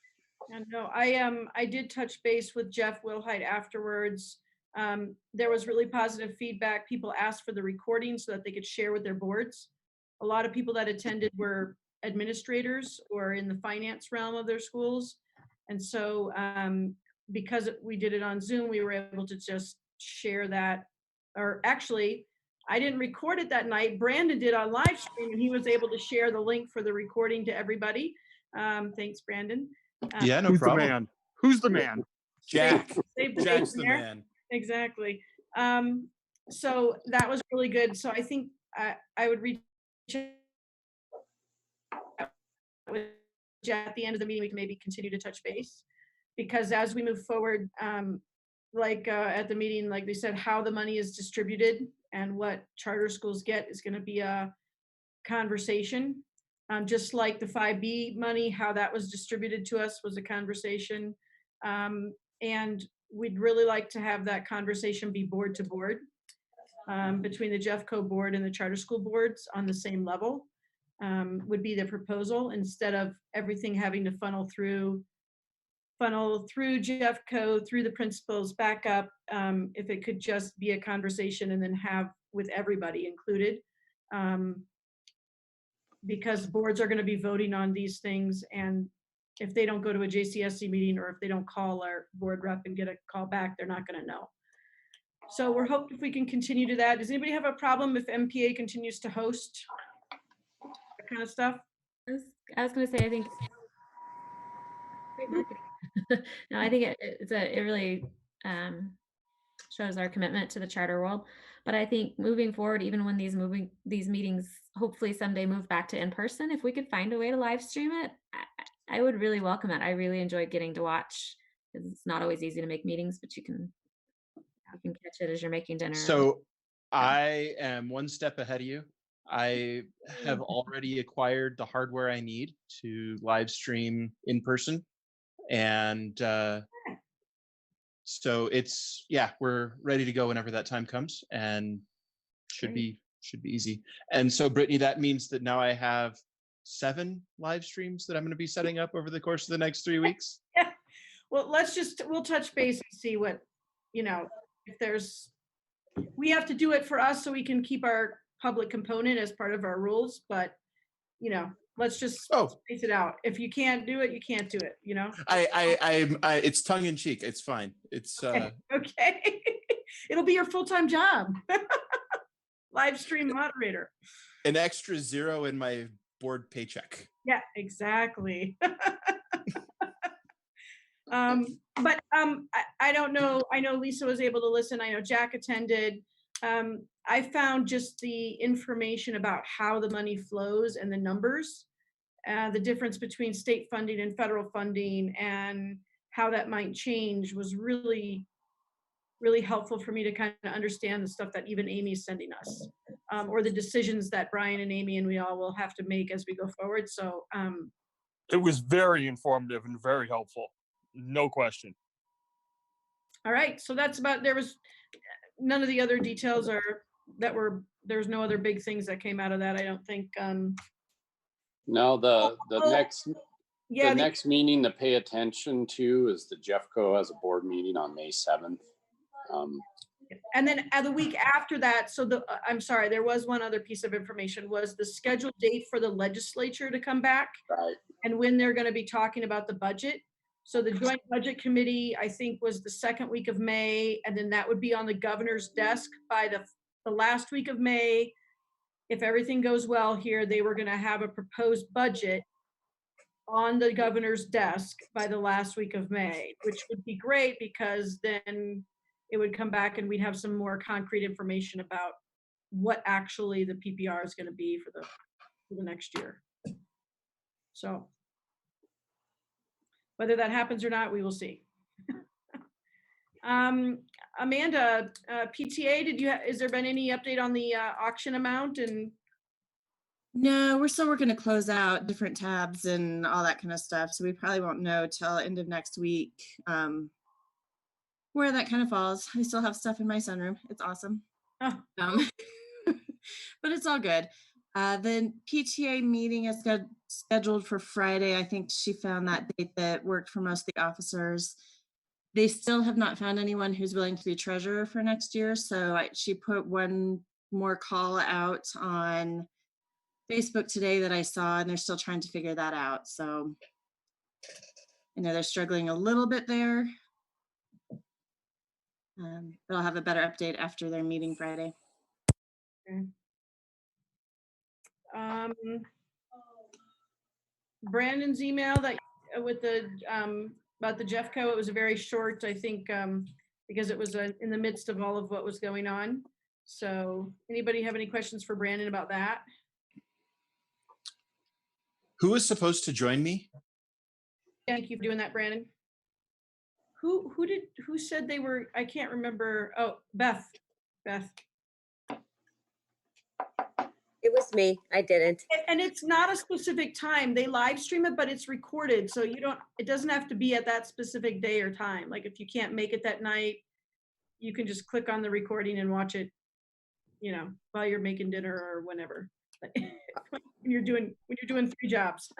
And no, I did touch base with Jeff Wilhite afterwards. There was really positive feedback. People asked for the recording so that they could share with their boards. A lot of people that attended were administrators or in the finance realm of their schools. And so because we did it on Zoom, we were able to just share that. Or actually, I didn't record it that night. Brandon did on live stream, and he was able to share the link for the recording to everybody. Thanks, Brandon. Yeah, no Who's problem. the man? Who's the man? Jack. Save the Jack's date the there. man. Exactly. So that was really good. So I think I would reach out with Jack at the end of the meeting. We can maybe continue to touch base, because as we move forward, at the meeting, like we said, how the money is distributed and what charter schools get is going to be a conversation. Just like the 5B money, how that was distributed to us was a conversation. And we'd really like to have that conversation be board to board, between the Jeffco board and the charter school boards on the same level, would be the proposal, instead of everything having to funnel through Jeffco, through the principals, back up. If it could just be a conversation and then have with everybody included. Because boards are going to be voting on these things, and if they don't go to a JCSC meeting, or if they don't call our board rep and get a call back, they're not going to know. So we're hoping if we can continue to that. Does anybody have a problem if MPA continues to host that kind of stuff? I was going to say, I think great marketing. No, I think it really shows our commitment to the charter world. But I think moving forward, even when these meetings hopefully someday move back to in person, if we could find a way to live stream it, I would really welcome it. I really enjoyed getting to watch, because it's not always easy to make meetings, but you can catch it as you're making dinner. So I am one step ahead of you. I have already acquired the hardware I need to live stream in person. And so we're ready to go whenever that time comes, and should be easy. And so, Brittany, that means that now I have 7 live streams that I'm going to be setting up over the course of the next 3 weeks. Yeah. Well, we'll touch base and see what, if we have to do it for us so we can keep our public component as part of our rules, but let's just space it out. If you can't do it, you can't do it, I it's tongue in cheek. It's fine. It's okay. It'll be your full-time job. Live stream moderator. An extra 0 in my board paycheck. Yeah, exactly. But I don't know. I know Lisa was able to listen. I know Jack attended. I found just the information about how the money flows and the numbers, the difference between state funding and federal funding, and how that might change was really, really helpful for me to kind of understand the stuff that even Amy's sending us, or the decisions that Brian and Amy and we all will have to make as we go forward. So it was very informative and very helpful. No question. All right. So that's about, there was none of the other details there's no other big things that came out of that. I don't think. No, the next meeting to pay attention to is the Jeffco has a board meeting on May 7th. And then the week after that, so I'm sorry, there was one other piece of information, was the scheduled date for the legislature to come back. Right. And when they're going to be talking about the budget. So the joint budget committee, I think, was the 2nd week of May, and then that would be on the governor's desk by the last week of May. If everything goes well here, they were going to have a proposed budget on the governor's desk by the last week of May, which would be great, because then it would come back and we'd have some more concrete information about what actually the PPR is going to be for the next year. So whether that happens or not, we will see. Amanda, PTA, has there been any update on the auction amount? And no, we're still working to close out different tabs and all that kind of stuff. So we probably won't know till end of next week where that kind of falls. I still have stuff in my sunroom. It's awesome. Oh, But it's all good. The PTA meeting is scheduled for Friday. I think she found that date that worked for most of the officers. They still have not found anyone who's willing to be treasurer for next year. So she put one more call out on Facebook today that I saw, and they're still trying to figure that out. So I know they're struggling a little bit there. But I'll have a better update after their meeting Friday. okay. Brandon's email that with the about the Jeffco, it was a very short, I think, because it was in the midst of all of what was going on. So anybody have any questions for Brandon about that? Who was supposed to join me? Thank you for doing that, Brandon. Who said they were? I can't remember. Oh, Beth. It was me. I didn't. And it's not a specific time. They live stream it, but it's recorded. So it doesn't have to be at that specific day or time. Like if you can't make it that night, you can just click on the recording and watch it, while you're making dinner or whenever. when you're doing 3 jobs.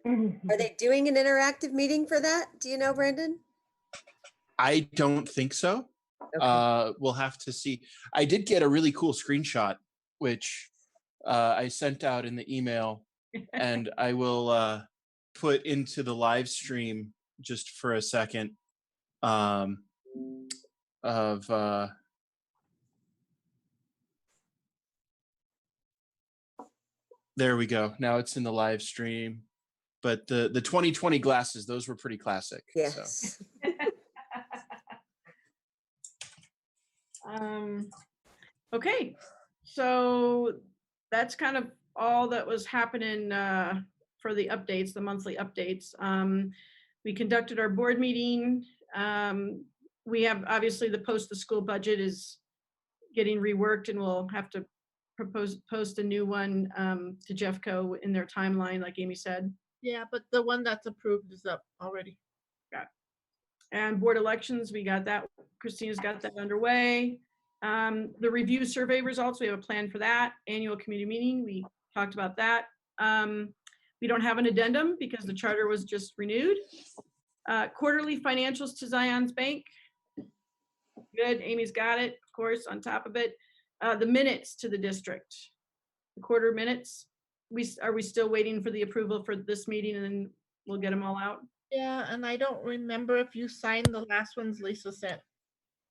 Are they doing an interactive meeting for that? Do you know, Brandon? I don't think so. Okay. We'll have to see. I did get a really cool screenshot, which I sent out in the email, and I will put into the live stream just for a second there we go. Now it's in the live stream. But the 2020 glasses, those were pretty classic. Yes. So. Okay, so that's kind of all that was happening for the updates, the monthly updates. We conducted our board meeting. We have obviously the school budget is getting reworked, and we'll have to post a new one to Jeffco in their timeline, like Amy said. Yeah, but the one that's approved is up already. Got it. And board elections, we got that. Christina's got that underway. The review survey results, we have a plan for that. Annual community meeting, we talked about that. We don't have an addendum because the charter was just renewed. Quarterly financials to Zion's Bank. Good, Amy's got it, of course, on top of it. The minutes to the district, the quarter minutes. Are we still waiting for the approval for this meeting, and then we'll get them all out? Yeah, and I don't remember if you signed the last ones Lisa sent.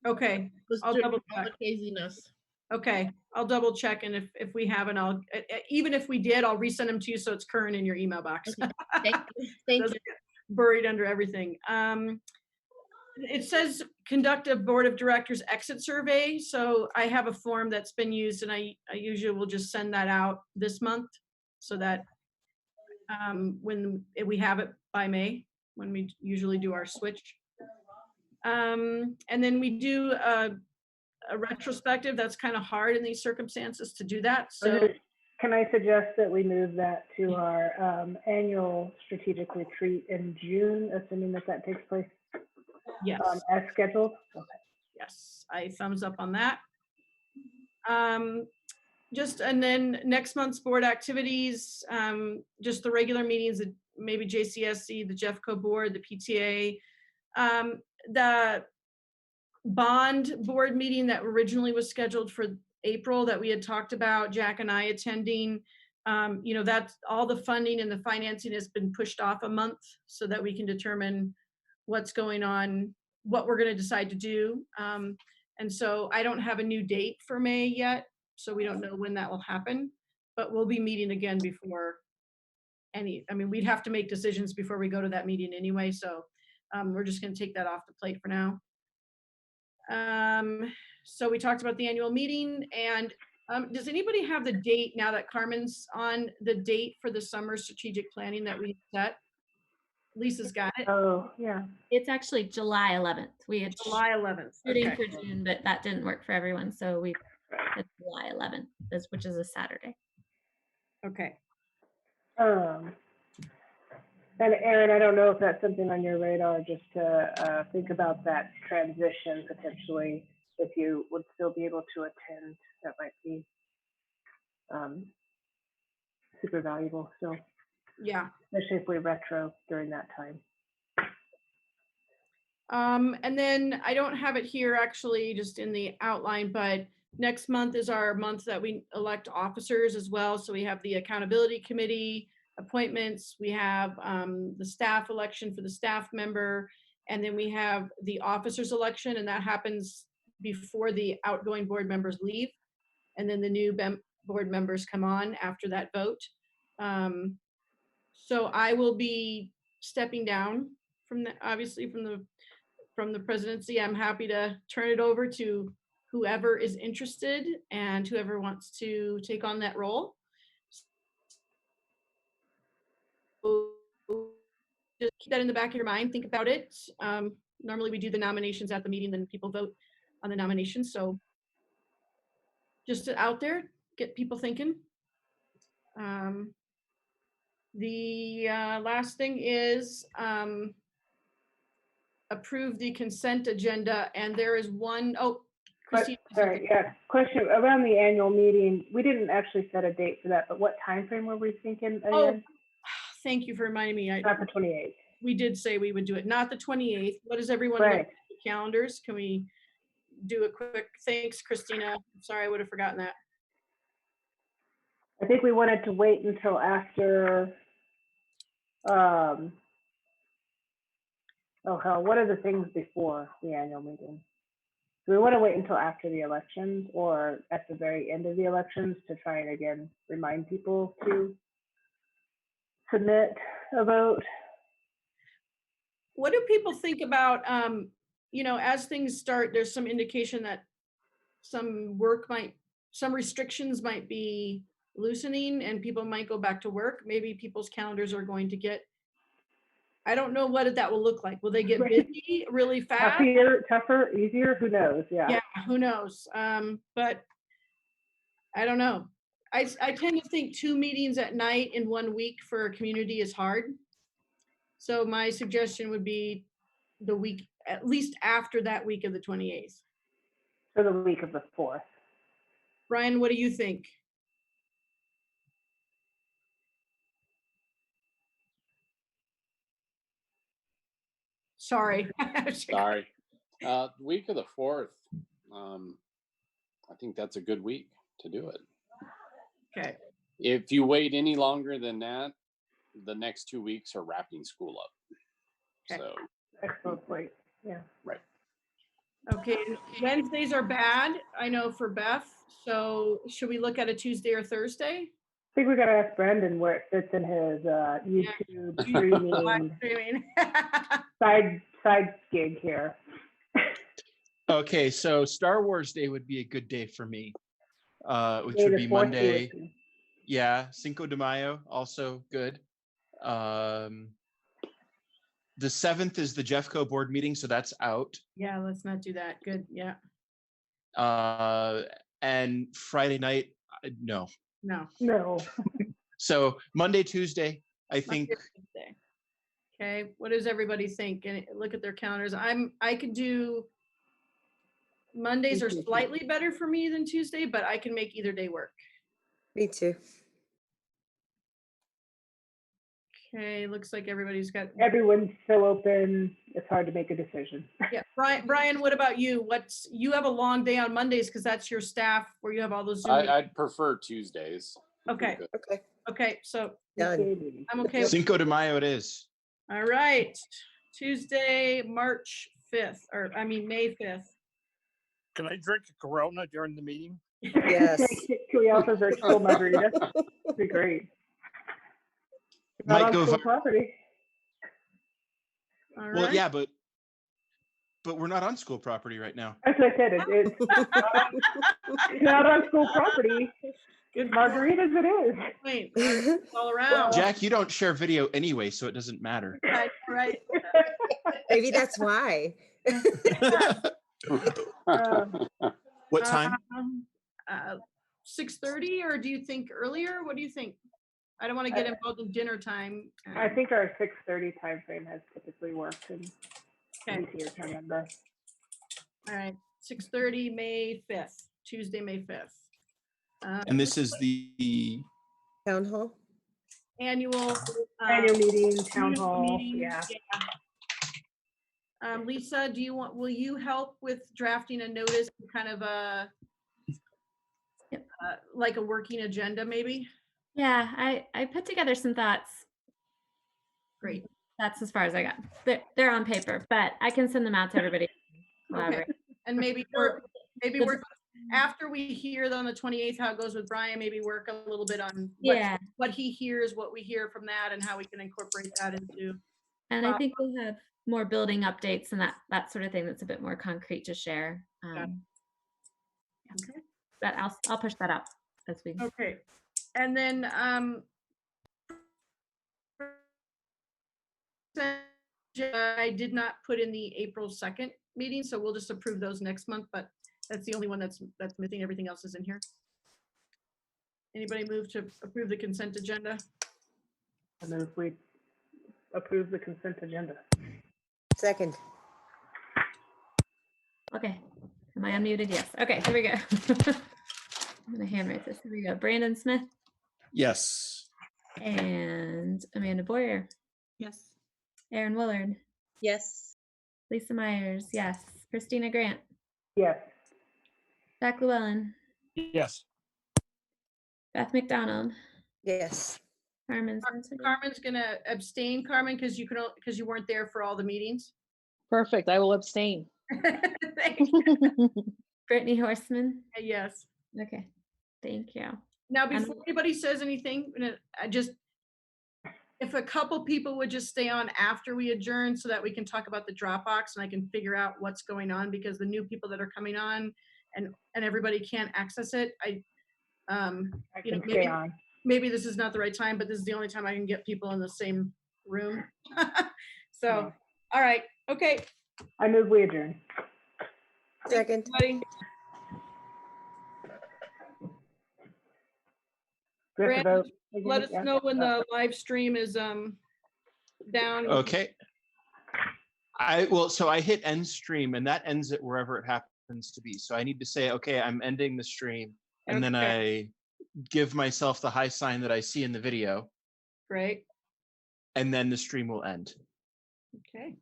Okay, I'll double check. Craziness. Okay, I'll double check, and if we haven't, I'll even if we did, I'll resend them to you so it's current in your email box. Okay. Thank you. Thank you. Buried under everything. It says conduct a board of directors exit survey. So I have a form that's been used, and I usually will just send that out this month so that when we have it by May, when we usually do our switch. And then we do a retrospective. That's kind of hard in these circumstances to do that. So can I suggest that we move that to our annual strategic retreat in June, assuming that takes place? Yes. As scheduled? Okay. Yes, I thumbs up on that. And then next month's board activities, just the regular meetings, maybe JCSC, the Jeffco board, the PTA, the bond board meeting that originally was scheduled for April that we had talked about, Jack and I attending. That's all the funding and the financing has been pushed off a month so that we can determine what's going on, what we're going to decide to do. And so I don't have a new date for May yet, so we don't know when that will happen, but we'll be meeting again before we'd have to make decisions before we go to that meeting anyway. So we're just going to take that off the plate for now. So we talked about the annual meeting, and does anybody have the date now that Carmen's on, the date for the summer strategic planning that we set? Lisa's got it. Oh, yeah. It's actually July 11th. We had July 11th. shooting Okay. for June, but that didn't work for everyone. So it's July 11th, which is a Saturday. Okay. And Aaron, I don't know if that's something on your radar, just to think about that transition potentially, if you would still be able to attend, that might be super valuable still, Yeah. especially if we retro during that time. And then I don't have it here actually just in the outline, but next month is our month that we elect officers as well. So we have the accountability committee appointments, we have the staff election for the staff member, and then we have the officers election, and that happens before the outgoing board members leave. And then the new board members come on after that vote. So I will be stepping down from the, obviously from the presidency. I'm happy to turn it over to whoever is interested and whoever wants to take on that role. So just keep that in the back of your mind, think about it. Normally we do the nominations at the meeting, then people vote on the nominations. So just out there, get people thinking. The last thing is approve the consent agenda, and there is one, oh, Christine. Sorry, yeah, question around the annual meeting. We didn't actually set a date for that, but what time frame were we thinking? Oh, thank you for reminding me. Not the 28th. We did say we would do it, not the 28th. What does everyone Right. look at the calendars? Can we do a quick, thanks, Christina. Sorry, I would have forgotten that. I think we wanted to wait until after, oh hell, what are the things before the annual meeting? Do we want to wait until after the elections or at the very end of the elections to try and again remind people to submit a vote? What do people think about, you know, as things start, there's some indication that some restrictions might be loosening and people might go back to work. Maybe people's calendars are going to get, I don't know what that will look like. Will they get busy really fast? Tougher, easier, who knows? Yeah, who knows? But I don't know. I tend to think 2 meetings at night in 1 week for a community is hard. So my suggestion would be the week, at least after that week of the 28th. for the week of the 4th. Brian, what do you think? Sorry. Sorry. Week of the 4th. I think that's a good week to do it. Okay. If you wait any longer than that, the next 2 weeks are wrapping school up. Okay. So Excellent point. Yeah. right. Okay, Wednesdays are bad, I know for Beth. So should we look at a Tuesday or Thursday? I think we got to ask Brendan where it fits in his YouTube streaming side gig here. Okay, so Star Wars Day would be a good day for me, which May would the be 4th Monday. with you. Yeah, Cinco de Mayo, also good. The 7th is the Jeffco board meeting, so that's out. Yeah, let's not do that. Good, yeah. And Friday night, no. No. So Monday, Tuesday, I think. Tuesday. Okay, what does everybody think? And look at their calendars. I could do, Mondays are slightly better for me than Tuesday, but I can make either day work. Me too. Okay, looks like everybody's got. Everyone's so open, it's hard to make a decision. Yeah, Brian, what about you? You have a long day on Mondays because that's your staff where you have all those Zoom meetings. I'd prefer Tuesdays. Okay. Okay. Okay, so Done. I'm okay. Cinco de Mayo it is. All right, Tuesday, March 5th, or I mean, May 5th. Can I drink a Corona during the meeting? Yes. Can we also virtual margarita? That'd be great. Not Might on go school vi- property. All Well, right. yeah, but we're not on school property right now. As I said, it's not on school property. Good Margaritas it is. point. All around. Jack, you don't share video anyway, so it doesn't matter. Right. Maybe that's why. What time? 6:30, or do you think earlier? What do you think? I don't want to get involved in dinner time. I think our 6:30 timeframe has typically worked, and Okay. easier to remember. All right, 6:30, May 5th, Tuesday, May 5th. And this is the Town hall? Annual. Annual meeting, town annual hall, meeting, yeah. Lisa, will you help with drafting a notice, kind of like a working agenda, maybe? Yeah, I put together some thoughts. Great. That's as far as I got. They're on paper, but I can send them out to everybody. Okay. And maybe work after we hear on the 28th how it goes with Brian, maybe work a little bit on what he hears, what we hear from that, and how we can incorporate that into. And I think we'll have more building updates and that sort of thing that's a bit more concrete to share. Okay. But I'll push that out as we. Okay. And then I did not put in the April 2nd meeting, so we'll just approve those next month, but that's the only one that's missing. Everything else is in here. Anybody move to approve the consent agenda? And then if we approve the consent agenda. Second. Okay. Am I unmuted? Yes. Okay, here we go. I'm gonna hand raise this. Here we go. Brandon Smith yes. and Amanda Boyer, Yes. Erin Willard, Yes. Lisa Myers, yes. Christina Grant, Yes. Jack Llewellyn, Yes. Beth McDonald, Yes. Carmen Sensory. Carmen's gonna abstain, Carmen, because you weren't there for all the meetings. Perfect. I will abstain. Thank you. Brittany Horseman. Yes. Okay. Thank you. Now, before anybody says anything, if a couple people would just stay on after we adjourn so that we can talk about the Dropbox and I can figure out what's going on, because the new people that are coming on and everybody can't access it. I can stay on. Maybe this is not the right time, but this is the only time I can get people in the same room. So, all right. Okay. I move we adjourn. Second. Brandon, let us know when the live stream is down. Okay. So I hit end stream and that ends it wherever it happens to be. So I need to say, okay, I'm ending the stream. And then I give myself the high sign that I see in the video. Great. And then the stream will end. Okay.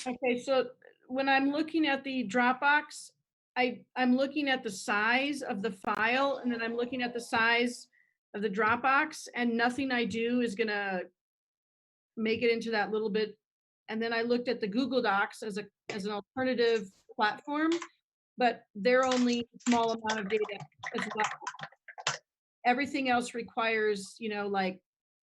Okay, so when I'm looking at the Dropbox, I'm looking at the size of the file, and then I'm looking at the size of the Dropbox, and nothing I do is gonna make it into that little bit. And then I looked at the Google Docs as an alternative platform, but they're only a small amount of data as well. Everything else requires, like